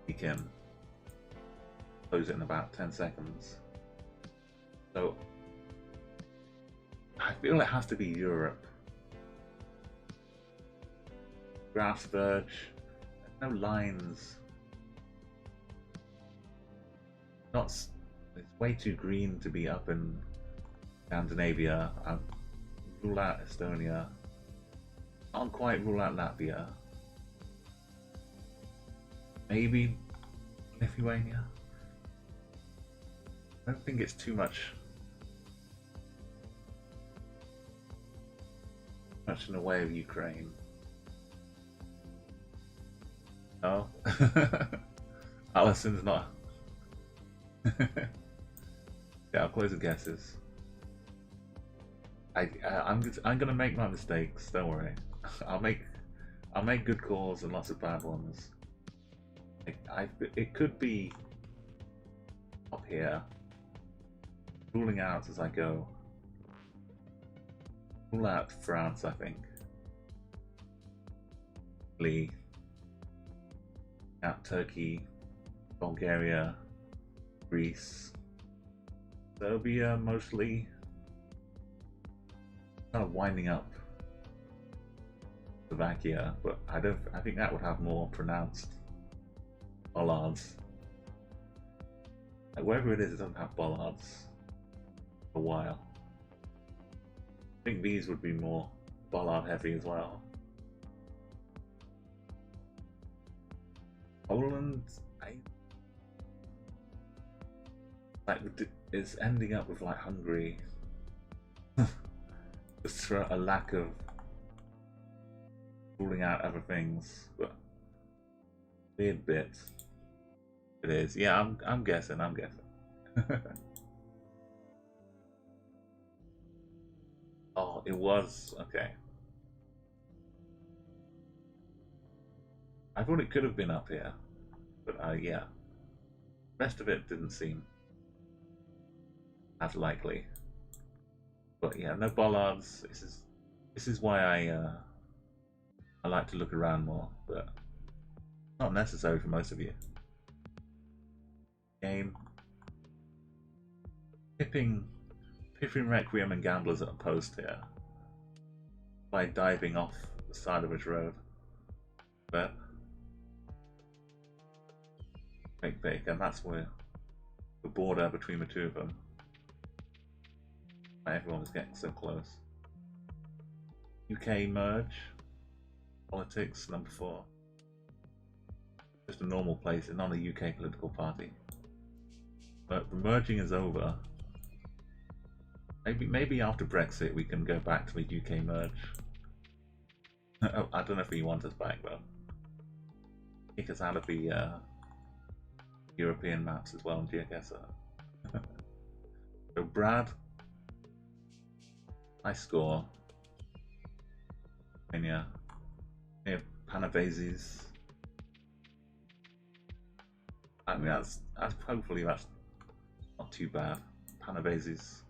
You can close it in about 10 seconds. So I feel it has to be Europe. Grass verge. There's no lines. It's way too green to be up in Scandinavia. I rule out Estonia. Can't quite rule out Latvia. Maybe Lithuania. I don't think it's too much in the way of Ukraine. No. Alison's not. Yeah, I'll close the guesses. I'm gonna make my mistakes. Don't worry. I'll make good calls and lots of bad ones. It could be up here. Ruling out as I go. Rule out France, I think. Italy. Out Turkey. Bulgaria. Greece. Serbia, mostly. Kind of winding up Slovakia, but I think that would have more pronounced bollards. Like wherever it is, it doesn't have bollards for a while. I think these would be more bollard heavy as well. Poland, is ending up with like Hungary. Just for a lack of ruling out other things, but weird bits. It is, yeah. I'm guessing. Oh, it was okay. I thought it could have been up here, but yeah. The rest of it didn't seem as likely. But yeah, no bollards. This is why I like to look around more, but not necessary for most of you. Game. Pipping Requiem and Gamblers at a post here by diving off the side of his road. But big, and that's where the border between the two of them. Everyone was getting so close. UK merge. Politics, number 4. Just a normal place, and not a UK political party. But the merging is over. Maybe after Brexit we can go back to the UK merge. I don't know if he wants us back though. Kick us out of the European maps as well on GeoGuessr. So Brad, I score. Near Panavases. I mean that's hopefully that's not too bad. Panavases.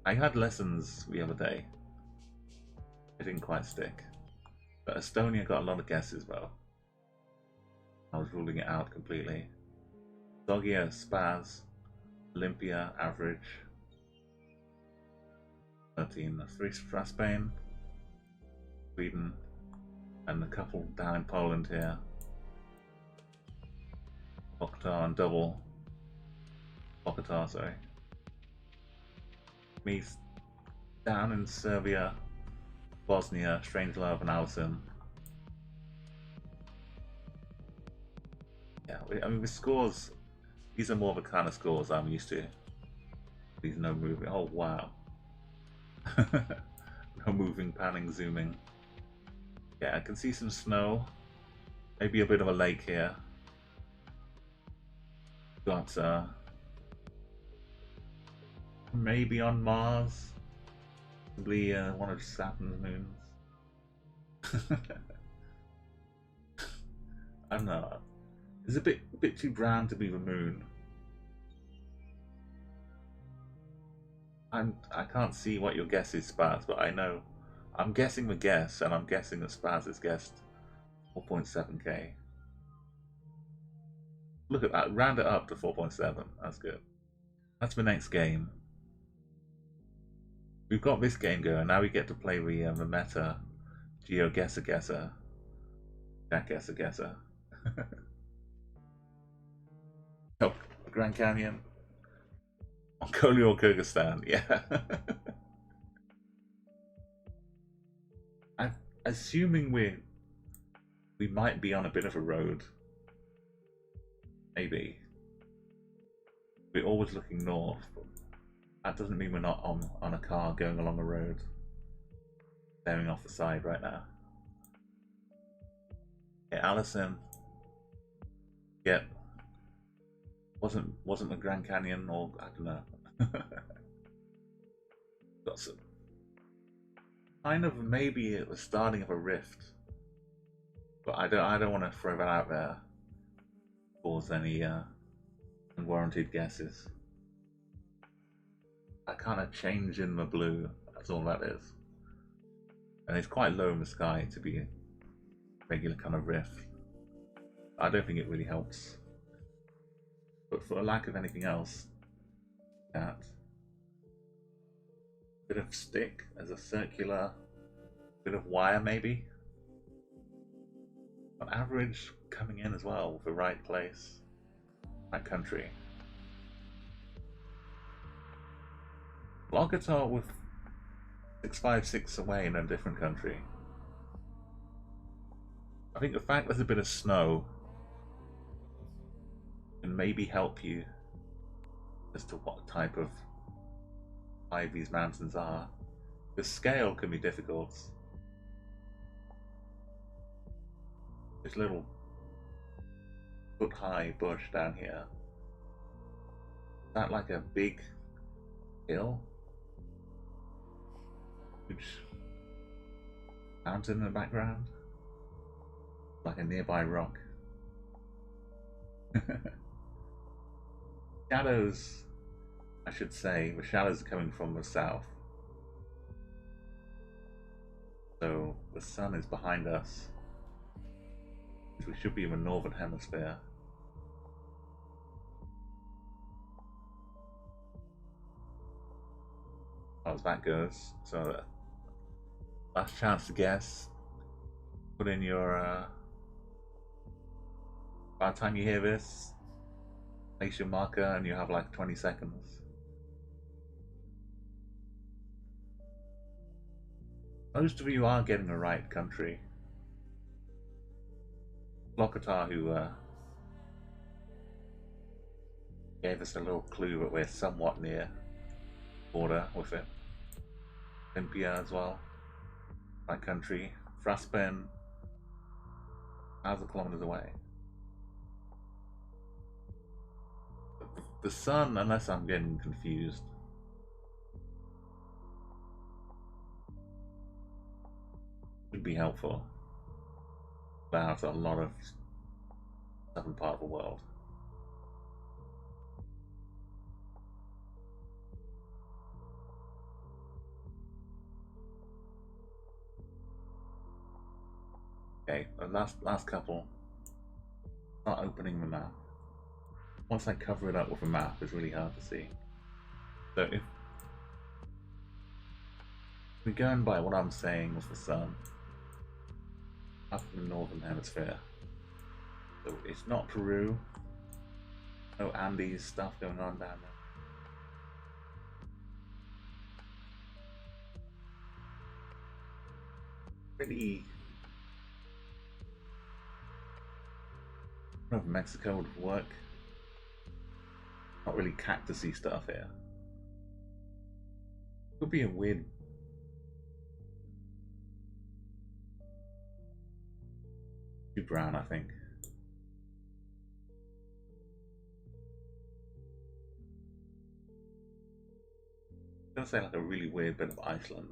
I had lessons the other day. It didn't quite stick. But Estonia got a lot of guesses though. I was ruling it out completely. Dogia, Spaz, Olympia, average. 13, 3 for Spain, Sweden, and a couple down in Poland here. Bogota and double. Bogota, sorry. Me down in Serbia, Bosnia, Strangelove and Alison. Yeah, I mean, with scores, these are more of the kind of scores I'm used to. These no moving. Oh, wow. No moving, panning, zooming. Yeah, I can see some snow. Maybe a bit of a lake here. Got, maybe on Mars. Probably one of Saturn's moons. I don't know. It's a bit too brown to be the moon. I can't see what your guess is, Spaz, but I know I'm guessing the guess, and I'm guessing that Spaz has guessed 4.7k. Look at that, round it up to 4.7. That's good. That's the next game. We've got this game going. Now we get to play the meta GeoGuessr ChatGuessr. Oh, Grand Canyon. Mongolia or Kyrgyzstan, yeah. I'm assuming we might be on a bit of a road. Maybe. We're always looking north, but that doesn't mean we're not on a car going along a road. Staring off the side right now. Yeah, Allison. Yeah. Wasn't the Grand Canyon, or I don't know. Got some kind of, maybe it was starting of a rift, but I don't want to throw that out there. Cause any unwarranted guesses. That kind of change in the blue. That's all that is, and it's quite low in the sky to be a regular kind of rift. I don't think it really helps. But for lack of anything else, that bit of stick as a circular bit of wire, maybe. On average, coming in as well with the right place, right country. Logotard with 656 away in a different country. I think the fact there's a bit of snow can maybe help you as to what type of high these mountains are. The scale can be difficult. This little foot-high bush down here. Is that like a big hill? Huge mountain in the background? Like a nearby rock. Shadows, I should say, the shadows are coming from the south. So the sun is behind us. We should be in the northern hemisphere. As that goes. So last chance to guess. Put in your by the time you hear this, place your marker and you have like 20 seconds. Most of you are getting the right country. Lokatar, who gave us a little clue that we're somewhat near border with it. Olympia as well. Right country. Fraspen, 1,000 kilometers away. The sun, unless I'm getting confused, would be helpful. About a lot of southern part of the world. Okay, the last couple. Not opening the map. Once I cover it up with a map, it's really hard to see. So if we're going by what I'm saying with the sun, up in the northern hemisphere. So it's not Peru. No Andes stuff going on down there. Pretty I don't know if Mexico would work. Not really cactusy stuff here. Could be a weird. Too brown, I think. I'm gonna say like a really weird bit of Iceland.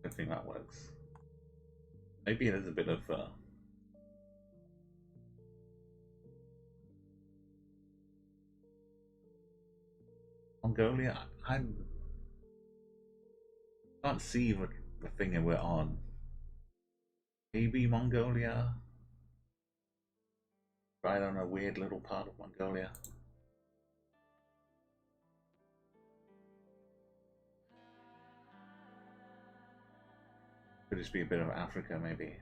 I think that works. Maybe it is a bit of Mongolia. I can't see the thing that we're on. Maybe Mongolia. Right on a weird little part of Mongolia. Could just be a bit of Africa, maybe.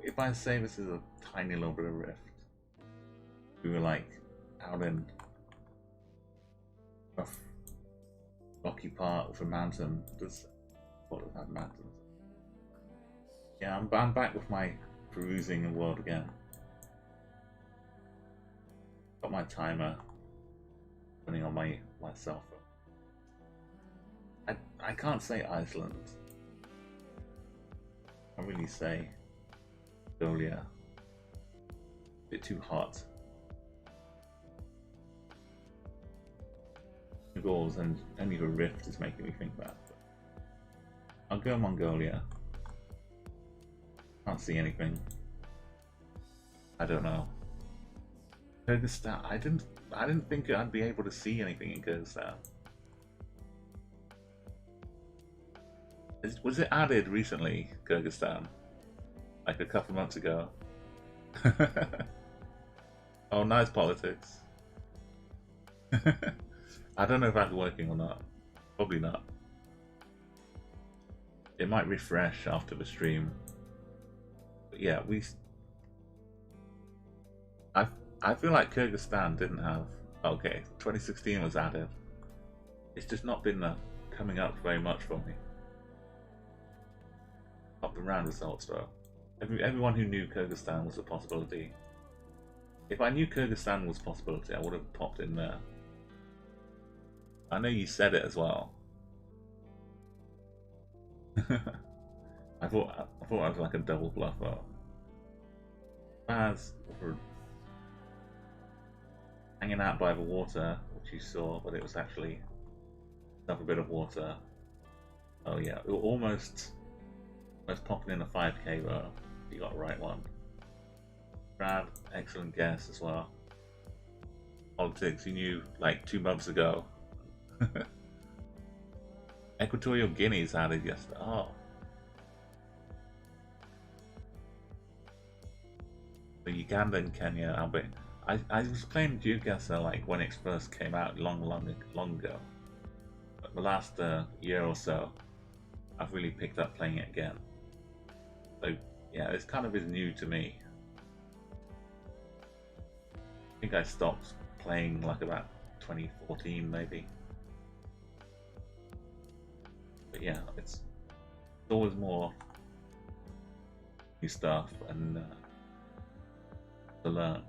If I say this is a tiny little bit of rift, we were like out in a rocky part of a mountain. Does what does have mountains? Yeah, I'm back with my perusing the world again. Got my timer running on my cell phone. I can't say Iceland. I can't really say Mongolia. A bit too hot. Goals and only the rift is making me think that. I'll go Mongolia. Can't see anything. I don't know. Kyrgyzstan. I didn't think I'd be able to see anything in Kyrgyzstan. Was it added recently, Kyrgyzstan? Like a couple months ago. Oh, nice politics. I don't know if that's working or not. Probably not. It might refresh after the stream. But yeah, I feel like Kyrgyzstan didn't have. Okay, 2016 was added. It's just not been coming up very much for me. Not the round results though. Everyone who knew Kyrgyzstan was a possibility. If I knew Kyrgyzstan was a possibility, I would have popped in there. I know you said it as well. I thought I was like a double bluff though. As for hanging out by the water, which you saw, but it was actually another bit of water. Oh yeah, we were almost popping in a 5k row. You got the right one. Brad, excellent guess as well. Politics, you knew like 2 months ago. Equatorial Guinea's added yesterday. Oh. The Uganda and Kenya, Albert. I was playing GeoGuessr like when it first came out long ago. But the last year or so, I've really picked up playing it again. So yeah, it's kind of is new to me. I think I stopped playing like about 2014 maybe. But yeah, it's always more new stuff and to learn.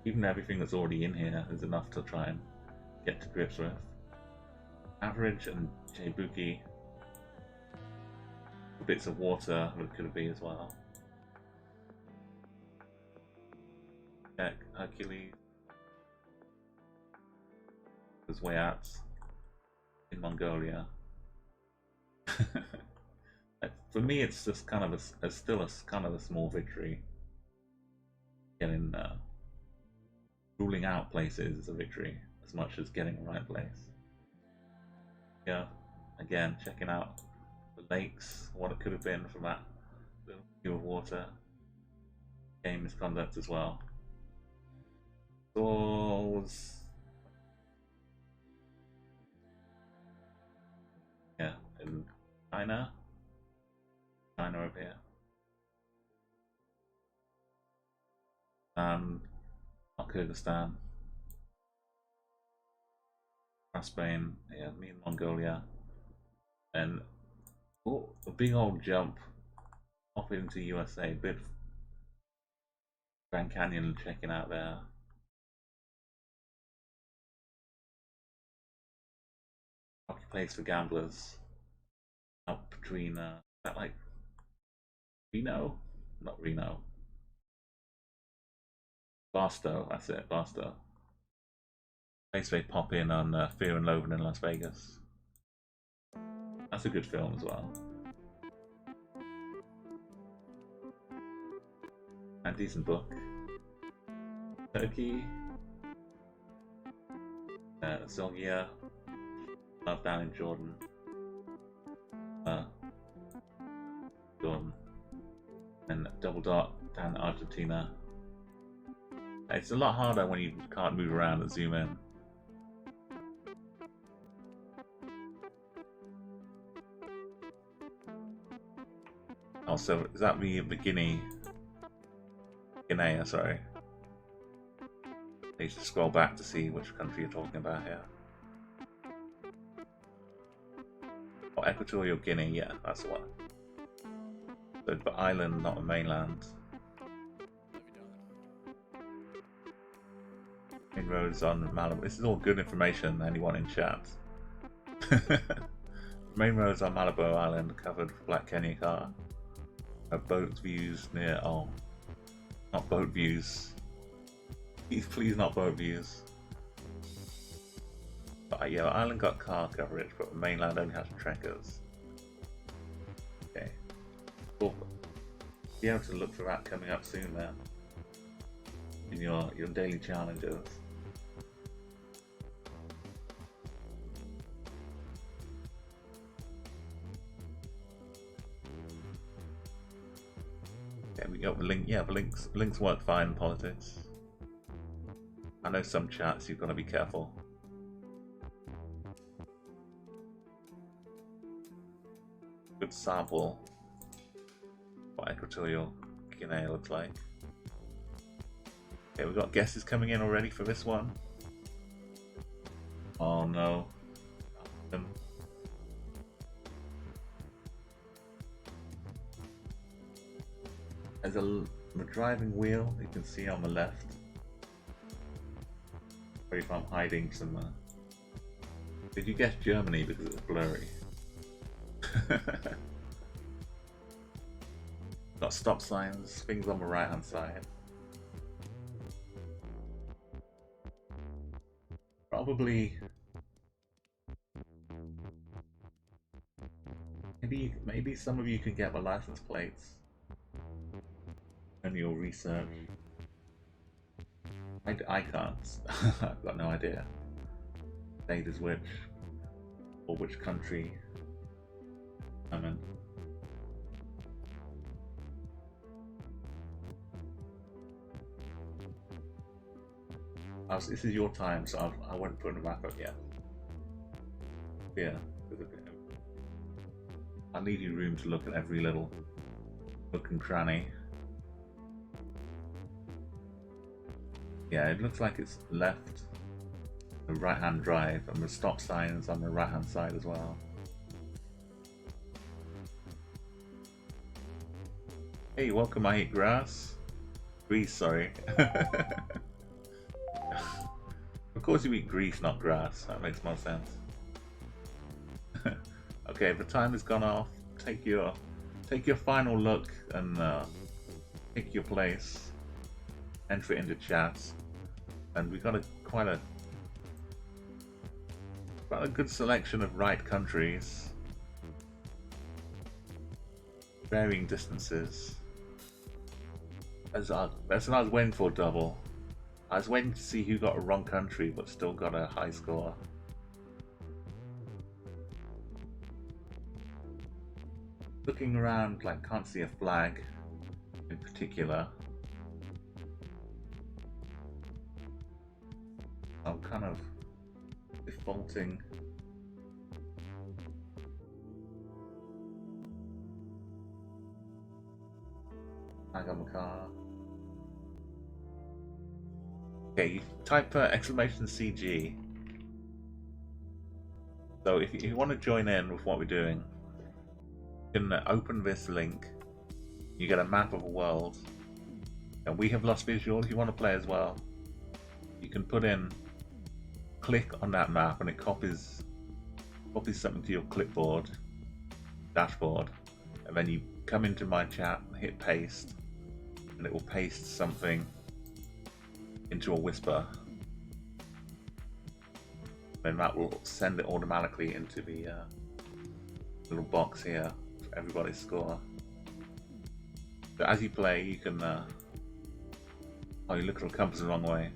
Even everything that's already in here is enough to try and get to grips with. Average and Jbuki. Bits of water that could be as well. Check Hercules. There's way out in Mongolia. For me, it's just kind of still a kind of a small victory. Getting ruling out places is a victory as much as getting the right place. Yeah, again, checking out the lakes, what it could have been from that little view of water. Game misconduct as well. Doors. Yeah, in China over here. Not Kyrgyzstan. Spain, yeah, me and Mongolia. And Oh, a big old jump off into USA. Bit Grand Canyon checking out there. Rocky place for gamblers. Up between is that like Reno? Not Reno. Barstow, that's it, Barstow. Place they pop in on Fear and Loathing in Las Vegas. That's a good film as well. And decent book. Turkey. Zolgia. Love down in Jordan. Jordan. And Double Dot down in Argentina. It's a lot harder when you can't move around and zoom in. Also, is that the Guinea? Guinea, sorry. I need to scroll back to see which country you're talking about here. Oh, Equatorial Guinea, yeah, that's the one. So, but island, not a mainland. Main roads on Malibu. This is all good information, anyone in chat. Main roads on Malibu Island covered with Black Kenya car. Boat views near. Oh, not boat views. Please not boat views. But yeah, island got car coverage, but the mainland only has trekkers. Okay. Cool. Be able to look for that coming up soon then. In your daily challenges. We got the link. Yeah, the links work fine in politics. I know some chats you've got to be careful. Good sample. What Equatorial Guinea looks like. Okay, we've got guesses coming in already for this one. Oh no. There's a driving wheel you can see on the left. Sorry if I'm hiding some. Did you guess Germany because it's blurry? Got stop signs, things on the right hand side. Probably. Maybe some of you can get the license plates. And your research. I can't. I've got no idea. State is which, or which country I'm in. This is your time, so I won't put a map up yet. Yeah, I need you room to look at every little nook and cranny. Yeah, it looks like it's left, the right-hand drive, and the stop sign is on the right-hand side as well. Hey, welcome, I eat grass. Grease, sorry. Of course you eat grease, not grass. That makes more sense. Okay, the time has gone off. Take your final look and pick your place. Enter it into chat, and we got quite a good selection of right countries, varying distances. As I was waiting for double, I was waiting to see who got a wrong country but still got a high score. Looking around, like, can't see a flag in particular. I'm kind of defaulting. Flag on the car. Okay, you type exclamation CG. So if you want to join in with what we're doing, You can open this link, you get a map of a world, and we have lost visual. If you want to play as well, you can put in, click on that map, and it copies something to your clipboard, dashboard, and then you come into my chat, hit paste, and it will paste something into a whisper. Then that will send it automatically into the little box here for everybody's score. So as you play, you can. Oh, you look at the compass the wrong way.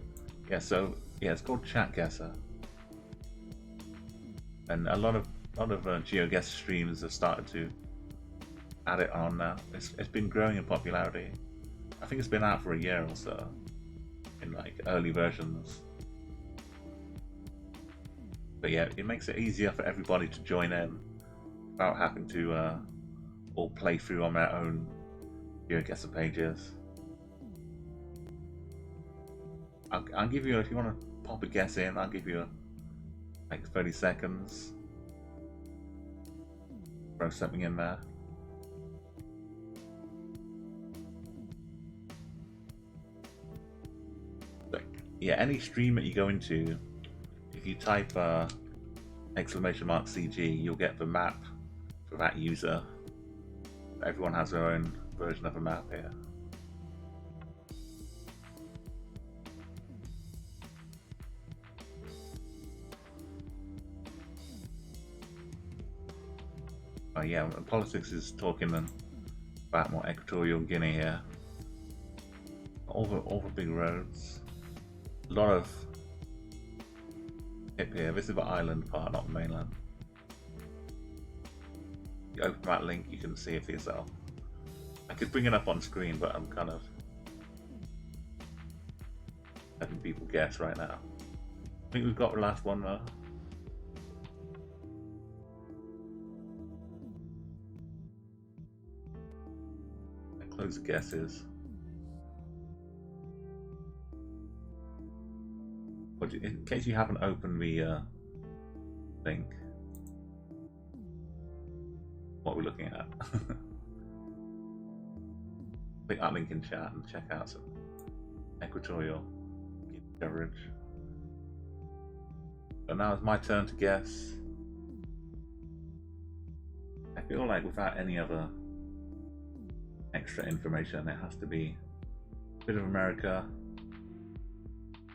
Yeah, so yeah, it's called ChatGuessr, and a lot of GeoGuessr streams have started to add it on now. It's been growing in popularity. I think it's been out for a year or so in like early versions. But yeah, it makes it easier for everybody to join in without having to all play through on their own GeoGuessr pages. I'll give you, if you want to pop a guess in, I'll give you like 30 seconds. Throw something in there. But yeah, any stream that you go into, if you type !CG, you'll get the map for that user. Everyone has their own version of a map here. Oh yeah, politics is talking about more Equatorial Guinea here. All the big roads. A lot of hip here. This is the island part, not the mainland. You open that link, you can see it for yourself. I could bring it up on screen, but I'm kind of letting people guess right now. I think we've got the last one though. Close the guesses. But in case you haven't opened the link, what we're looking at. Click that link in chat and check out some Equatorial coverage. So now it's my turn to guess. I feel like without any other extra information, it has to be a bit of America.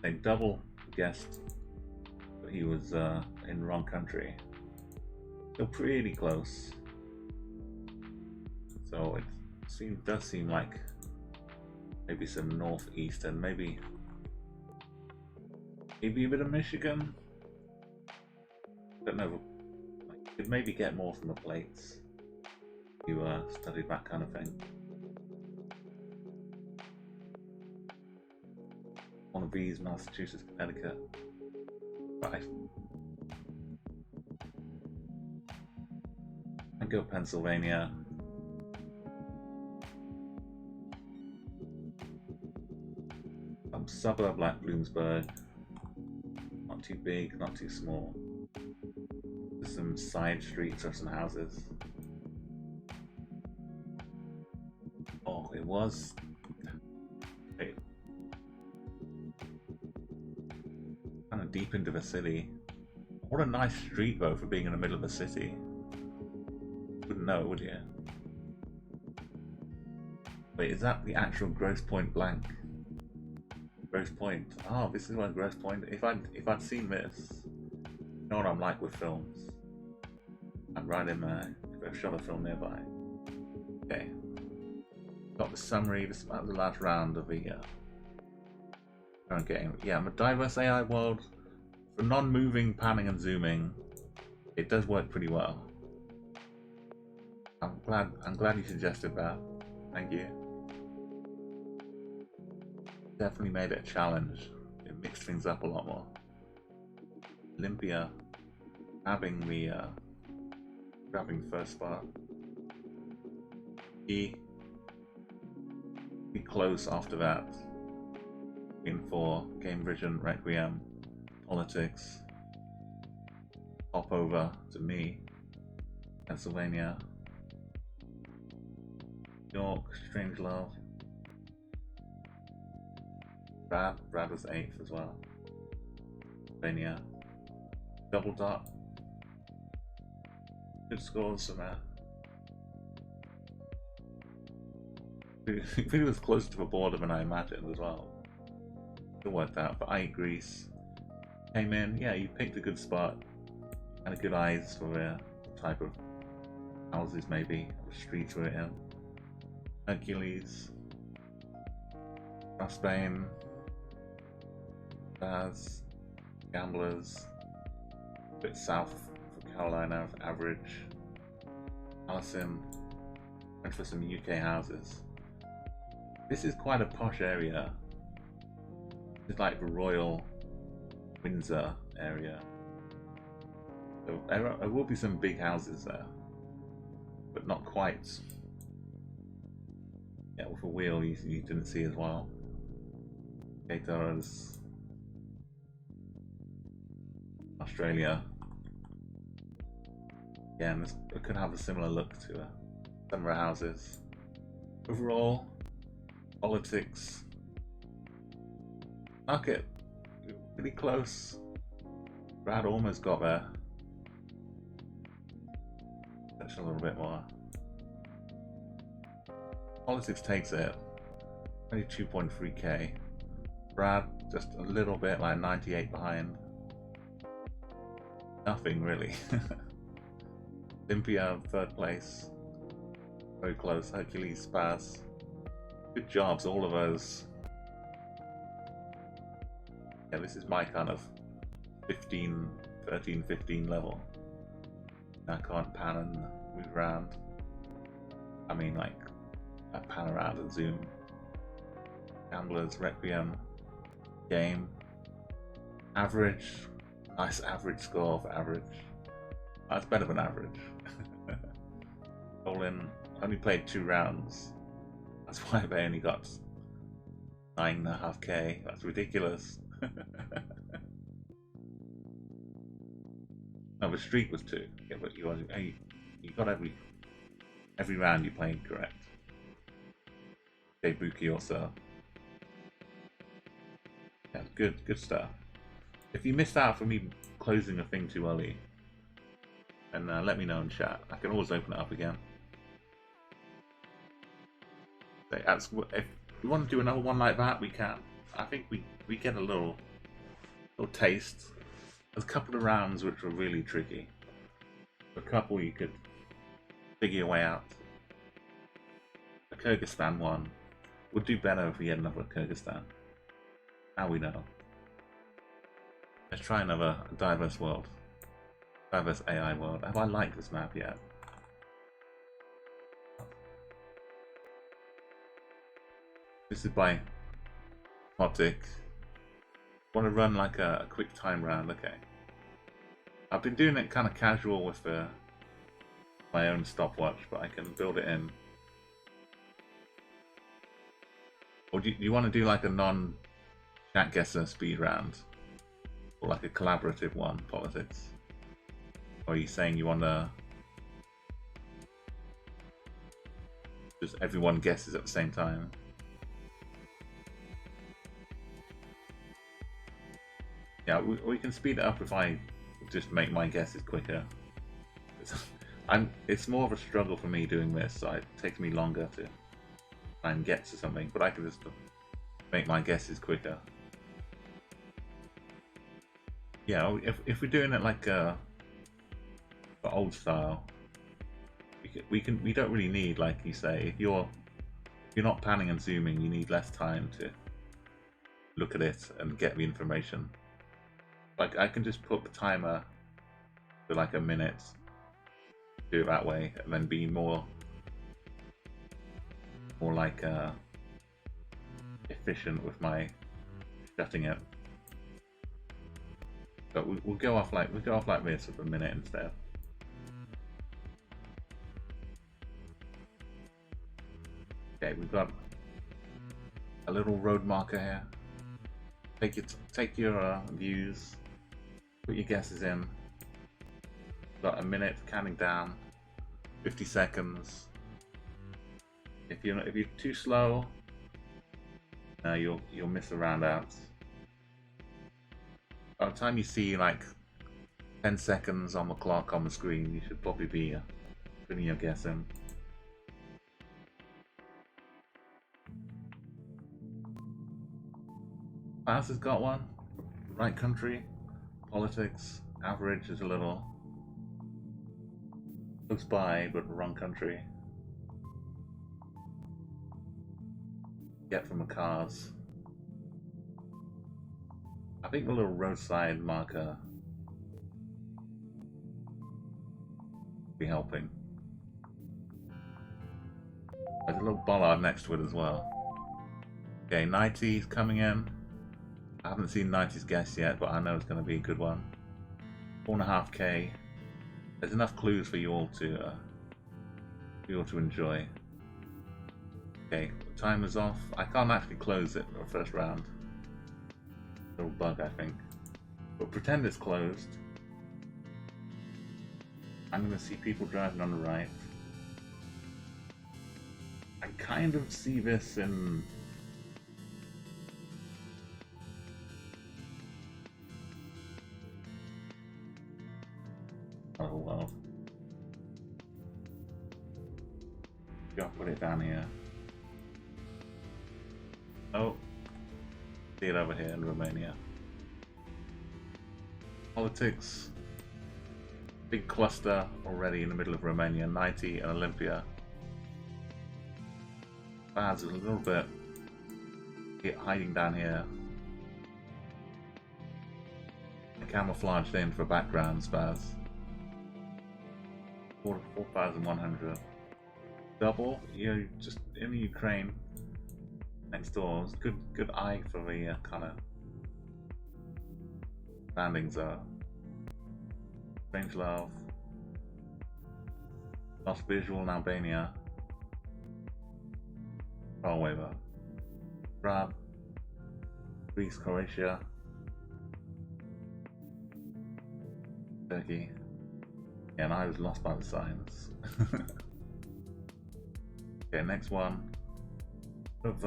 They double guessed that he was in the wrong country. They're pretty close. So it does seem like maybe some northeastern, maybe a bit of Michigan. Don't know. You could maybe get more from the plates. You studied that kind of thing. One of these, Massachusetts, Connecticut. Right. I go Pennsylvania. Some suburb like Bloomsburg. Not too big, not too small. There's some side streets or some houses. Oh, it was. Wait. Kind of deep into the city. What a nice street though for being in the middle of the city. Wouldn't know, would you? Wait, is that the actual Grosse Pointe Blank? Grosse Pointe. Oh, this is where Grosse Pointe. If I'd seen this, you know what I'm like with films. I'm right in there. If I've shot a film nearby. Okay. Got the summary. This is about the last round of the current game. Yeah, I'm a diverse AI world. For non-moving panning and zooming, it does work pretty well. I'm glad you suggested that. Thank you. Definitely made it a challenge. It mixed things up a lot more. Olympia grabbing the first spot. Be close after that. In for Game Vision, Requiem, Politics. Hop over to me, Pennsylvania. York, Strange Love. Brad was 8th as well. Pennsylvania. Double Dot. Good scores from that. I think it was closer to the border than I imagined as well. It worked out, but I ate Greece. Came in, yeah, you picked a good spot. And a good eyes for the type of houses maybe, or streets we're in. Hercules. Spain. Baz. Gamblers. A bit south for Carolina of average. Allison. Went for some UK houses. This is quite a posh area. It's like the Royal Windsor area. So there will be some big houses there, but not quite. Yeah, with a wheel you didn't see as well. Gators. Australia. Again, it could have a similar look to some of our houses. Overall, politics. Market, pretty close. Brad almost got there. Touch a little bit more. Politics takes it. 22.3k. Brad just a little bit, like 98 behind. Nothing really. Olympia, 3rd place. Very close. Hercules, Spaz. Good jobs, all of those. Yeah, this is my kind of 13, 15 level. I can't pan and move around. I mean, like, I pan around and zoom. Gamblers, Requiem, game. Average. Nice average score for average. That's better than average. All in, only played 2 rounds. That's why they only got 9.5k. That's ridiculous. No, the streak was 2. Yeah, but you got every round you played correct. Buki also. Yeah, good stuff. If you missed out from me closing the thing too early, then let me know in chat. I can always open it up again. If we want to do another one like that, we can. I think we get a little taste. There's a couple of rounds which were really tricky. A couple you could figure your way out. The Kyrgyzstan one would do better if we had another Kyrgyzstan. Now we know. Let's try another diverse world. Diverse AI world. Have I liked this map yet? This is by Optic. Want to run like a quick time round? Okay. I've been doing it kind of casual with my own stopwatch, but I can build it in. Or do you want to do like a non-ChatGuessr speed round? Or like a collaborative one, politics? Or are you saying you want to just everyone guesses at the same time? Yeah, we can speed it up if I just make my guesses quicker. It's more of a struggle for me doing this, so it takes me longer to try and get to something, but I can just make my guesses quicker. Yeah, if we're doing it like the old style, we don't really need, like you say, if you're not panning and zooming, you need less time to look at it and get the information. Like I can just put the timer for like a minute, do it that way, and then be more like efficient with my shutting it. But we'll go off like this for a minute instead. Okay, we've got a little road marker here. Take your views. Put your guesses in. Got a minute counting down. 50 seconds. If you're too slow, you'll miss the round outs. By the time you see like 10 seconds on the clock on the screen, you should probably be putting your guess in. Class has got one. Right country. Politics. Average is a little close by, but wrong country. Get from the cars. I think the little roadside marker be helping. There's a little bollard next to it as well. Okay, 90's coming in. I haven't seen 90's guess yet, but I know it's going to be a good one. 4.5k. There's enough clues for you all to enjoy. Okay, timer's off. I can't actually close it for the first round. Little bug, I think. But pretend it's closed. I'm going to see people driving on the right. I kind of see this in... Oh well. Gotta put it down here. Oh. See it over here in Romania. Politics. Big cluster already in the middle of Romania. 90 and Olympia. Baz is a little bit hiding down here. Camouflaged in for background, Spaz. 4,100. Double? You're just in the Ukraine. Next door. It's good eye for the kind of landings are. Strange Love. Lost Visual in Albania. Oh, waiver. Grab. Greece, Croatia. Turkey. Yeah, and I was lost by the signs. Okay, next one. Of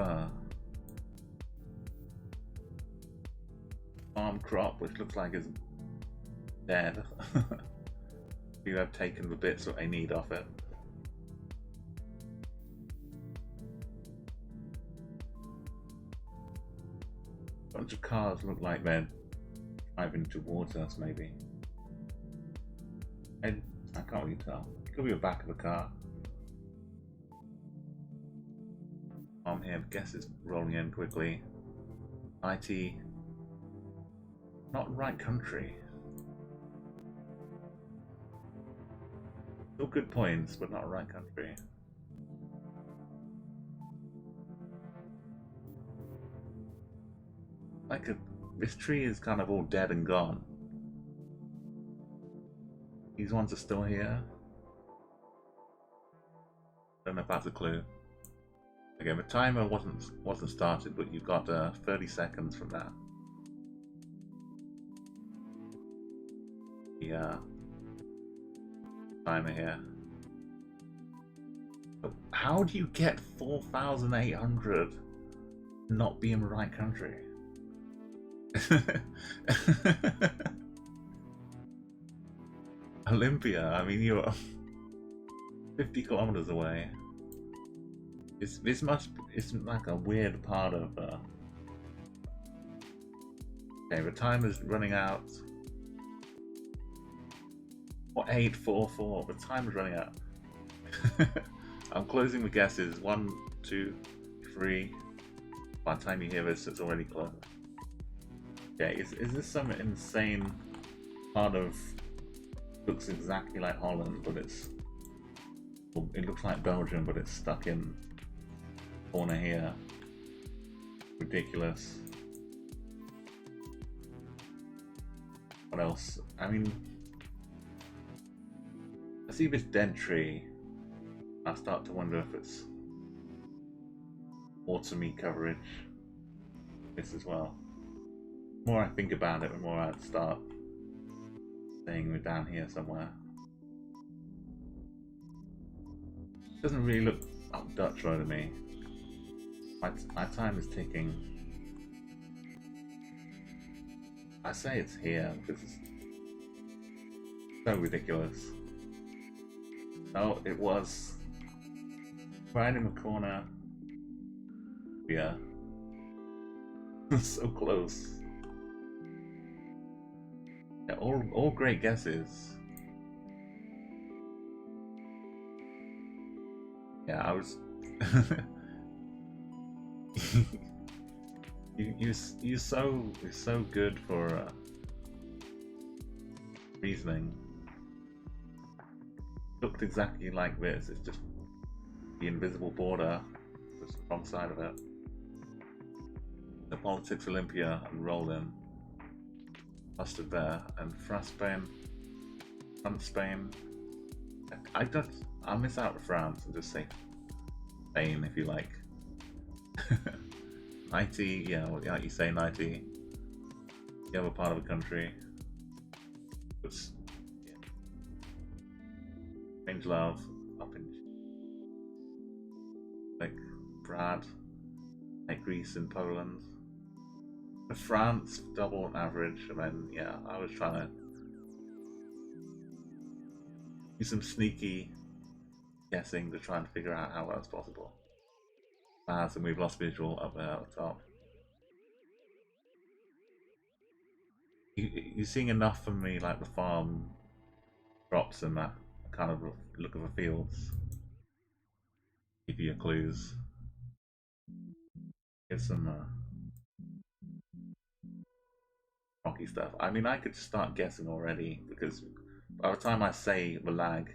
farm crop, which looks like it's dead. You have taken the bits that they need off it. Bunch of cars look like they're driving towards us, maybe. I can't really tell. Could be the back of the car. I'm here. Guess it's rolling in quickly. IT. Not right country. Still good points, but not right country. This tree is kind of all dead and gone. These ones are still here. Don't know if that's a clue. Okay, the timer wasn't started, but you've got 30 seconds from that. Yeah. Timer here. But how do you get 4,800 not be in the right country? Olympia, I mean, you're 50 kilometers away. It's like a weird part of okay, the timer's running out. What 844? The timer's running out. I'm closing the guesses. 1, 2, 3. By the time you hear this, it's already closed. Okay, is this some insane part of looks exactly like Holland, but it looks like Belgium, but it's stuck in corner here. Ridiculous. What else? I mean, I see this dead tree. I start to wonder if it's autumny coverage. This as well. The more I think about it, the more I'd start saying we're down here somewhere. Doesn't really look Dutch road to me. My time is ticking. I say it's here because it's so ridiculous. No, it was right in the corner. Yeah. So close. Yeah, all great guesses. Yeah, I was. you're so good for reasoning. Looked exactly like this. It's just the invisible border, just the wrong side of it. The Politics Olympia and Roland, mustard there, and France Spain, France Spain. I'll miss out France and just say Spain if you like. 90, yeah, well, yeah, you say 90. The other part of the country. It's yeah. Strange Love up in like Brad, like Greece and Poland. France double on average, and then yeah, I was trying to do some sneaky guessing to try and figure out how that's possible. And we've lost visual up there at the top. You're seeing enough from me, like the farm crops and that kind of look of the fields. Give you clues. Here's some rocky stuff. I mean, I could start guessing already because by the time I say the lag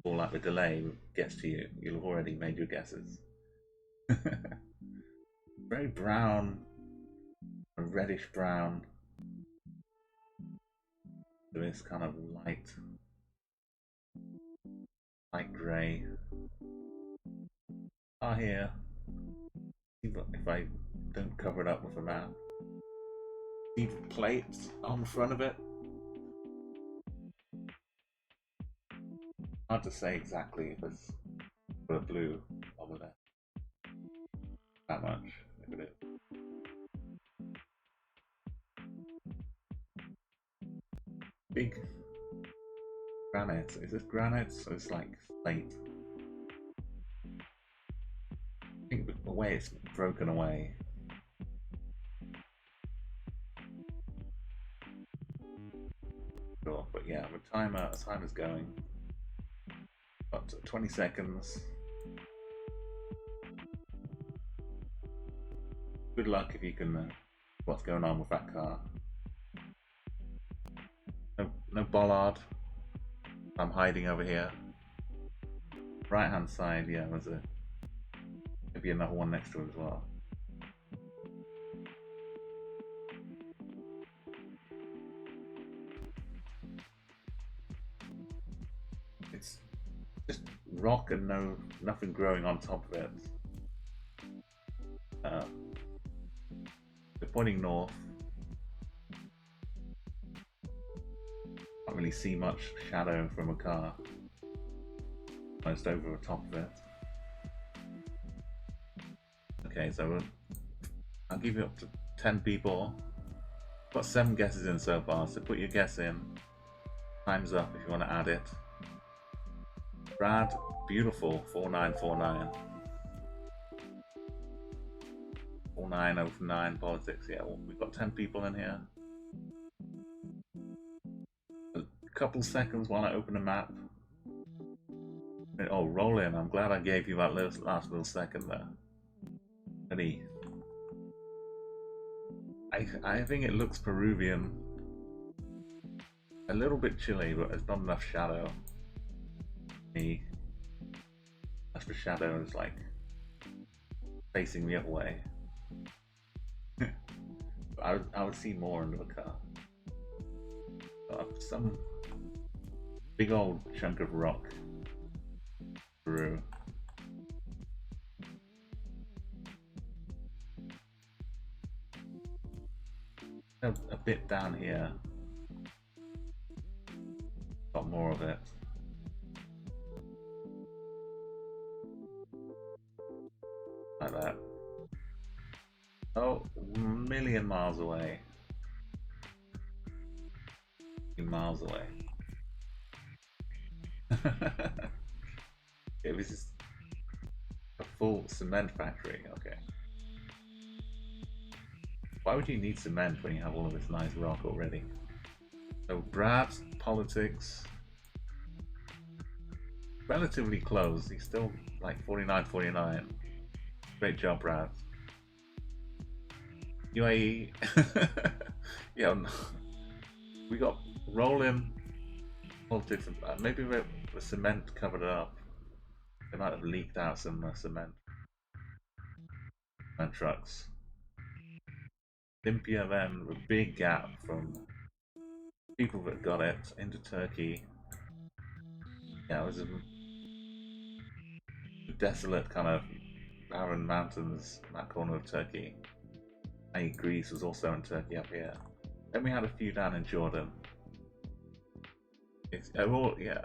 or like the delay gets to you, you'll have already made your guesses. Very brown, a reddish brown. This kind of light grey. Here. If I don't cover it up with a map. See the plates on the front of it? Hard to say exactly if it's the blue over there. That much, if it is. Big granite. Is this granite? So it's like slate. I think the way it's broken away. Sure, but yeah, the timer is going. Got 20 seconds. Good luck if you can. What's going on with that car? No bollard. I'm hiding over here. Right hand side, yeah, there's maybe another one next to it as well. It's just rock and nothing growing on top of it. They're pointing north. Can't really see much shadow from a car. Almost over the top of it. Okay, so I'll give you up to 10 people. Got 7 guesses in so far, so put your guess in. Time's up if you want to add it. Brad, beautiful, 4949. 4909 politics, yeah, well, we've got 10 people in here. A couple seconds while I open the map. Oh, roll in, I'm glad I gave you that last little second there. Ready? I think it looks Peruvian. A little bit chilly, but there's not enough shadow. That's the shadow is like facing the other way. I would see more under the car. Some big old chunk of rock through. A bit down here. Got more of it. million miles away. Miles away. Okay, this is a full cement factory. Okay. Why would you need cement when you have all of this nice rock already? So Brad's politics, relatively close. He's still like 49-49. Great job, Brad. UAE. Yeah, we got rolling politics. Maybe the cement covered it up. They might have leaked out some cement trucks. Olympia then, a big gap from people that got it into Turkey. Yeah, it was a desolate kind of barren mountains in that corner of Turkey. And Greece was also in Turkey up here. Then we had a few down in Jordan. It's all, yeah.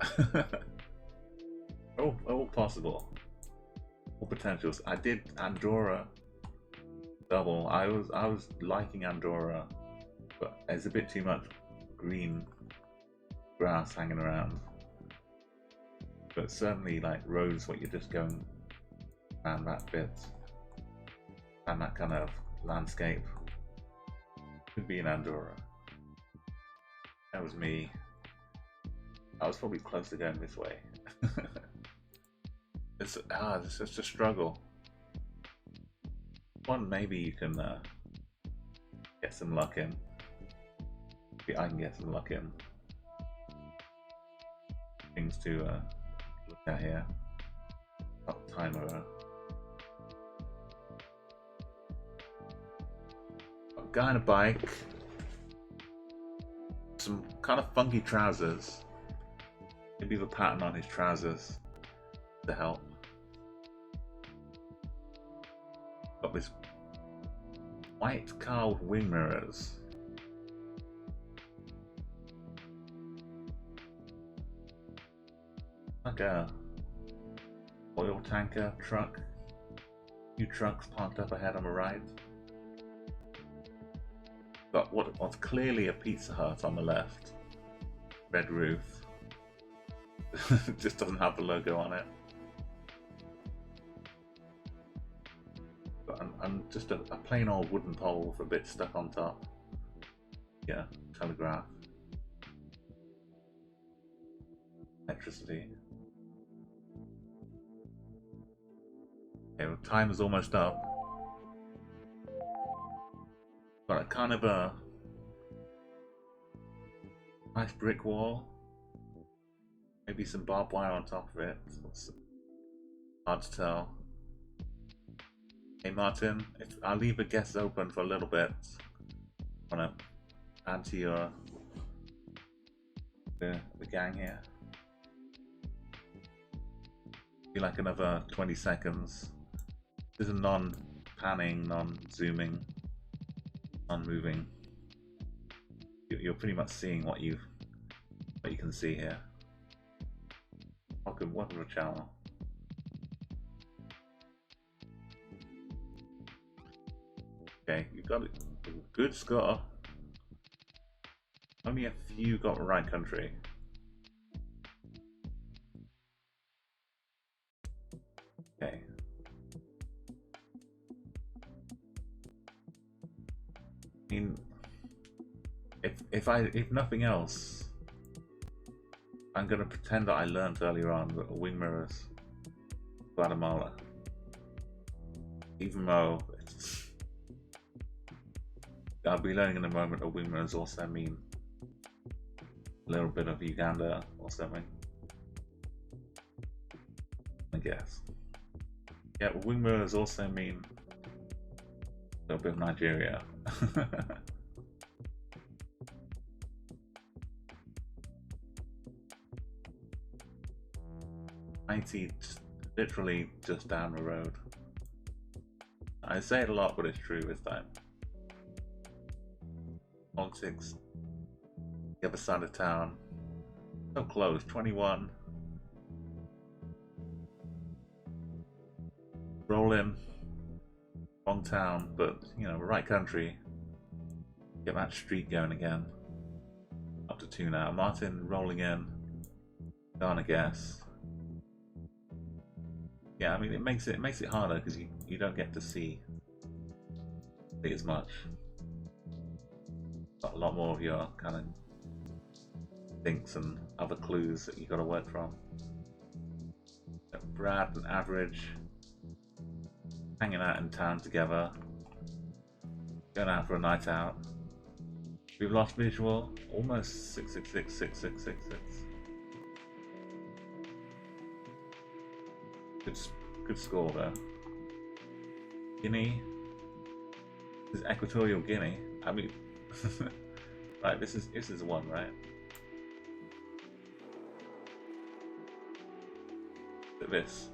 all possible. All potentials. I did Andorra double. I was liking Andorra, but there's a bit too much green grass hanging around. But certainly like roads what you're just going around that bit and that kind of landscape could be in Andorra. That was me. I was probably close to going this way. It's just a struggle. One, maybe you can get some luck in. Maybe I can get some luck in. Things to look at here. Got timer. A guy on a bike. Some kind of funky trousers. Maybe the pattern on his trousers to help. Got this white carved wing mirrors. Like a oil tanker truck. Few trucks parked up ahead on the right. Got what's clearly a Pizza Hut on the left. Red roof. Just doesn't have the logo on it. But I'm just a plain old wooden pole with a bit stuck on top. Yeah, telegraph. Electricity. Okay, well, time is almost up. Got a kind of a nice brick wall. Maybe some barbed wire on top of it. It's hard to tell. Hey Martin, I'll leave the guests open for a little bit. Wanna add to your the gang here? Be like another 20 seconds. This is non-panning, non-zooming, non-moving. You're pretty much seeing what you can see here. Welcome to the channel. Okay, you got a good score. Only a few got the right country. Okay. I mean, if nothing else, I'm gonna pretend that I learned earlier on that wing mirrors, Guatemala. Even though I'll be learning in a moment that wing mirrors also mean a little bit of Uganda or something. I guess. Yeah, wing mirrors also mean a little bit of Nigeria. IT literally just down the road. I say it a lot, but it's true this time. Politics, the other side of town. So close, 21. Roll in, wrong town, but you know, right country. Get that streak going again. Up to 2 now. Martin rolling in. Gonna guess. Yeah, I mean it makes it harder because you don't get to see as much. Got a lot more of your kind of thinks and other clues that you got to work from. Brad and Average hanging out in town together, going out for a night out. We've lost visual, almost 666 6666. Good score there. Guinea. This is Equatorial Guinea. I mean, right. This is one, right? Look at this.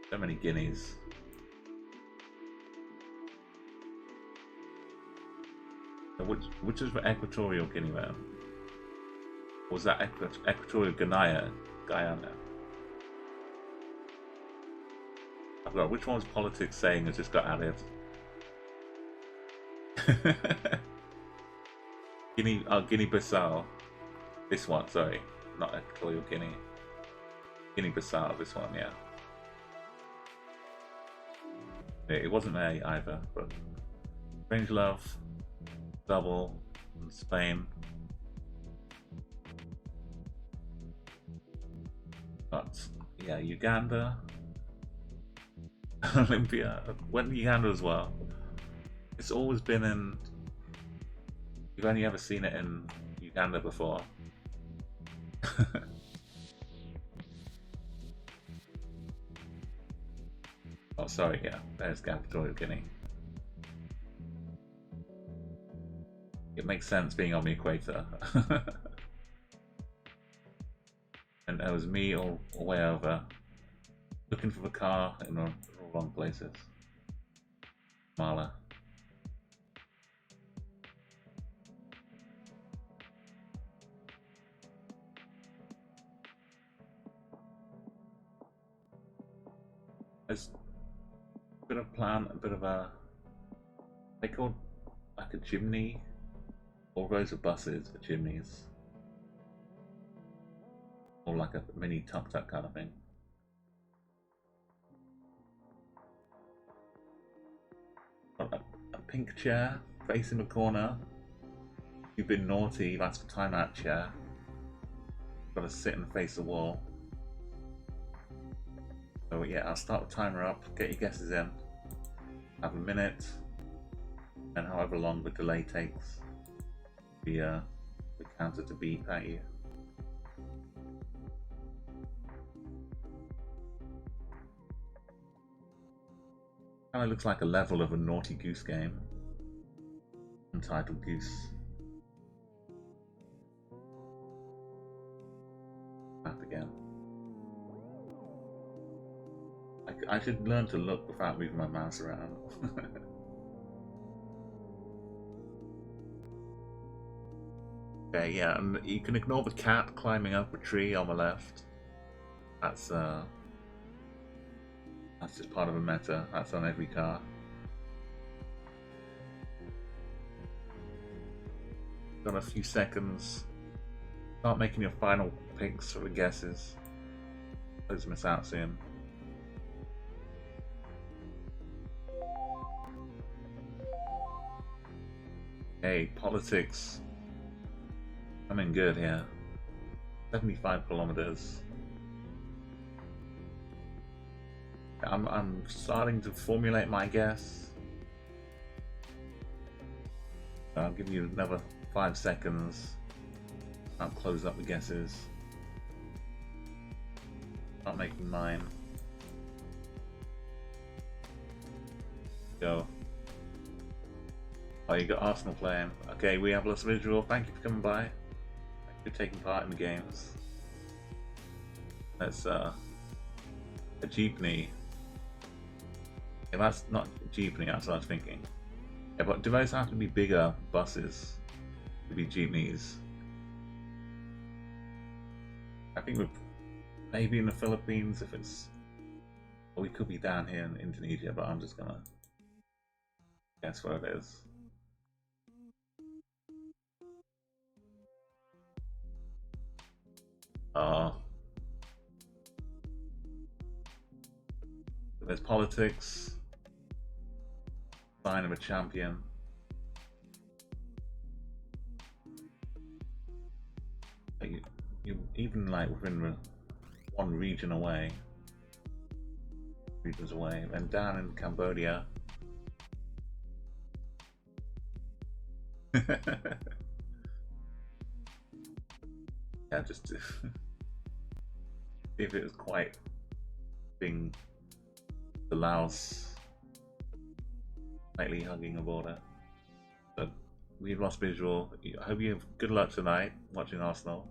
So many guineas. Which is for Equatorial Guinea, man? Or was that Equatorial Guyana? I forgot which one was politics saying has just got added. Guinea-Bissau. This one, sorry, not Equatorial Guinea. Guinea-Bissau. This one, yeah. It wasn't there either, but Strange Love, Double, and Spain. But yeah, Uganda, Olympia, went to Uganda as well. It's always been in. You've only ever seen it in Uganda before. Oh, sorry, yeah, there's Equatorial Guinea. It makes sense being on the equator. And there was me all way over, looking for the car in the wrong places. Mala. There's a bit of plan, a bit of a. They called like a chimney. All rows of buses for chimneys. Or like a mini tuk-tuk kind of thing. A pink chair facing the corner. You've been naughty, that's the timeout chair. Gotta sit and face the wall. So yeah, I'll start the timer up, get your guesses in. Have a minute, and however long the delay takes, the counter to beep at you. Kind of looks like a level of a Naughty Goose game. Untitled Goose. Back again. I should learn to look without moving my mouse around. Okay, yeah, and you can ignore the cat climbing up a tree on the left. That's just part of a meta. That's on every car. Got a few seconds. Start making your final picks for the guesses. Those miss out soon. Hey, politics. Coming good here. 75 kilometers. I'm starting to formulate my guess. I'll give you another 5 seconds. I'll close up the guesses. Not making mine. Go. Oh, you got Arsenal playing. Okay, we have lost visual. Thank you for coming by. Thank you for taking part in the games. That's a jeepney. Yeah, that's not jeepney, that's what I was thinking. Yeah, but do those have to be bigger buses to be jeepneys? I think we're maybe in the Philippines if it's. Or we could be down here in Indonesia, but I'm just gonna Guess what it is. There's politics. Sign of a champion. You even like within one region away, regions away, and down in Cambodia. Yeah, just to see if it was quite being the Laos slightly hugging a border. But we've lost visual. I hope you have good luck tonight watching Arsenal.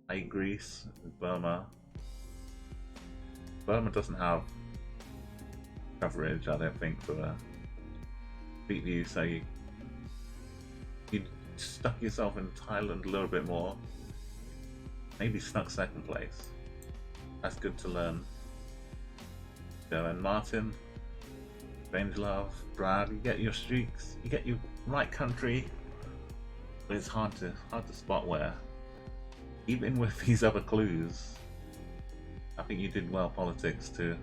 I hate Greece, Burma. Burma doesn't have coverage, I don't think, for a beat view, so you stuck yourself in Thailand a little bit more. Maybe snuck second place. That's good to learn. So, and Martin, Strangelove, Brad, you get your streaks, you get your right country, but it's hard to spot where. Even with these other clues, I think you did well, politics, to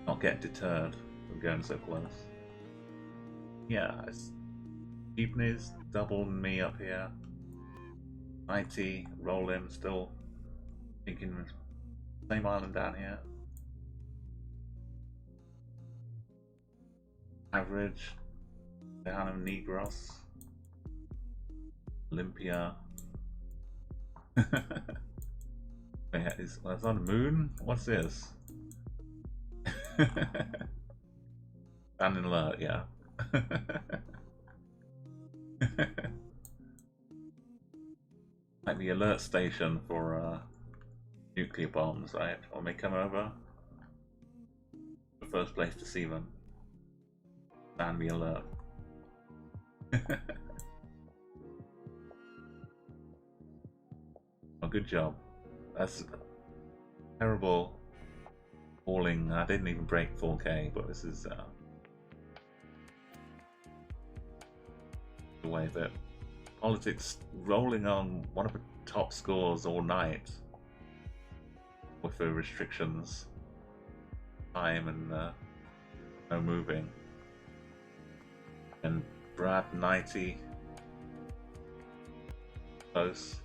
not get deterred from going so close. Yeah, it's Deepness, double me up here. IT, Rollin, still thinking same island down here. Average, down in Negros. Olympia. Is on the moon? What's this? Standing alert, yeah. Like the alert station for nuclear bombs, right? When they come over, the first place to see them. Stand the alert. Oh, good job. That's terrible falling. I didn't even break 4K, but this is the way that politics rolling on one of the top scores all night with the restrictions, time and no moving. And Brad 90 close.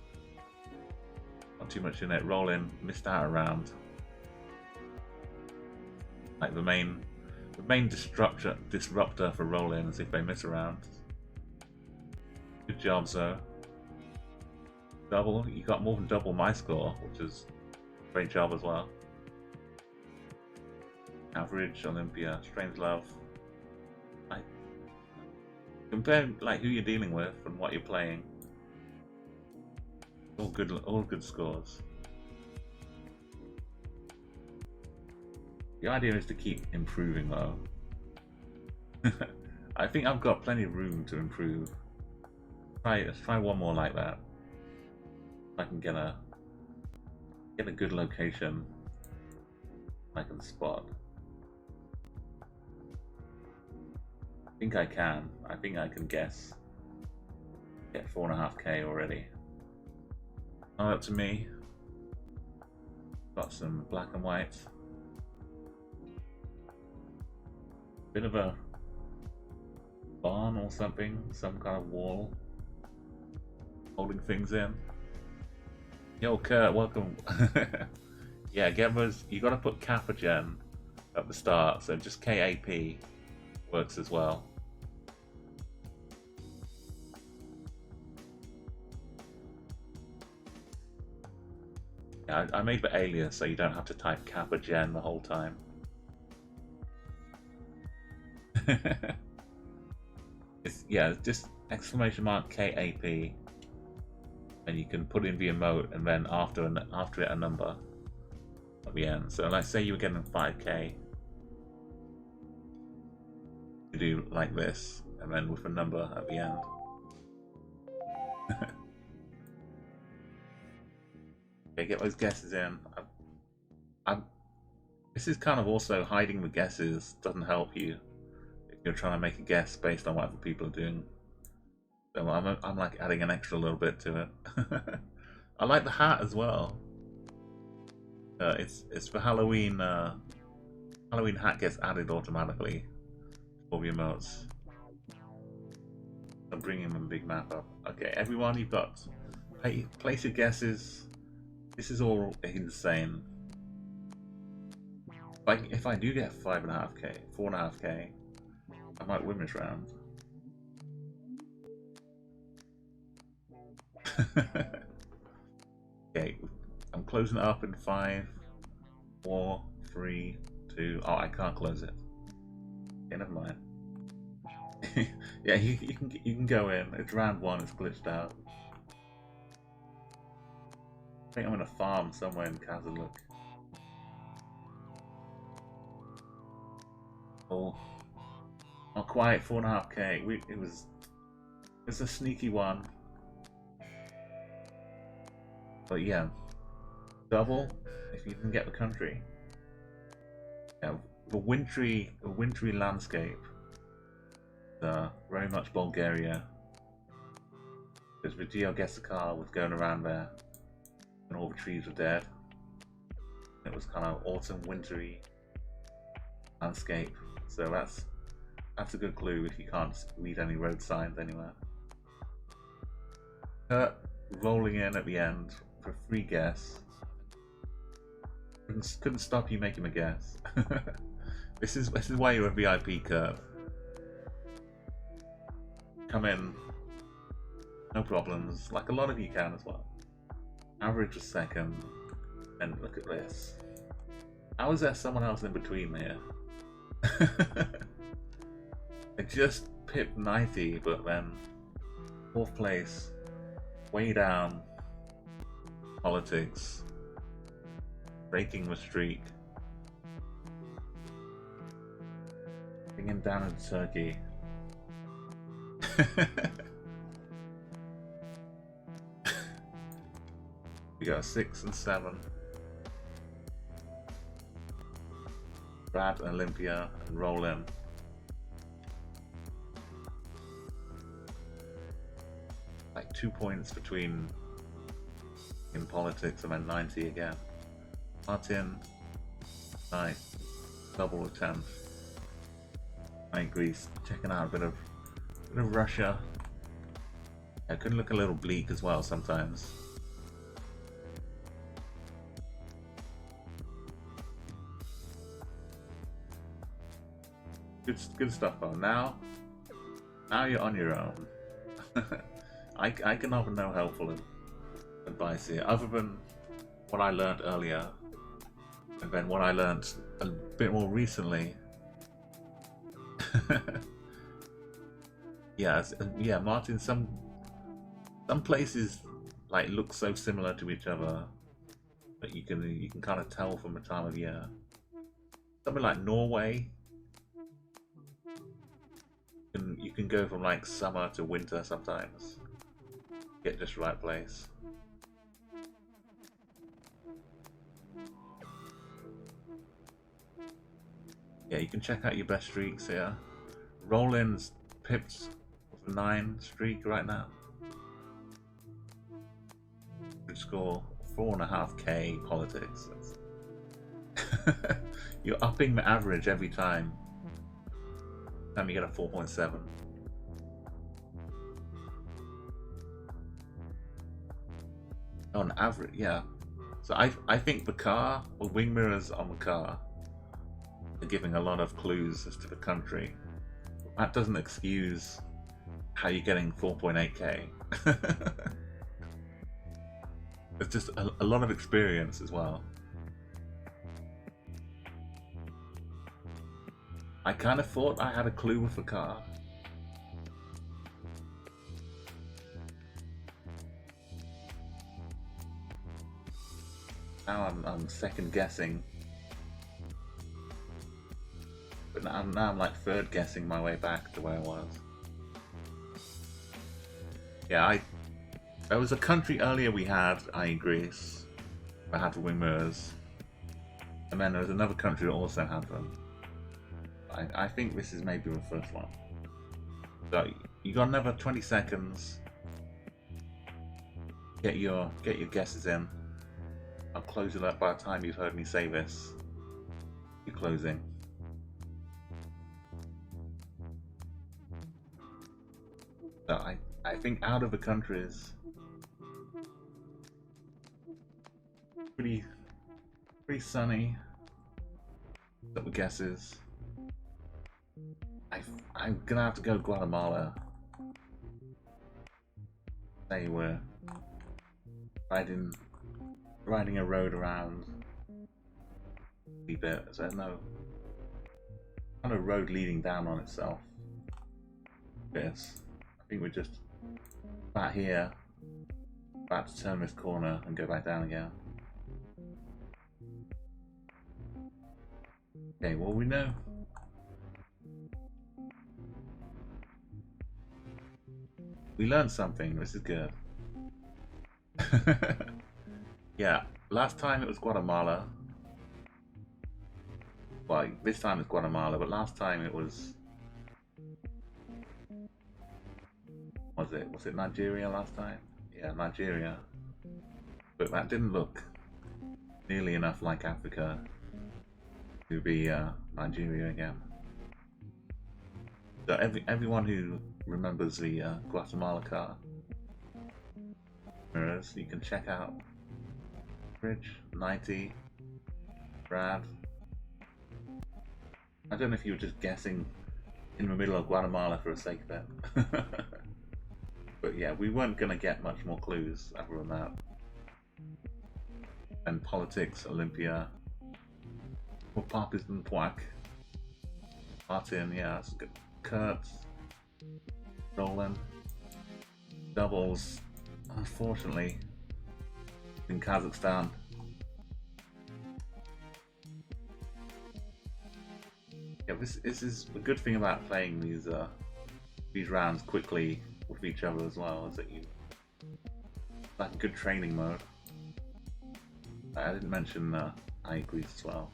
Not too much in it. Rolling, missed out a round. Like the main disruptor for rolling is if they miss a round. Good job, though. Double, you got more than double my score, which is a great job as well. Average, Olympia, Strangelove. Compare like who you're dealing with and what you're playing. All good scores. The idea is to keep improving though. I think I've got plenty of room to improve. Let's try one more like that. If I can get a good location I can spot. I think I can. I think I can guess. Get 4.5K already. Not up to me. Got some black and white. Bit of a barn or something, some kind of wall holding things in. Yo, Kurt, welcome. Yeah, get those. You gotta put Kappa Gen at the start, so just KAP works as well. Yeah, I made the alias so you don't have to type Kappa Gen the whole time. It's just exclamation mark KAP, and you can put in the emote and then after it a number at the end. So let's say you were getting 5K, you do like this and then with a number at the end. Okay, get those guesses in. This is kind of also hiding the guesses doesn't help you. You're trying to make a guess based on what other people are doing. So I'm like adding an extra little bit to it. I like the hat as well. It's for Halloween. Halloween hat gets added automatically for your emotes. I'm bringing the big map up. Okay, everyone, you've got place your guesses. This is all insane. If I do get 5.5k, 4.5k, I might win this round. Okay, I'm closing it up in 5, 4, 3, 2. Oh, I can't close it. Okay, never mind. Yeah, you can go in. It's round 1. It's glitched out. I think I'm in a farm somewhere in Kazaluk. Oh, not quite 4.5k. It's a sneaky one. But yeah, double if you can get the country. Yeah, the wintry landscape. Very much Bulgaria. Because the GeoGuessr car was going around there, and all the trees were dead. It was kind of autumn, wintry landscape. So that's a good clue if you can't read any road signs anywhere. Rolling in at the end for a free guess. Couldn't stop you making a guess. This is why you're a VIP, Kurt. Come in, no problems, like a lot of you can as well. Average a second, and look at this. How is there someone else in between here? I just pipped 90, but then 4th place, way down, politics, breaking the streak, bringing down in Turkey. We got 6 and 7. Brad and Olympia and roll in. Like 2 points between in politics and then 90 again. Martin, nice. Double attempt. Greece, checking out a bit of Russia. It can look a little bleak as well sometimes. Good stuff though. Now you're on your own. I can offer no helpful advice here, other than what I learned earlier, and then what I learned a bit more recently. Yeah, Martin. Some places like look so similar to each other that you can kind of tell from the time of year. Something like Norway, you can go from like summer to winter sometimes. Get just the right place. Yeah, you can check out your best streaks here. Roland's pipped with a 9 streak right now. Good score, 4.5k politics. You're upping the average every time. Time you get a 4.7. On average, yeah. So I think the car, or wing mirrors on the car, are giving a lot of clues as to the country. That doesn't excuse how you're getting 4.8k. It's just a lot of experience as well. I kind of thought I had a clue with the car. Now I'm second guessing. But now I'm like third guessing my way back to where I was. Yeah, there was a country earlier we had, i.e. Greece, that had the wing mirrors. And then there was another country that also had them. I think this is maybe the first one. So you got another 20 seconds. Get your guesses in. I'll close it up by the time you've heard me say this. You're closing. So I think out of the countries, pretty sunny. That the guesses. I'm gonna have to go Guatemala. They were riding a road around a bit. So no kind of road leading down on itself. This. I think we're just about here, about to turn this corner and go back down again. Okay, well we know. We learned something, this is good. Yeah, last time it was Guatemala. Well, this time it's Guatemala, but last time it was... Was it Nigeria last time? Yeah, Nigeria. But that didn't look nearly enough like Africa to be Nigeria again. So everyone who remembers the Guatemala car mirrors, you can check out Bridge 90, Brad. I don't know if you were just guessing in the middle of Guatemala for the sake of it. But yeah, we weren't going to get much more clues other than that. And politics, Olympia, Papas and Pwack, Martin, yeah, that's good. Kurt, Roland, doubles, unfortunately, in Kazakhstan. Yeah, this is the good thing about playing these rounds quickly with each other as well, is that it's like a good training mode. I didn't mention eye grease as well.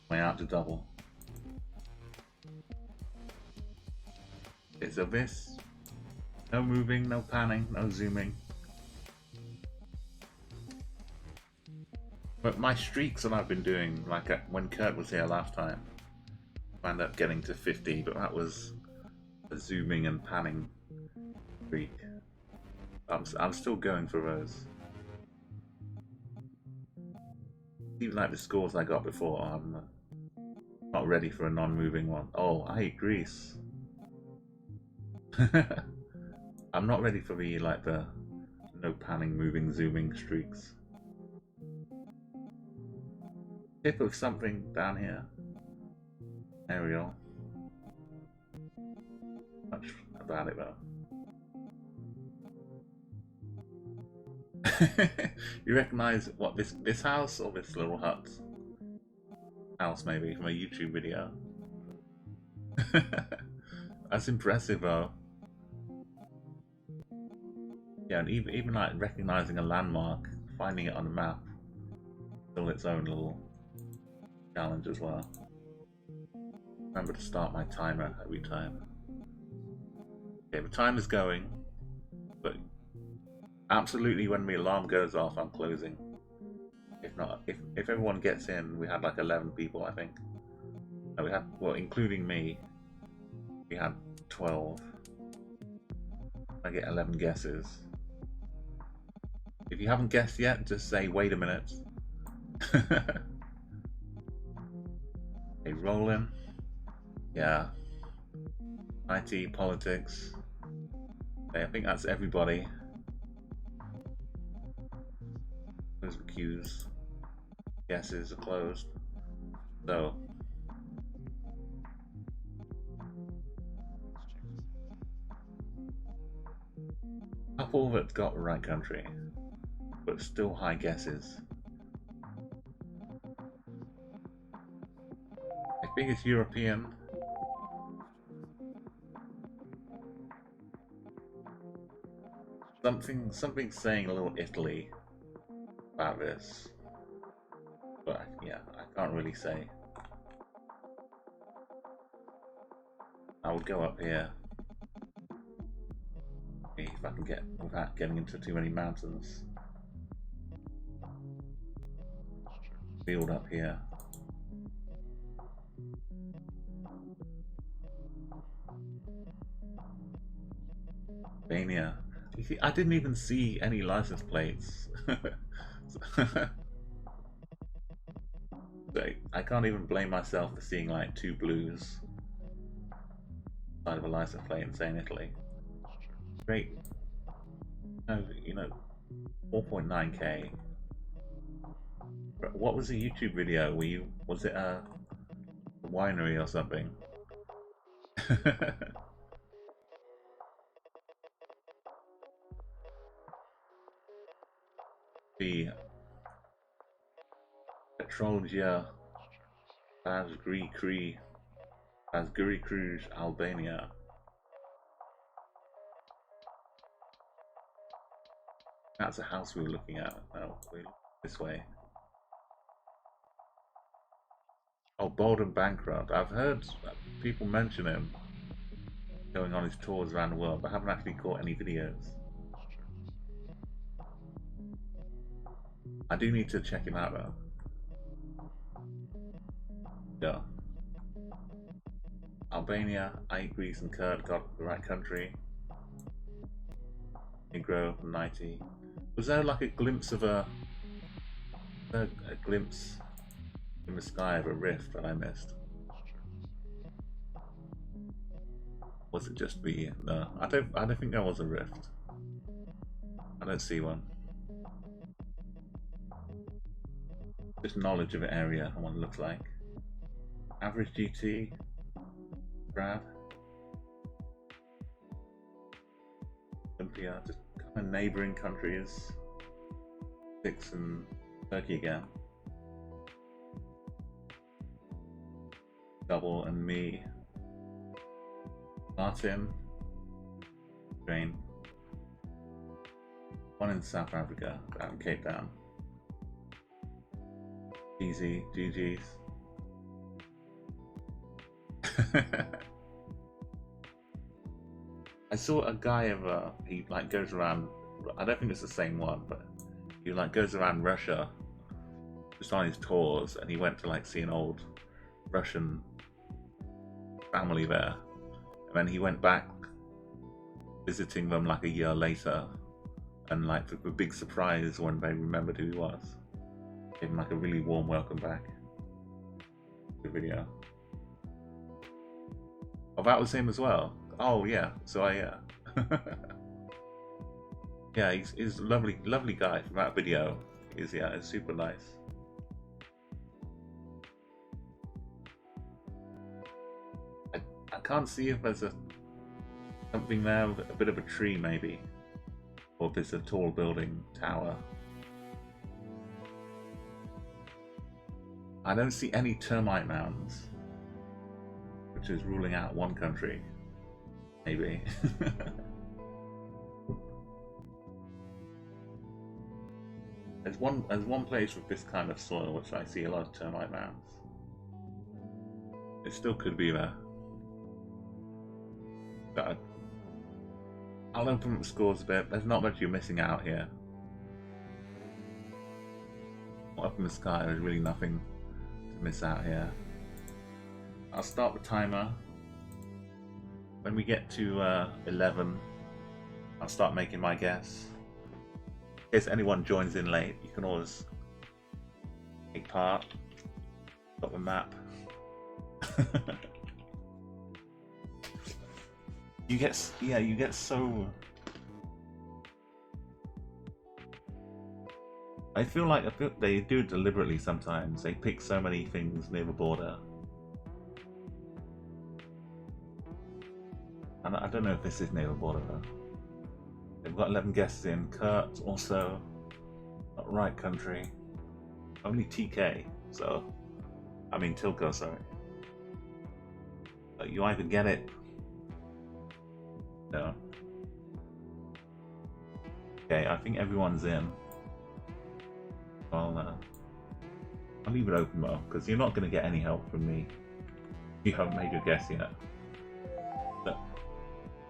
My out to double. Okay, so this, no moving, no panning, no zooming. But my streaks that I've been doing, like when Kurt was here last time, I ended up getting to 50, but that was a zooming and panning streak. I'm still going for those. Even like the scores I got before, I'm not ready for a non-moving one. Oh, I hate grease. I'm not ready for the no panning, moving, zooming streaks. Tip of something down here. Aerial. Much about it though. You recognize what this house or this little hut? House maybe from a YouTube video. That's impressive though. Yeah, and even like recognizing a landmark, finding it on the map, still its own little challenge as well. Remember to start my timer every time. Okay, the time is going, but absolutely when the alarm goes off, I'm closing. If not, if everyone gets in, we had like 11 people, I think. No, we had, well, including me, we had 12. I get 11 guesses. If you haven't guessed yet, just say, wait a minute. Okay, rolling. Yeah. IT, politics. Okay, I think that's everybody. Those are cues. Guesses are closed. So. Couple that got the right country, but still high guesses. I think it's European. Something saying a little Italy about this, but yeah, I can't really say. I would go up here. See if I can get without getting into too many mountains. Field up here. Albania. You see, I didn't even see any license plates. So I can't even blame myself for seeing like 2 blues side of a license plate and saying Italy. Great. No, you know, 4.9k. What was the YouTube video? Was it a winery or something? The Petrolgia Bazgri Cruz, Albania. That's a house we were looking at. No, we look this way. Oh, Bold and Bankrupt. I've heard people mention him going on his tours around the world, but I haven't actually caught any videos. I do need to check him out though. Yeah. Albania, Greece and Kurd got the right country. Negro, 90. Was there like a glimpse of a glimpse in the sky of a rift that I missed? Was it just the no? I don't think there was a rift. I don't see one. Just knowledge of an area and what it looks like. Average GT. Brad. Olympia, just kind of neighbouring countries. 6 and Turkey again. Double and me. Martin. Train. 1 in South Africa, out in Cape Town. Easy, GG's. I saw a guy he like goes around, I don't think it's the same one, but he like goes around Russia just on his tours, and he went to like see an old Russian family there, and then he went back visiting them like a year later, and like the big surprise when they remembered who he was. Gave him like a really warm welcome back. Good video. Oh, that was him as well. Oh yeah, so yeah. Yeah, he's a lovely guy from that video. It's super nice. I can't see if there's something there, a bit of a tree maybe, or if there's a tall building tower. I don't see any termite mounds, which is ruling out one country, maybe. There's one place with this kind of soil which I see a lot of termite mounds. It still could be there. But I'll open up the scores a bit. There's not much you're missing out here. Up in the sky, there's really nothing to miss out here. I'll start the timer. When we get to 11, I'll start making my guess. In case anyone joins in late, you can always take part. Got the map. You get so. I feel like they do it deliberately sometimes. They pick so many things near the border. And I don't know if this is near the border though. They've got 11 guesses in. Kurt also not right country. Only TK, so I mean Tilko, sorry. But you either get it. No. Okay, I think everyone's in. I'll leave it open though, because you're not going to get any help from me. You haven't made your guess yet.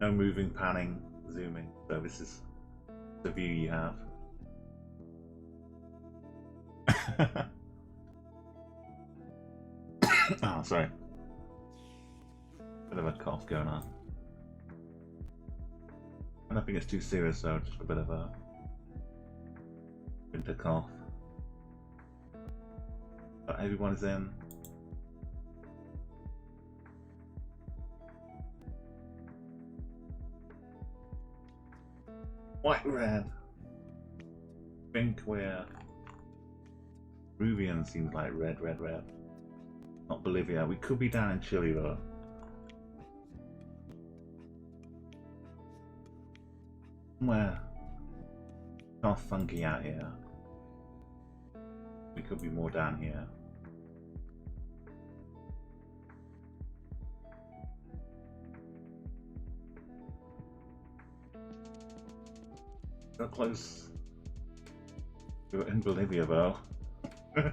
No moving, panning, zooming. So this is the view you have. Oh, sorry. Bit of a cough going on. I don't think it's too serious though, just a bit of a winter cough. But everyone is in. White, red. Think we're Peruvian seems like red, red, red. Not Bolivia. We could be down in Chile though. Somewhere kind of funky out here. We could be more down here. So close. We're in Bolivia though. Okay,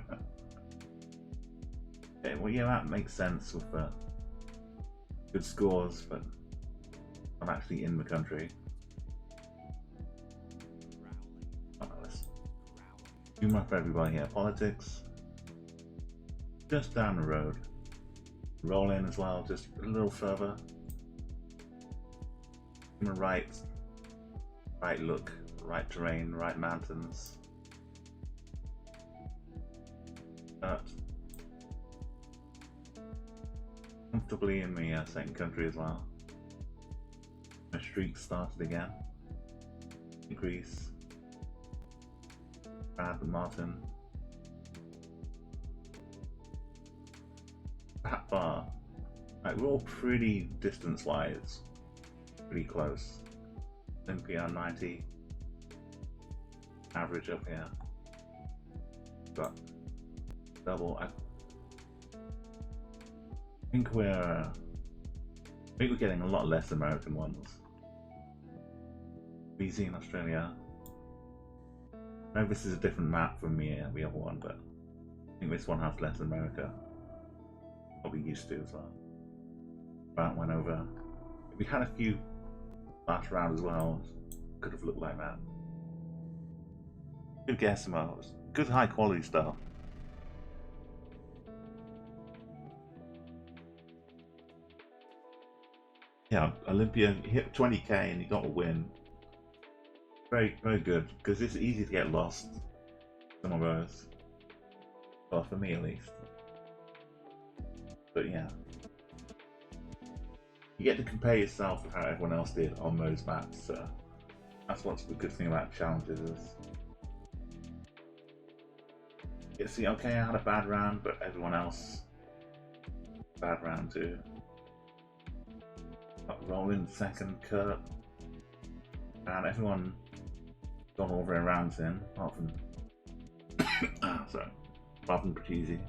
well yeah, that makes sense with good scores, but I'm actually in the country. Let's zoom up everybody here. Politics. Just down the road. Roll in as well, just a little further. On the right look, right terrain, right mountains. Comfortably in the second country as well. My streak started again. Greece. Brad and Martin. That far. Like, we're all pretty distance-wise. Pretty close. Olympia 90. Average up here. But double. I think we're getting a lot less American ones. BC in Australia. I know this is a different map from the other one, but I think this one has less America. Probably used to as well. That went over. We had a few last round as well. Could have looked like that. Good guess, Mars. Good high quality stuff. Yeah, Olympia hit 20k and you got a win. Very, very good, because it's easy to get lost. Some of those. Well, for me at least. But yeah. You get to compare yourself with how everyone else did on those maps, so that's what's the good thing about challenges is. You see, okay, I had a bad round, but everyone else bad round too. Rolling second, Kurt, and everyone gone all their rounds in, apart from apart from Pretty.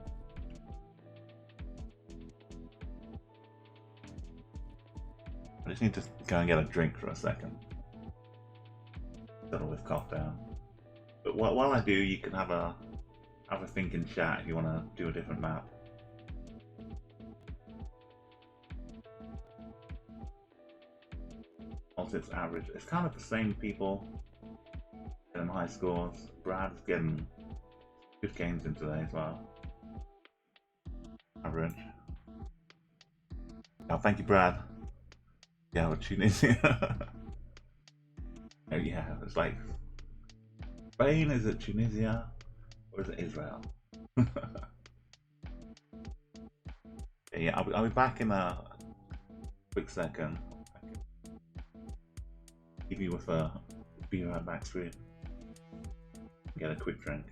I just need to go and get a drink for a second. Settle this cough down. But while I do, you can have a think in chat if you want to do a different map. Also, it's average. It's kind of the same people getting high scores. Brad's getting good games in today as well. Average. Oh, thank you, Brad. Yeah, with Tunisia. Oh yeah, it's like Spain. Is it Tunisia or is it Israel? Yeah, I'll be back in a quick second. Give you with a be right back screen. Get a quick drink.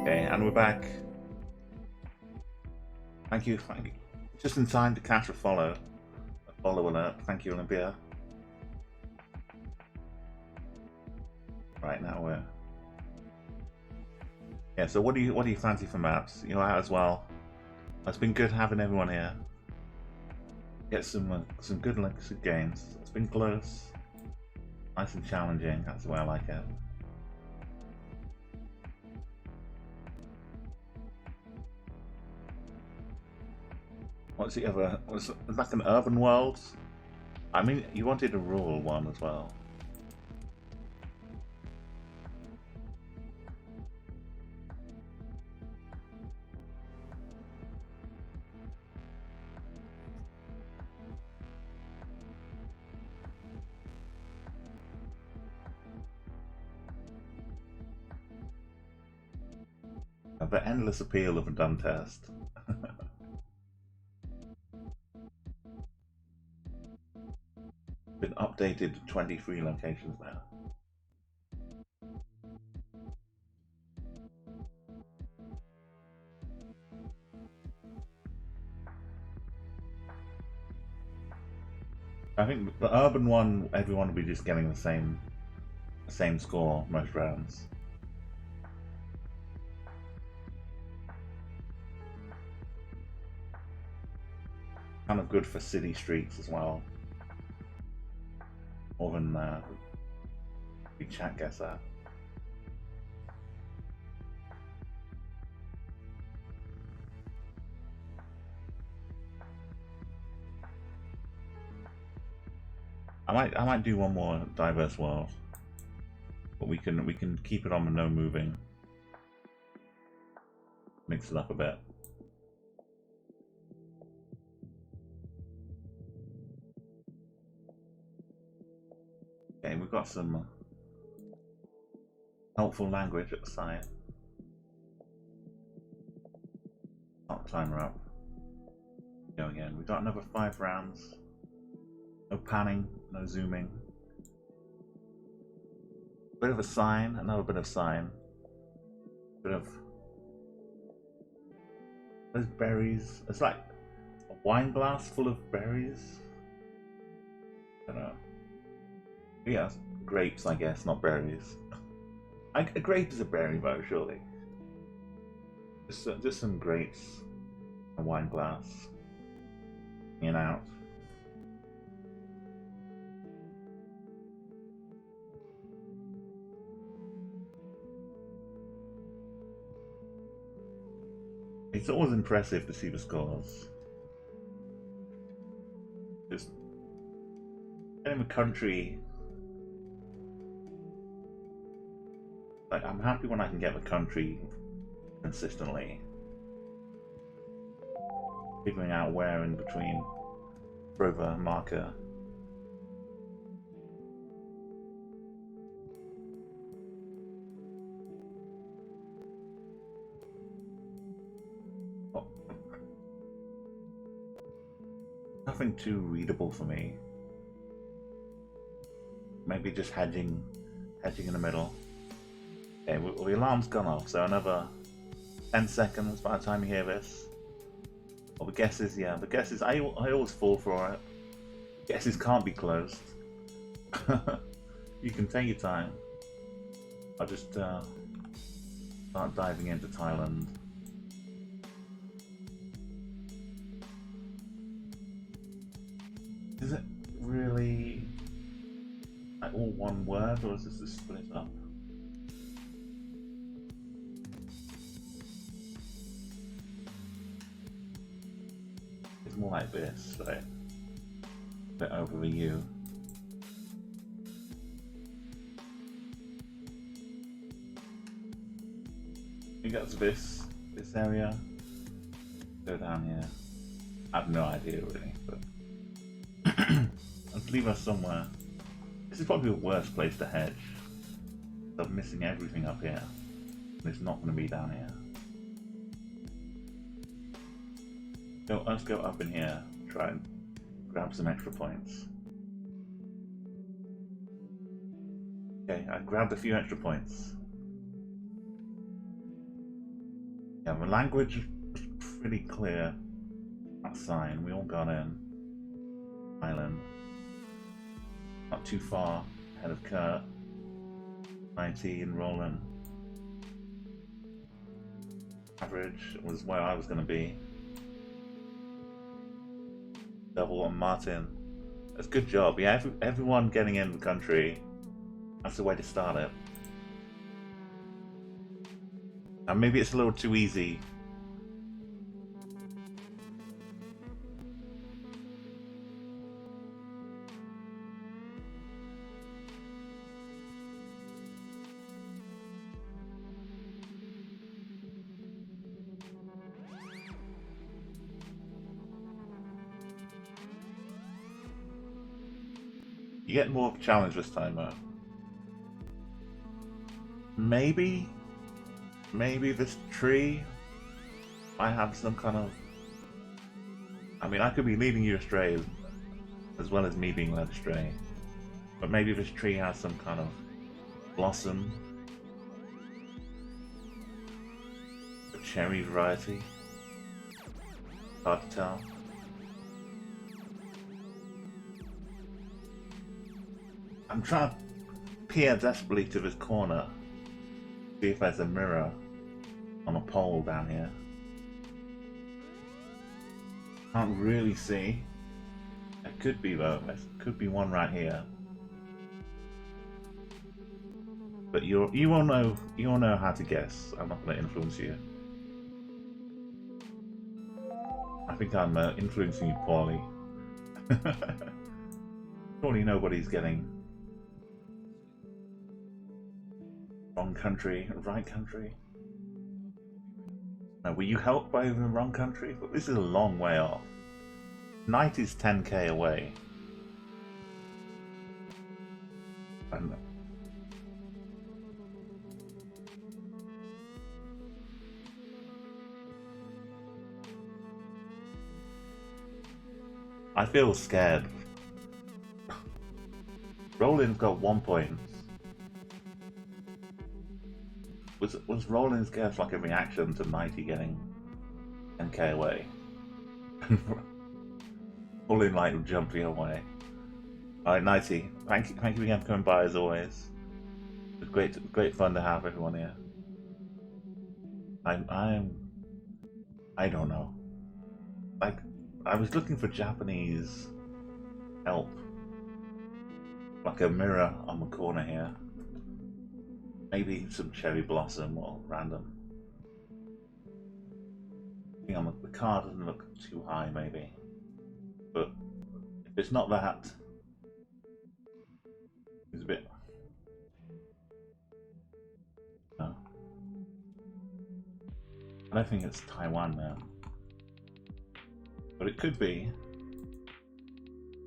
Okay, and we're back. Thank you. Just in time to catch a follow alert. Thank you, Olympia. Right now we're. Yeah. So what do you fancy for maps? You're out as well. It's been good having everyone here. Get some good links of games. It's been close, nice and challenging. That's the way I like it. What's the other? Was like an urban world? I mean, you wanted a rural one as well. The endless appeal of a done test. Been updated to 23 locations now. I think the urban one, everyone will be just getting the same score most rounds. Kind of good for city streets as well. More than the ChatGuessr. I might do one more diverse world, but we can keep it on with no moving. Mix it up a bit. Okay, we've got some helpful language at the side. Start the timer up. Go again. We've got another 5 rounds. No panning, no zooming. Bit of a sign, another bit of sign. Bit of those berries. It's like a wine glass full of berries. I don't know. Yeah, grapes, I guess, not berries. A grape is a berry, though, surely. Just some grapes, a wine glass, in and out. It's always impressive to see the scores. Just getting the country. Like, I'm happy when I can get the country consistently. Figuring out where in between rover marker. Oh. Nothing too readable for me. Maybe just hedging in the middle. Okay, well, the alarm's gone off, so another 10 seconds by the time you hear this. Well, the guesses, yeah, the guesses, I always fall for it. Guesses can't be closed. You can take your time. I'll just start diving into Thailand. Is it really like all one word, or is this just split up? It's more like this, right? A bit over the U. You got to this area. Go down here. I have no idea really, but let's leave us somewhere. This is probably the worst place to hedge. I'm missing everything up here. And it's not going to be down here. So let's go up in here. Try and grab some extra points. Okay, I grabbed a few extra points. Yeah, the language was pretty clear. That sign, we all got in. Island. Not too far ahead of Kurt. 90 and Roland. Average was where I was going to be. Double on Martin. That's a good job. Yeah, everyone getting in the country. That's the way to start it. And maybe it's a little too easy. You get more of a challenge this time, though. Maybe this tree might have some kind of... I mean, I could be leading you astray as well as me being led astray. But maybe this tree has some kind of blossom. A cherry variety. Hard to tell. I'm trying to peer desperately to this corner. See if there's a mirror on a pole down here. Can't really see. There could be though. There could be one right here. But you all know how to guess. I'm not going to influence you. I think I'm influencing you poorly. Surely nobody's getting wrong country, right country. Now, were you helped by the wrong country? But this is a long way off. 90's 10k away. And I feel scared. Roland's got 1 point. Was Roland's guess like a reaction to 90 getting 10k away? Roland like jumping away. Alright, 90. Thank you again for coming by as always. It's great fun to have everyone here. I don't know. Like, I was looking for Japanese help. Like a mirror on the corner here. Maybe some cherry blossom or random. The car doesn't look too high, maybe. But if it's not that, it's a bit. No. I don't think it's Taiwan now. But it could be.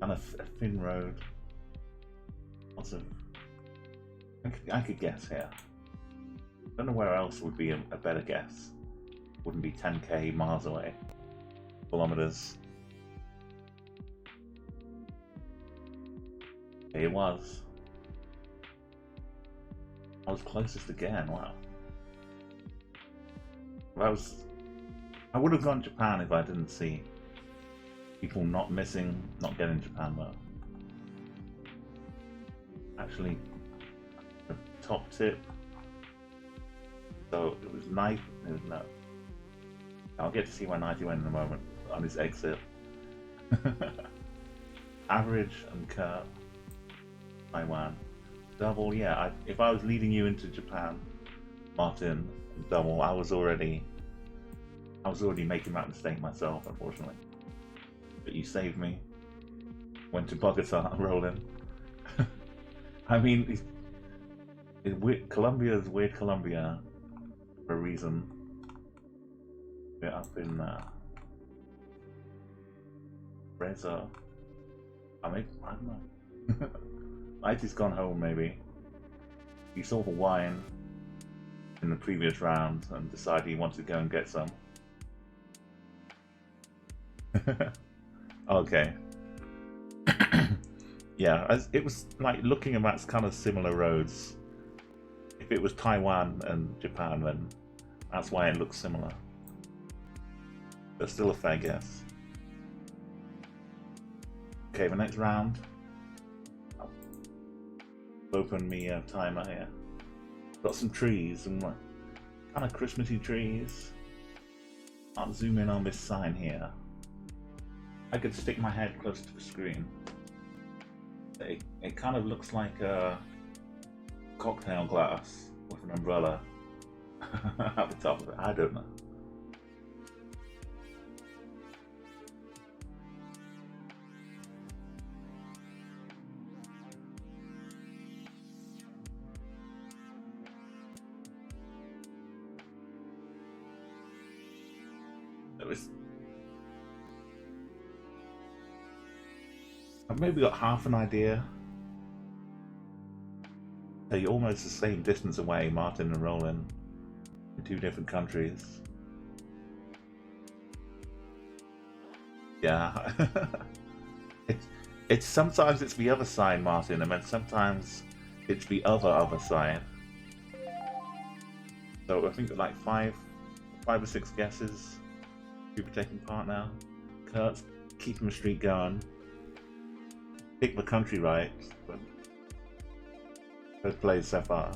And a thin road. Lots of. I could guess here. Don't know where else would be a better guess. Wouldn't be 10k miles away. Kilometers. It was. I was closest again, wow. I would have gone Japan if I didn't see people not getting Japan though. Actually, the top tip. So it was knife. No. I'll get to see where 90 went in a moment on his exit. Average and Kurt. Taiwan. Double, yeah. If I was leading you into Japan, Martin, double, I was already making that mistake myself, unfortunately. But you saved me. Went to Bogota, rolling. I mean, Colombia is weird Colombia for a reason. We're up in Reza. I don't know. Lighty's gone home, maybe. He saw the wine in the previous round and decided he wanted to go and get some. Okay. Yeah, it was like looking at that kind of similar roads. If it was Taiwan and Japan, then that's why it looks similar. But still a fair guess. Okay, the next round. I'll open me a timer here. Got some trees and like kind of Christmassy trees. I'll zoom in on this sign here. I could stick my head close to the screen. It kind of looks like a cocktail glass with an umbrella at the top of it. I don't know. I've maybe got half an idea. They're almost the same distance away, Martin and Roland, in two different countries. Yeah. it's sometimes it's the other side, Martin, and then sometimes it's the other side. So I think like five or six guesses. People taking part now. Kurt's keeping the streak going. Pick the country right, but first plays so far.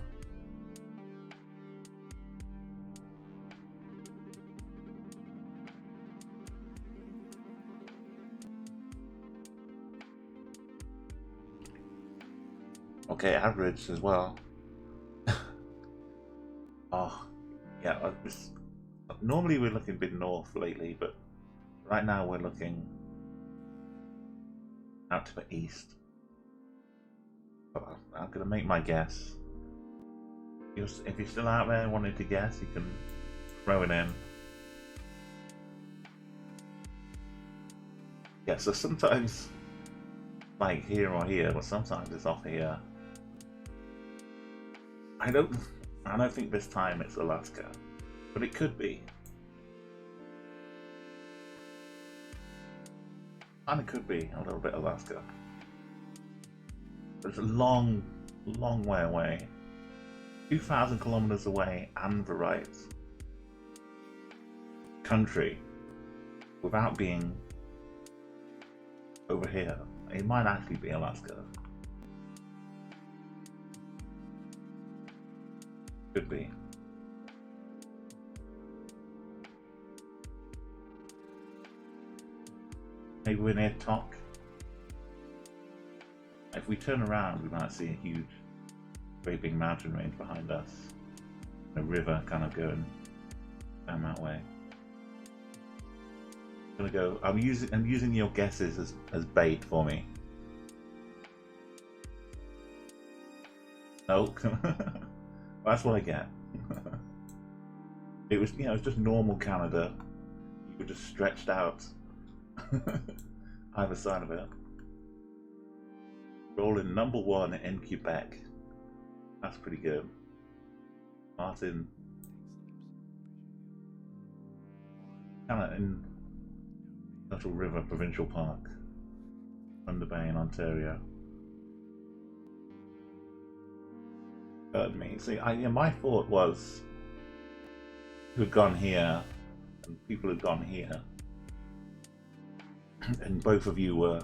Okay, average as well. Oh, yeah. Normally we're looking a bit north lately, but right now we're looking out to the east. I'm gonna make my guess. If you're still out there wanting to guess, you can throw it in. Yeah, so sometimes like here or here, but sometimes it's off here. I don't think this time it's Alaska, but it could be. And it could be a little bit Alaska. It's a long way away. 2,000 kilometers away and the right country without being over here. It might actually be Alaska. Could be. Maybe we're near Tok. If we turn around, we might see a huge, great big mountain range behind us. A river kind of going down that way. I'm gonna go. I'm using your guesses as bait for me. No, that's what I get. It was, it's just normal Canada. You were just stretched out either side of it. Rolling #1 in Quebec. That's pretty good. Martin, kind of in Little River Provincial Park, Thunder Bay in Ontario. Me. See, my thought was who had gone here and people had gone here, and both of you were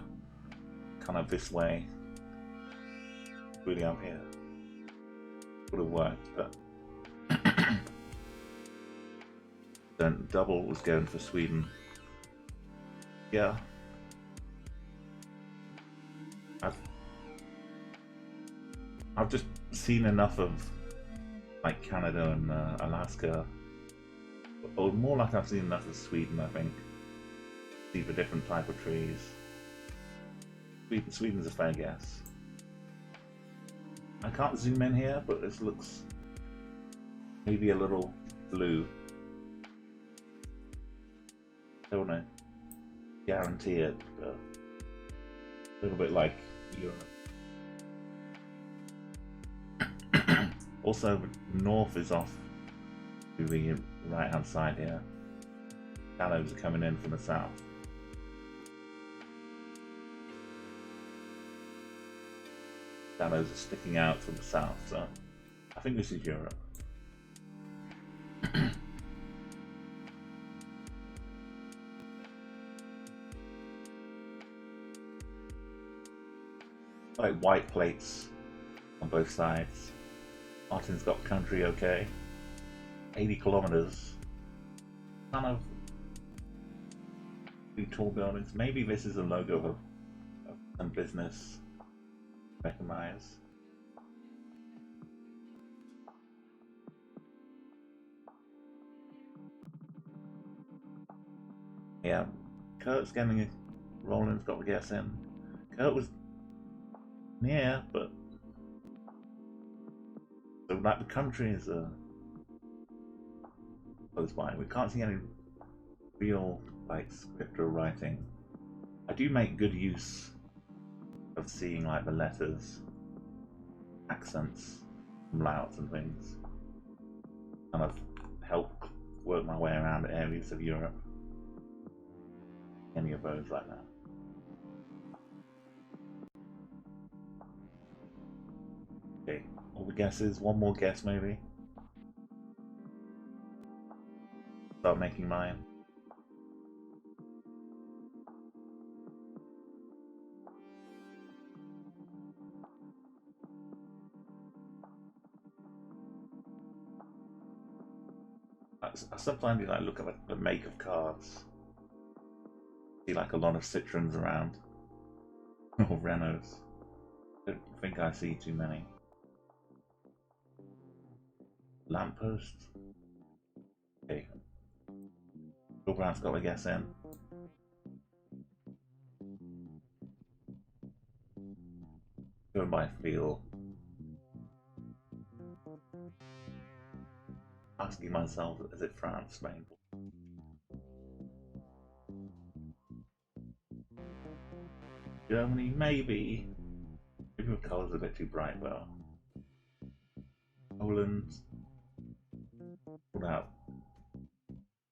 kind of this way, really up here. Would have worked, but then double was going for Sweden. Yeah, I've just seen enough of like Canada and Alaska, or more like I've seen enough of Sweden. I think see the different type of trees. Sweden's a fair guess. I can't zoom in here, but this looks maybe a little blue. Don't want to guarantee it, but a little bit like Europe. Also, north is off to the right hand side here. Shadows are coming in from the south. Shadows are sticking out from the south, so I think this is Europe. Like white plates on both sides. Martin's got country okay. 80 kilometers. Kind of two tall buildings. Maybe this is a logo of some business. Recognize. Yeah, Kurt's getting it. Roland's got the guess in. Kurt was near, but so like the country is close by. We can't see any real like script or writing. I do make good use of seeing like the letters, accents, layouts and things. Kind of help work my way around areas of Europe. Any of those right now. Okay, all the guesses. One more guess maybe. Start making mine. I sometimes like look at the make of cars. See like a lot of Citroens around, or Renaults. Don't think I see too many. Lamppost. Okay. Bill Brown's got a guess in. Going by feel. Asking myself, is it France, Spain? Germany, maybe. Maybe the colour's a bit too bright though. Poland. What about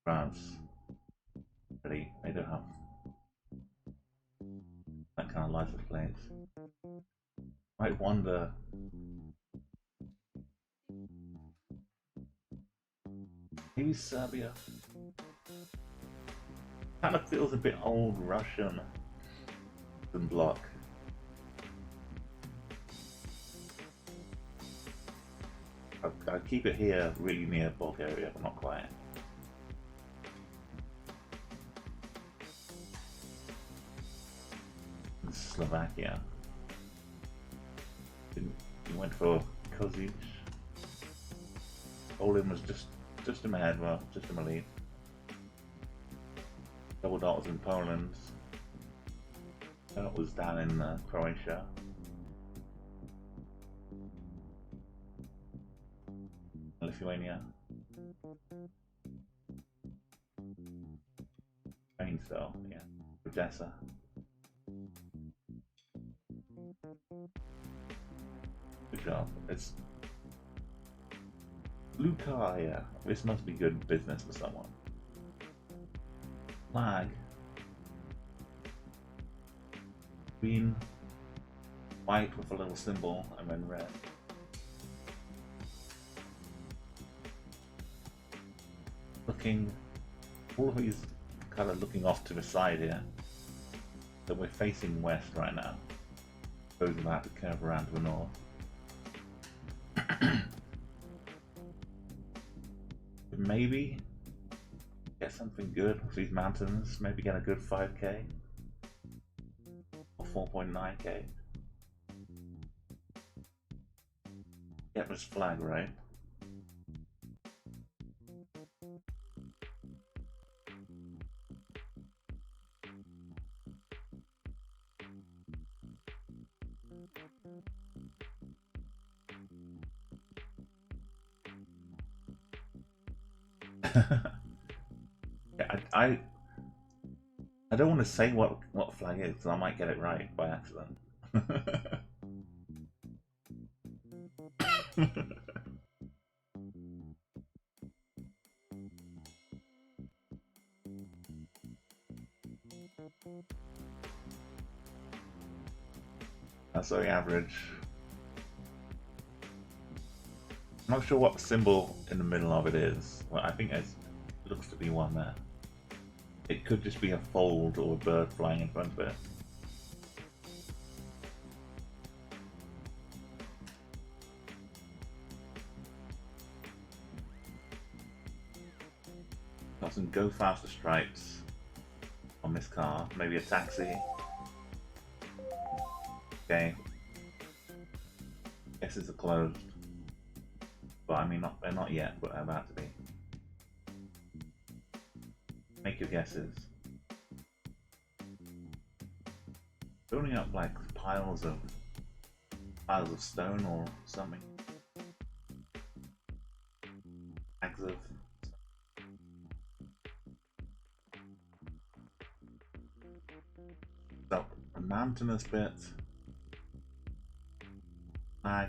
France? Really, they don't have that kind of license plates. Might wonder. Maybe Serbia. Kind of feels a bit old Russian than block. I'll keep it here, really near Bulgaria, but not quite. And Slovakia. You went for Kozic. Poland was just in my head, well, just in my lead. Double dot was in Poland. That was down in Croatia. Lithuania. Spain still, yeah. Odessa. Good job. It's blue car, yeah. This must be good business for someone. Flag. Green, white with a little symbol, and then red. Looking, all of these kind of looking off to the side here. So we're facing west right now. Suppose we'll have to curve around to the north. Maybe get something good with these mountains. Maybe get a good 5k or 4.9k. Get this flag right. Yeah, I don't want to say what flag is because I might get it right by accident. That's very average. I'm not sure what symbol in the middle of it is. Well, I think it looks to be one there. It could just be a fold or a bird flying in front of it. some go faster stripes on this car. Maybe a taxi. Okay. Guesses are closed. But I mean, they're not yet, but they're about to be. Make your guesses. Building up like piles of stone or something. Bags of. So a mountainous bit. I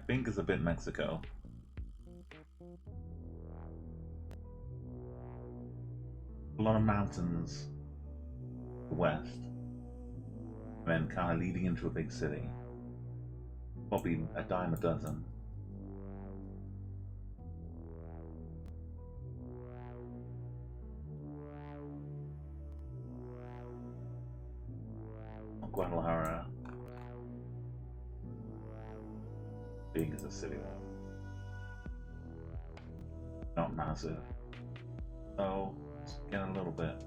think is a bit Mexico. A lot of mountains to the west, and then kind of leading into a big city. Probably a dime a dozen. Guadalajara. Big as a city though. Not massive. So it's getting a little bit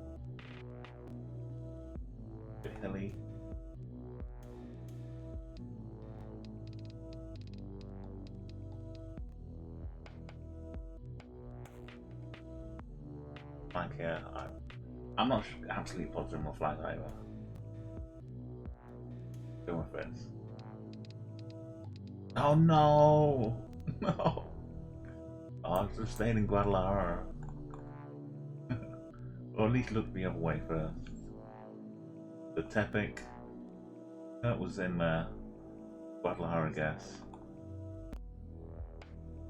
hilly. Like here, I'm not absolutely positive on flag either. Go with this. Oh no! No! Oh, I was just staying in Guadalajara. Or at least look the other way first. The Tepic. That was in Guadalajara, I guess.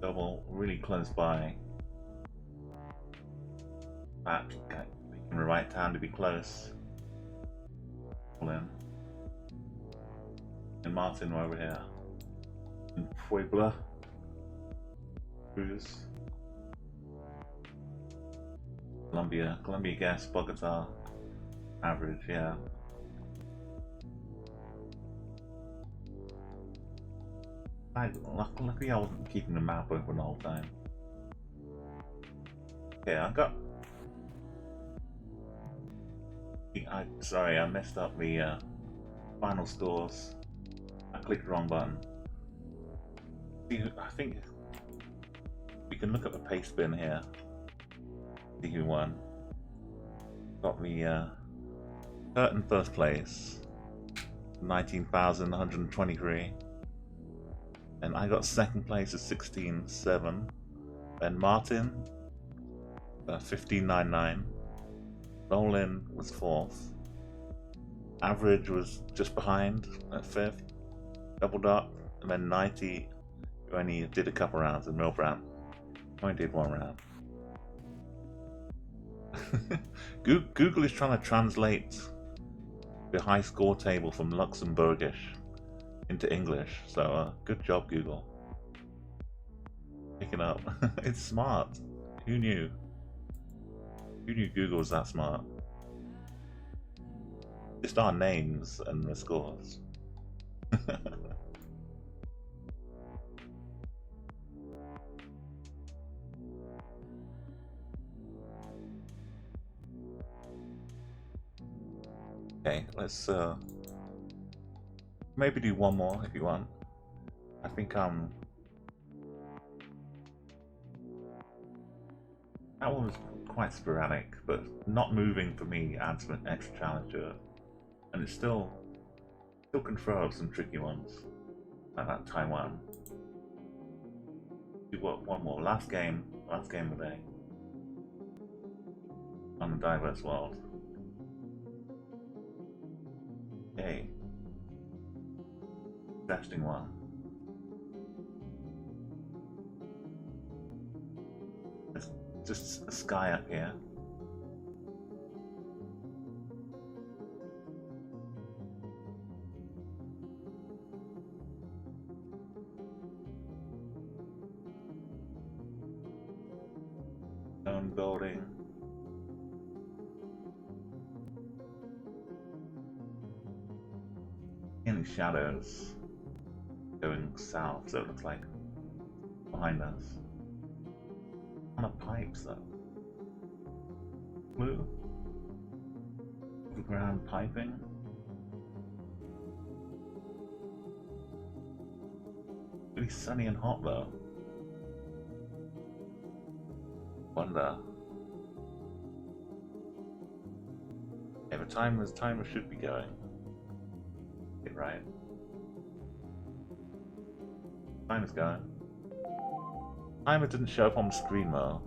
Double, really close by. Back, in the right time to be close. All in. And Martin over here. In Puebla. Cruz. Colombia Gas, Bogota. Average, yeah. Luckily I wasn't keeping the map open the whole time. Okay, sorry, I messed up the final scores. I clicked the wrong button. I think we can look at the paste bin here. See who won. Got the Kurt in first place, 19,123. And I got second place at 16,7. Then Martin, 15,99. Roland was fourth. Average was just behind at fifth. Doubled up, and then 90, who only did a couple rounds, and Milbrand only did one round. Google is trying to translate the high score table from Luxembourgish into English, so good job, Google. Picking up. It's smart. Who knew? Who knew Google was that smart? Just our names and the scores. Okay, let's maybe do one more if you want. I think that one was quite sporadic, but not moving for me adds an extra challenge to it. And it's still can throw up some tricky ones. Like that Taiwan. Do what, one more. Last game of the day. On the diverse world. Okay. Interesting one. There's just a sky up here. Stone building. In shadows going south, so it looks like behind us. On a pipes though. clue? Overground piping? Really sunny and hot though. Wonder. Yeah, the timer should be going. Get right. Timer's going. Timer didn't show up on the screen though.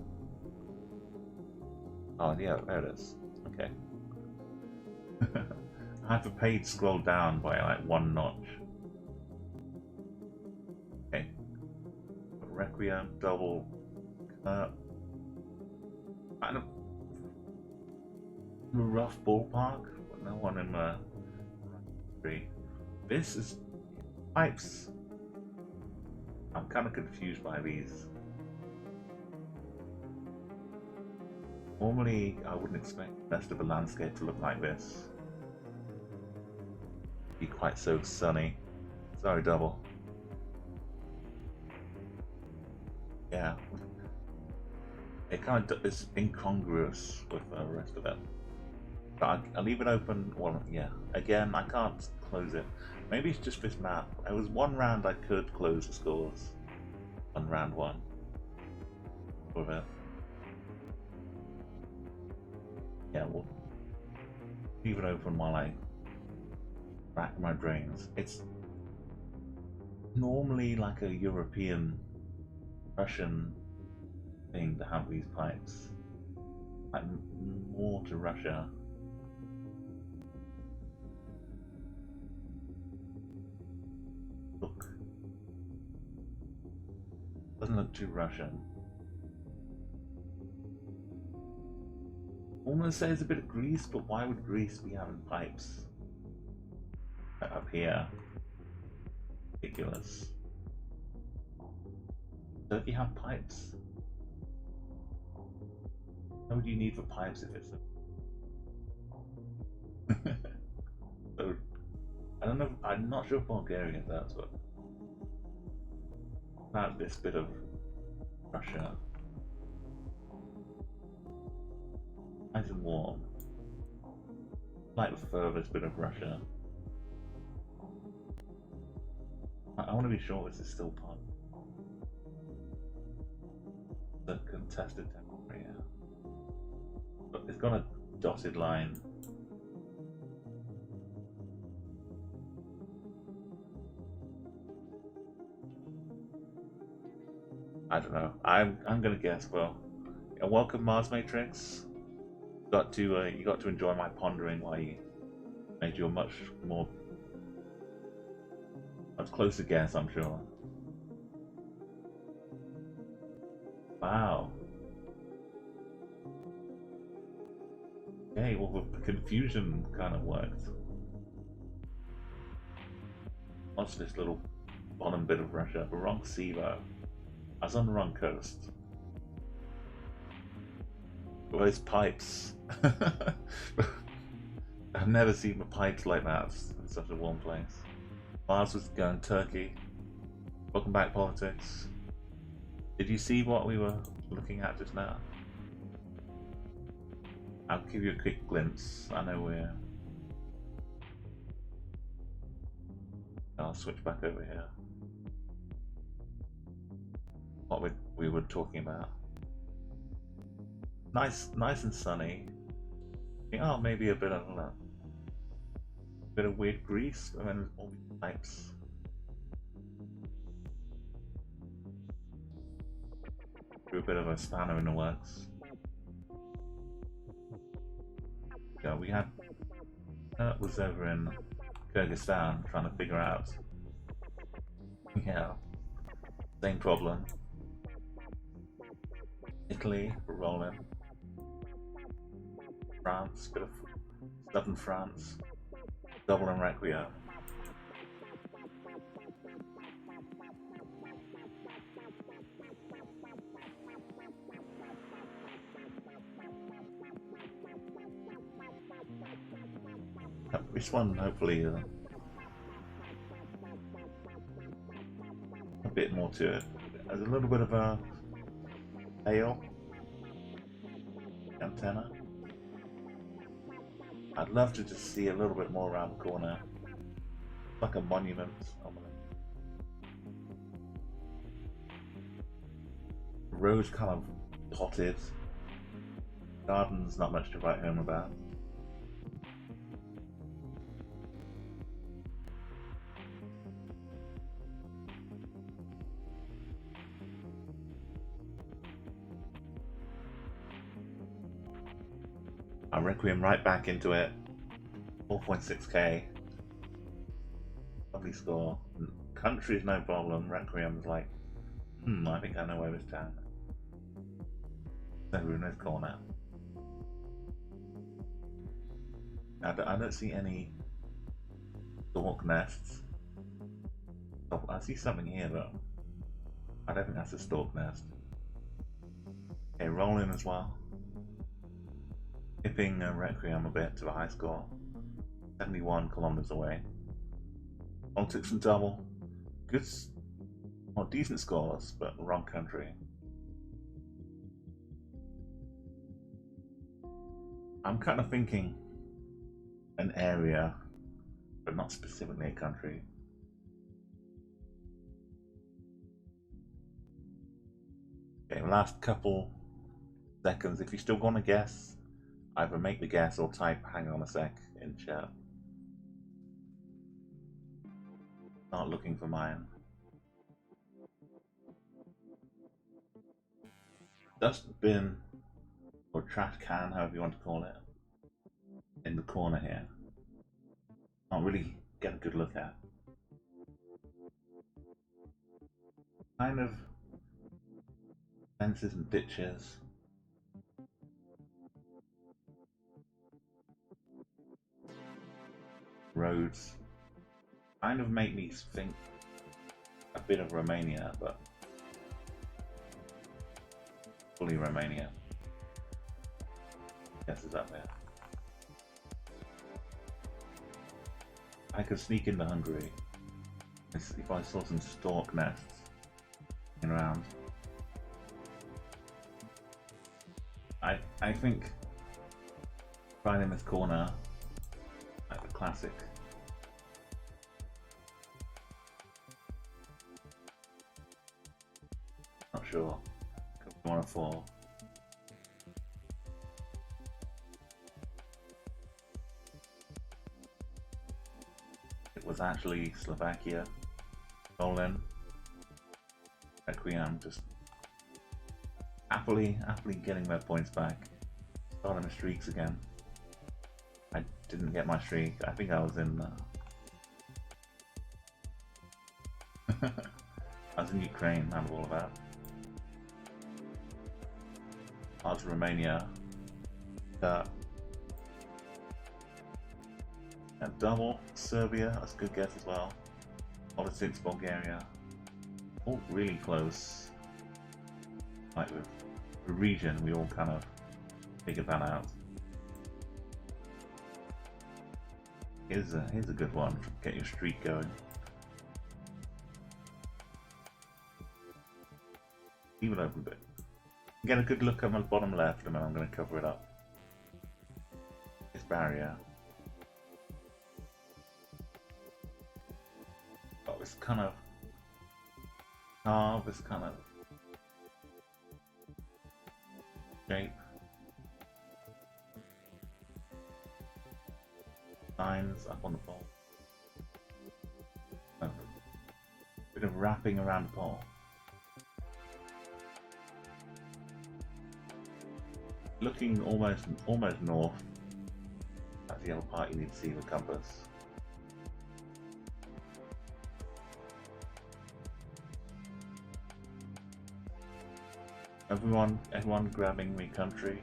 Oh yeah, there it is. Okay. I have the page scroll down by like 1 notch. Okay. Requiem, double, kind of a rough ballpark, but no one in the three. This is pipes. I'm kind of confused by these. Normally, I wouldn't expect the rest of the landscape to look like this. Be quite so sunny. Sorry, double. Yeah. It kind of is incongruous with the rest of it. But I'll leave it open. Well, yeah. Again, I can't close it. Maybe it's just this map. There was one round I could close the scores. On round 1. With it. Yeah, we'll leave it open while I rack my brains. It's normally like a European, Russian thing to have these pipes. Like more to Russia. Look. Doesn't look too Russian. Almost says a bit of Greece, but why would Greece be having pipes up here? Ridiculous. Don't you have pipes? What would you need for pipes if it's so, I don't know, I'm not sure if Bulgaria does, but about this bit of Russia. Nice and warm. Like the furthest bit of Russia. I want to be sure this is still part of the contested territory. But it's got a dotted line. I don't know. I'm gonna guess. Well, welcome Mars Matrix. You got to enjoy my pondering while you made you a much closer guess, I'm sure. Wow. Okay, well the confusion kind of worked. What's this little bottom bit of Russia? The wrong sea though. I was on the wrong coast. Those pipes. I've never seen the pipes like that in such a warm place. Mars was going Turkey. Welcome back, politics. Did you see what we were looking at just now? I'll give you a quick glimpse. I know I'll switch back over here. What we were talking about. Nice and sunny. Oh, maybe a bit of weird Greece, and then all these pipes. Do a bit of a spanner in the works. Yeah, we had was over in Kyrgyzstan trying to figure out. Yeah, same problem. Italy, we're rolling. France, bit of southern France, double and Requiem. This one, hopefully, a bit more to it. There's a little bit of a tail, antenna. I'd love to just see a little bit more around the corner. Like a monument. The road's kind of potted. Garden's not much to write home about. I Requiem right back into it. 4.6k. Lovely score. Country's no problem. Requiem's like, I think I know where this town. Over in this corner. I don't see any stork nests. Oh, I see something here though. I don't think that's a stork nest. Okay, roll in as well. Tipping Requiem a bit to the high score. 71 kilometers away. Politics and double. Good, well, decent scores, but wrong country. I'm kind of thinking an area, but not specifically a country. Okay, last couple seconds. If you still want to guess, either make the guess or type hang on a sec in chat. Not looking for mine. Dustbin or trash can, however you want to call it, in the corner here. Can't really get a good look at. Kind of fences and ditches. Roads. Kind of make me think a bit of Romania, but fully Romania. Yes, is up there. I could sneak into Hungary if I saw some stork nests around. I think right in this corner, like the classic. Not sure. Could be 1 or 4. It was actually Slovakia. Poland. Requiem just happily getting their points back. Starting the streaks again. I didn't get my streak. I think I was in I was in Ukraine out of all of that. I was Romania. And double Serbia, that's a good guess as well. Politics, Bulgaria. All really close. Like with the region, we all kind of figured that out. Here's a good one. Get your streak going. Leave it open a bit. Get a good look on the bottom left, and then I'm going to cover it up. This barrier. Got this kind of this kind of shape. Lines up on the pole. Bit of wrapping around the pole. Looking almost north. That's the other part you need to see the compass. Everyone grabbing me country.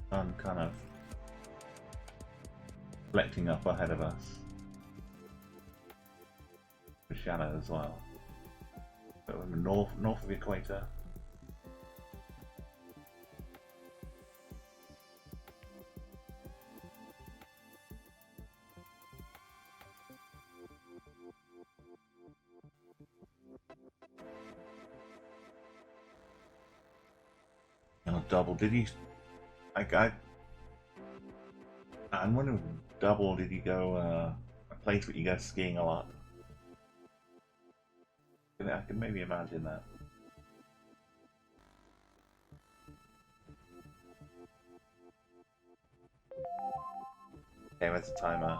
Sun kind of reflecting up ahead of us. The shadow as well. So in the north of the equator. Oh, double. Did you? I'm wondering, double. Did you go a place where you go skiing a lot? I can maybe imagine that. Okay, where's the timer?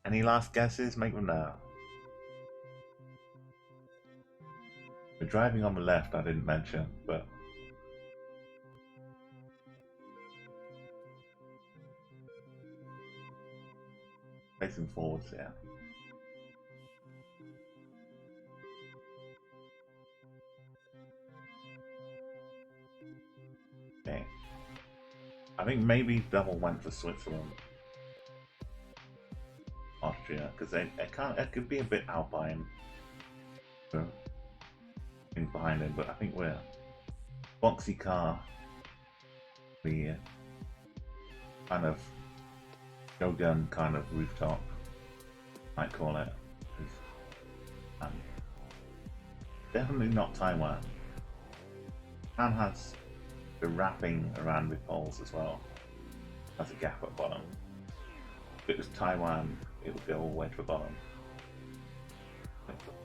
Any last guesses? Make them now. The driving on the left I didn't mention, but facing forwards, yeah. Okay. I think maybe double went for Switzerland. Austria, because they can't, it could be a bit alpine. So, things behind him, but I think we're boxy car. The kind of shogun kind of rooftop, might call it. Definitely not Taiwan. Japan has the wrapping around the poles as well. Has a gap at the bottom. If it was Taiwan, it would go all the way to the bottom.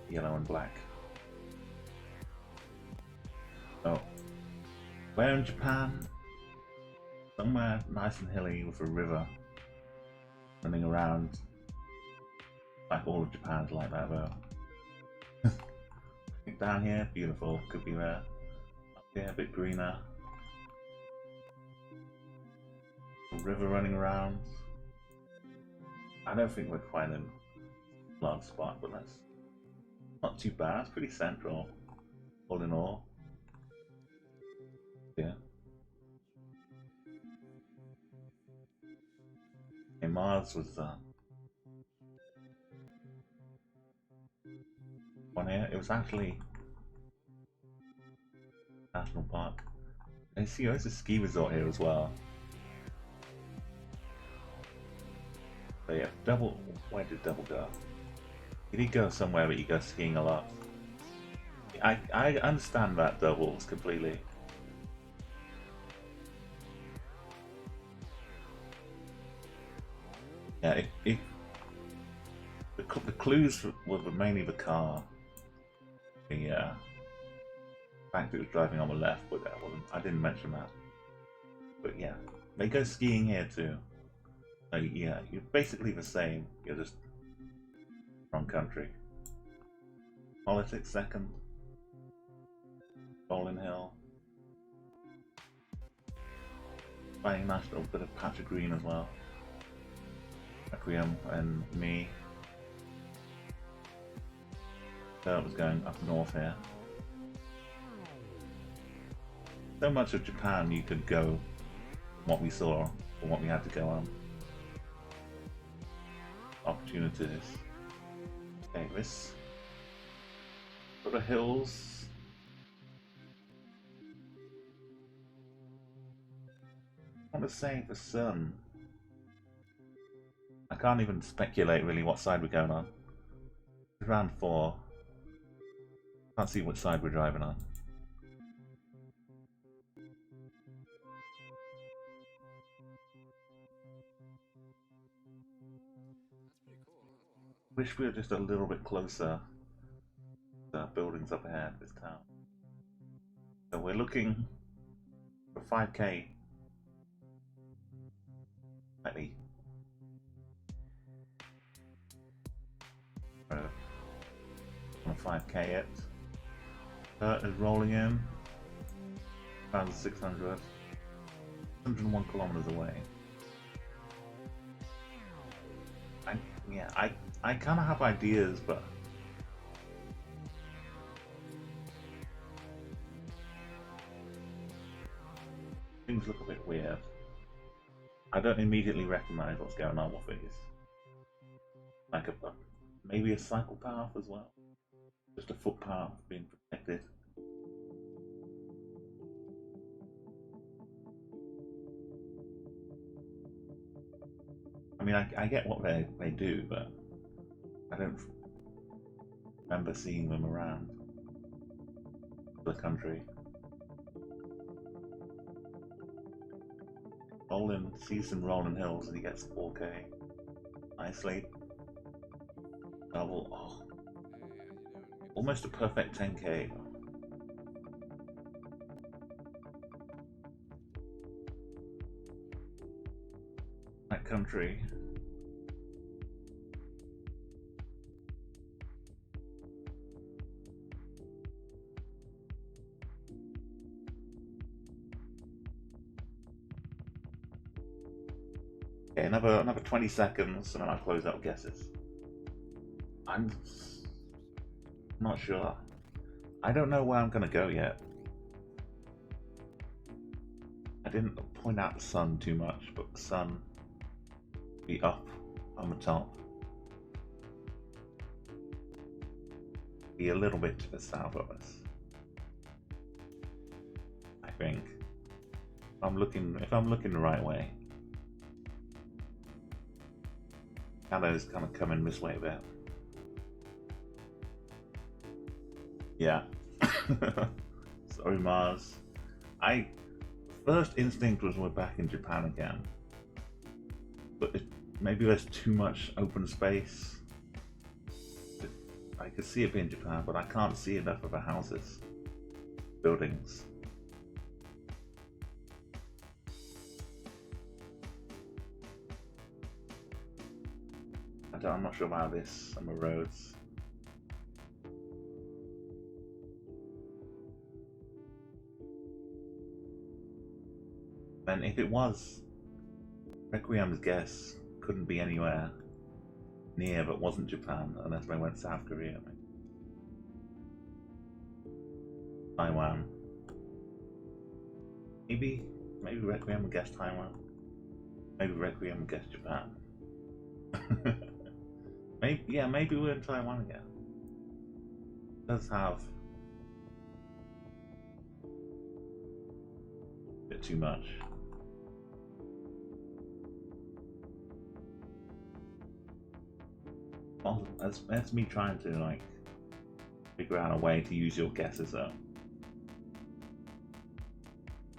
Yellow and black. So, where in Japan? Somewhere nice and hilly with a river running around. Like all of Japan's like that though. Down here, beautiful, could be there. Up here, a bit greener. A river running around. I don't think we're quite in a large spot, but that's not too bad. It's pretty central, all in all. Yeah. Okay, Mars was one here. It was actually national park. And see, there's a ski resort here as well. But yeah, double. Where did double go? He did go somewhere, but he goes skiing a lot. I understand that doubles completely. Yeah, the clues were mainly the car. The fact that it was driving on the left, but I didn't mention that. But yeah, they go skiing here too. So yeah, you're basically the same. You're just wrong country. Politics second. Bowling Hill. Playing nice little bit of patch of green as well. Requiem and me. So it was going up north here. So much of Japan you could go from what we saw or what we had to go on. Opportunities. Okay, this sort of hills. I want to say the sun. I can't even speculate really what side we're going on. It's round 4. Can't see which side we're driving on. Wish we were just a little bit closer to the buildings up ahead of this town. So we're looking for 5k. Slightly. On 5k it. Is rolling in. 1,600. 101 kilometers away. I kind of have ideas, but things look a bit weird. I don't immediately recognize what's going on with these. Like maybe a cycle path as well. Just a footpath being protected. I mean, I get what they do, but I don't remember seeing them around the country. sees some rolling hills and he gets 4K. Nicely. Double. Oh. Almost a perfect 10K. That country. Okay, another 20 seconds and then I'll close out guesses. I'm not sure. I don't know where I'm gonna go yet. I didn't point out the sun too much, but the sun be up on the top. Be a little bit to the south of us. I think. If I'm looking the right way. Shadow's kind of coming this way a bit. Yeah. Sorry, Mars. First instinct was we're back in Japan again. But maybe there's too much open space. I could see it being Japan, but I can't see enough of the houses, buildings. I'm not sure about this and the roads. And if it was, Requiem's guess couldn't be anywhere near but wasn't Japan, unless they went South Korea. Taiwan. Maybe Requiem would guess Taiwan. Maybe Requiem would guess Japan. Maybe we're in Taiwan again. It does have a bit too much. Well, that's me trying to like figure out a way to use your guesses though.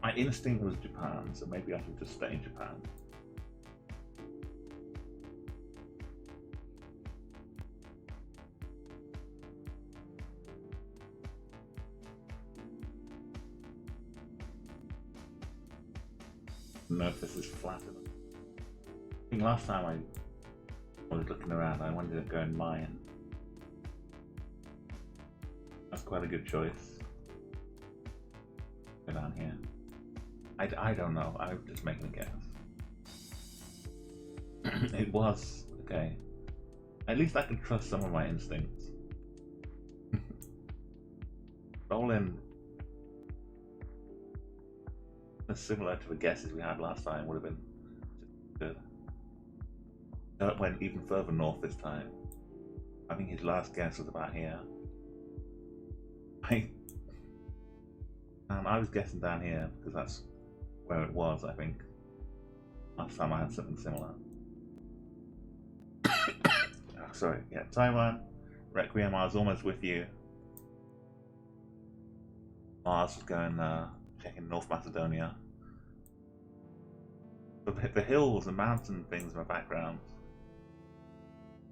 My instinct was Japan, so maybe I should just stay in Japan. I don't know if this is flat enough. I think last time I was looking around, I wanted to go in Mayan. That's quite a good choice. Go down here. I don't know, I'm just making a guess. It was, okay. At least I can trust some of my instincts. Roll in. Similar to the guesses we had last time would have been good. It went even further north this time. I think his last guess was about here. I was guessing down here because that's where it was, I think. Last time I had something similar. Oh, sorry, yeah, Taiwan. Requiem, I was almost with you. Mars was going, checking North Macedonia. The hills and mountain things in the background.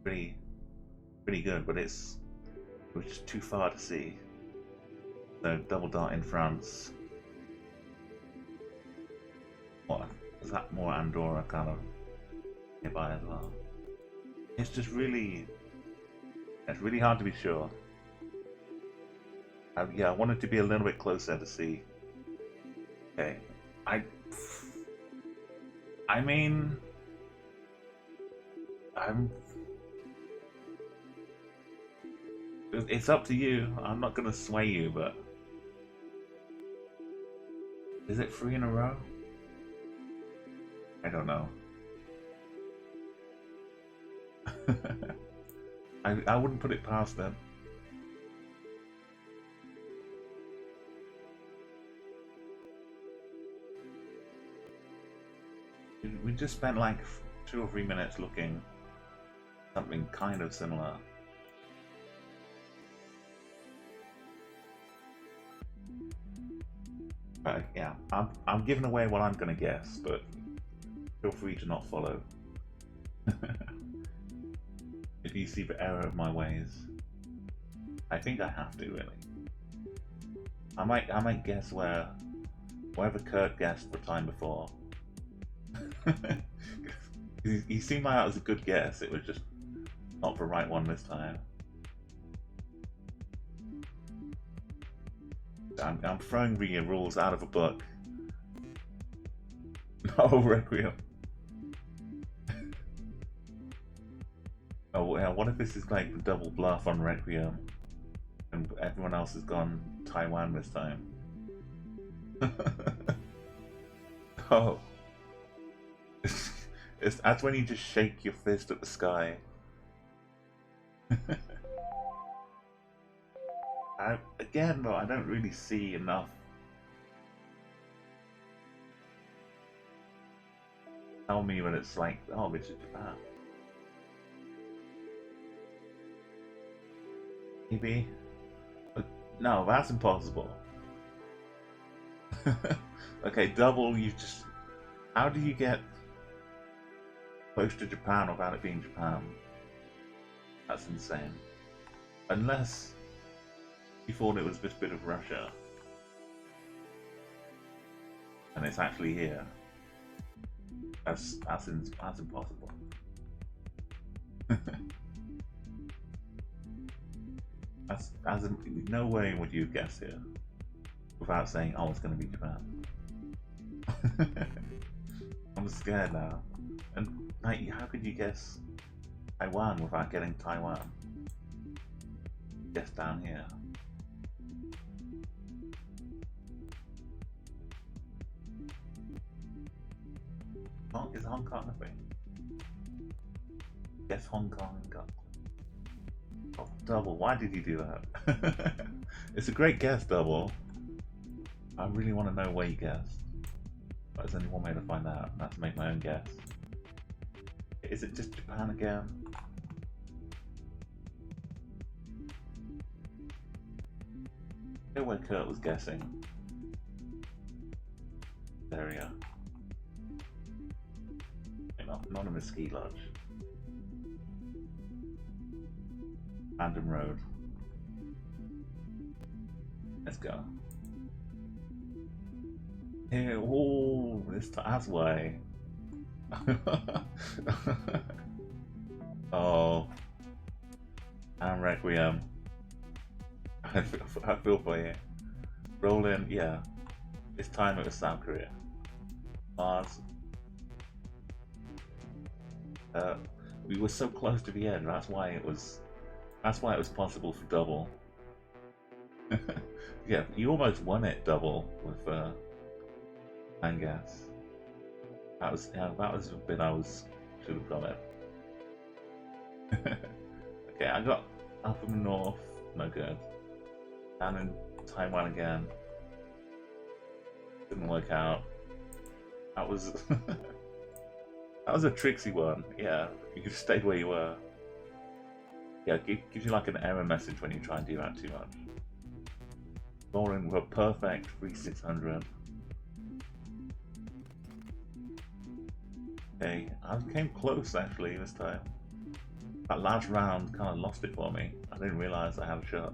Pretty good, but it was just too far to see. So double dot in France. What is that? More Andorra kind of nearby as well. It's just really hard to be sure. Yeah, I wanted to be a little bit closer to see. Okay, I mean, it's up to you. I'm not gonna sway you, but is it 3 in a row? I don't know. I wouldn't put it past them. We just spent like 2 or 3 minutes looking something kind of similar. Yeah, I'm giving away what I'm gonna guess, but Feel free to not follow. If you see the error of my ways. I think I have to, really. I might guess wherever Kurt guessed the time before. He seemed like that was a good guess, it was just not the right one this time. I'm throwing the rules out of a book. No, Requiem. Oh, yeah, what if this is like the double bluff on Requiem and everyone else has gone Taiwan this time? Oh. That's when you just shake your fist at the sky. Again, though, I don't really see enough. Tell me when it's like, oh, this is Japan. Maybe. But no, that's impossible. Okay, double, you just... How do you get close to Japan without it being Japan? That's insane. Unless you thought it was this bit of Russia. And it's actually here. That's impossible. No way would you guess here without saying, oh, it's going to be Japan. I'm scared now. And like, how could you guess Taiwan without getting Taiwan? Guess down here. Oh, is Hong Kong a thing? Guess Hong Kong and got. Oh, double. Why did you do that? It's a great guess, double. I really want to know where you guessed. But there's only one way to find out, and that's to make my own guess. Is it just Japan again? I know where Kurt was guessing. There we are. Not in the ski lodge. Random road. Let's go. Here, oh, that's why. Oh, and Requiem. I feel for you. Roll in, yeah. This time it was South Korea. Mars. We were so close to the end. That's why it was possible for double. Yeah, you almost won it double with gas. That was the bit I should have got it. Okay, I got up in the north, no good. Down in Taiwan again. Didn't work out. That was that was a tricksy one. Yeah, you could have stayed where you were. Yeah, it gives you like an error message when you try and do that too much. Rolling with a perfect 3600. Okay, I came close actually this time. That last round kind of lost it for me. I didn't realise I had a shot.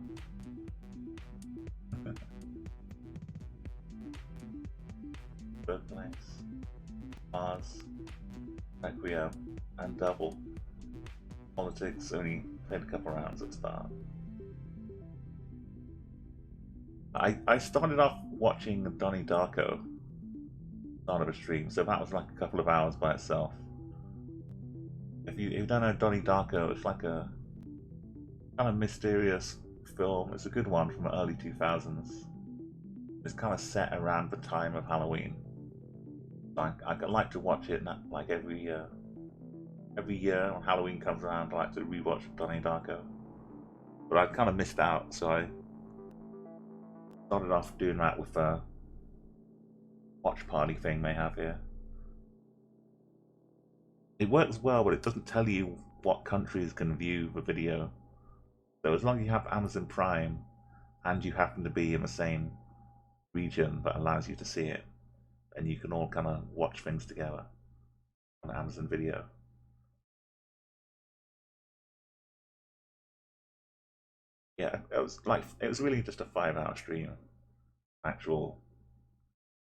Third place. Mars, Requiem, and double. Politics only played a couple rounds at the start. I started off watching Donnie Darko start of a stream, so that was like a couple of hours by itself. If you don't know Donnie Darko, it's like a kind of mysterious film. It's a good one from the early 2000s. It's kind of set around the time of Halloween. I like to watch it like every year when Halloween comes around. I like to rewatch Donnie Darko, but I kind of missed out, so I started off doing that with a watch party thing they have here. It works well, but it doesn't tell you what countries can view the video. So as long as you have Amazon Prime and you happen to be in the same region that allows you to see it, and you can all kind of watch things together. on Amazon Video. Yeah, it was really just a 5-hour stream, actual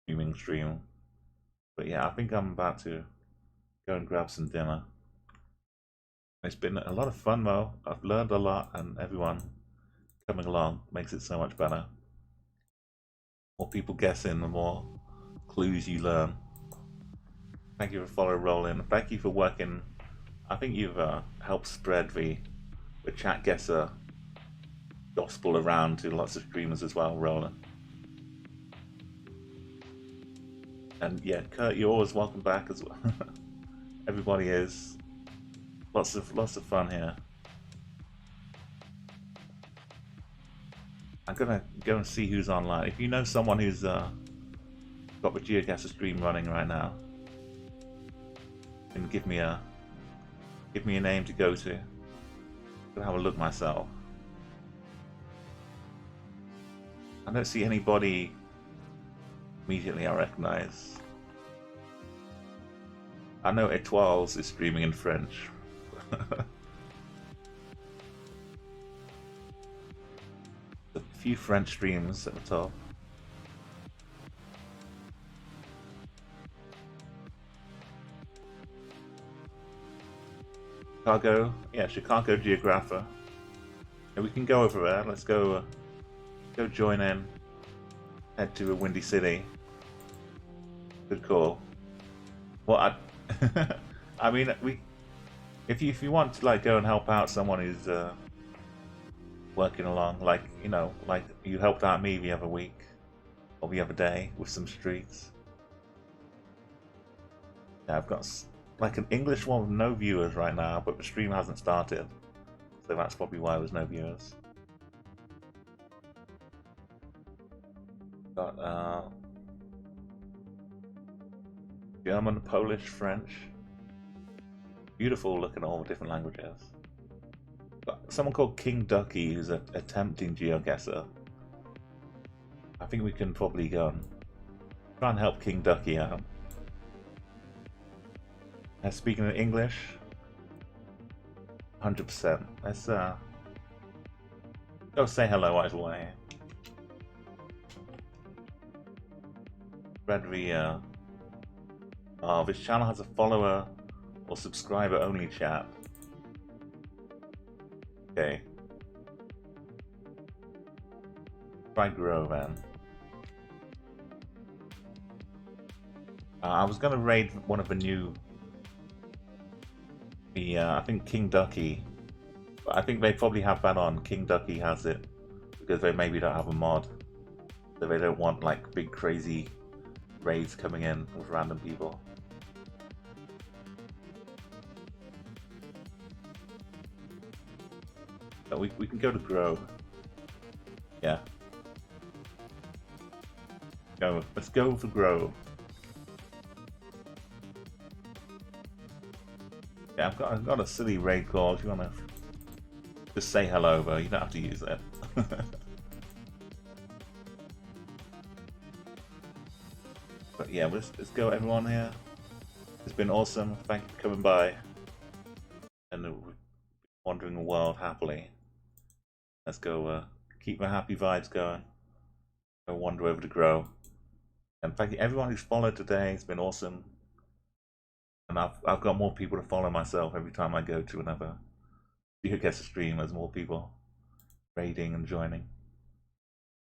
streaming stream. But yeah, I think I'm about to go and grab some dinner. It's been a lot of fun though. I've learned a lot, and everyone coming along makes it so much better. More people guessing, the more clues you learn. Thank you for following Roland. Thank you for working. I think you've helped spread the ChatGuessr gospel around to lots of streamers as well, Roland. And yeah, Kurt, you're always welcome back as well. Everybody is. Lots of fun here. I'm gonna go and see who's online. If you know someone who's got the GeoGuessr stream running right now, can give me a name to go to. I'm gonna have a look myself. I don't see anybody immediately I recognize. I know Etoiles is streaming in French. A few French streams at the top. Chicago, yeah, Chicago GeoGuessr. Yeah, we can go over there. Let's go join in. Head to a Windy City. Good call. Well, I mean, if you want to like go and help out someone who's working along, like like you helped out me the other week or the other day with some streets. Yeah, I've got like an English one with no viewers right now, but the stream hasn't started, so that's probably why there's no viewers. Got German, Polish, French. Beautiful looking at all the different languages. Got someone called King Ducky who's attempting GeoGuessr. I think we can probably go and try and help King Ducky out. Speaking in English, 100%. Let's go say hello either way. Redry, oh, this channel has a follower or subscriber only chat. Okay. Try grow then. I was gonna raid one of the new. I think King Ducky. But I think they probably have that on. King Ducky has it because they maybe don't have a mod, so they don't want like big crazy raids coming in with random people. But we can go to grow. Yeah. Go. Let's go for grow. Yeah, I've got a silly raid call. If you wanna just say hello, but you don't have to use it. But yeah, let's go everyone here. It's been awesome. Thank you for coming by and wandering the world happily. Let's go keep my happy vibes going. Go wander over to grow. And thank you everyone who's followed today. It's been awesome. And I've got more people to follow myself every time I go to another GeoGuessr stream. There's more people raiding and joining.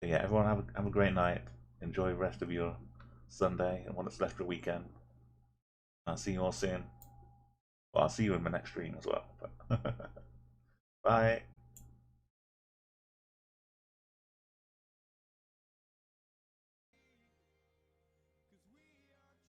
So yeah, everyone have a great night. Enjoy the rest of your Sunday and what's left of the weekend. I'll see you all soon. Well, I'll see you in my next stream as well. Bye.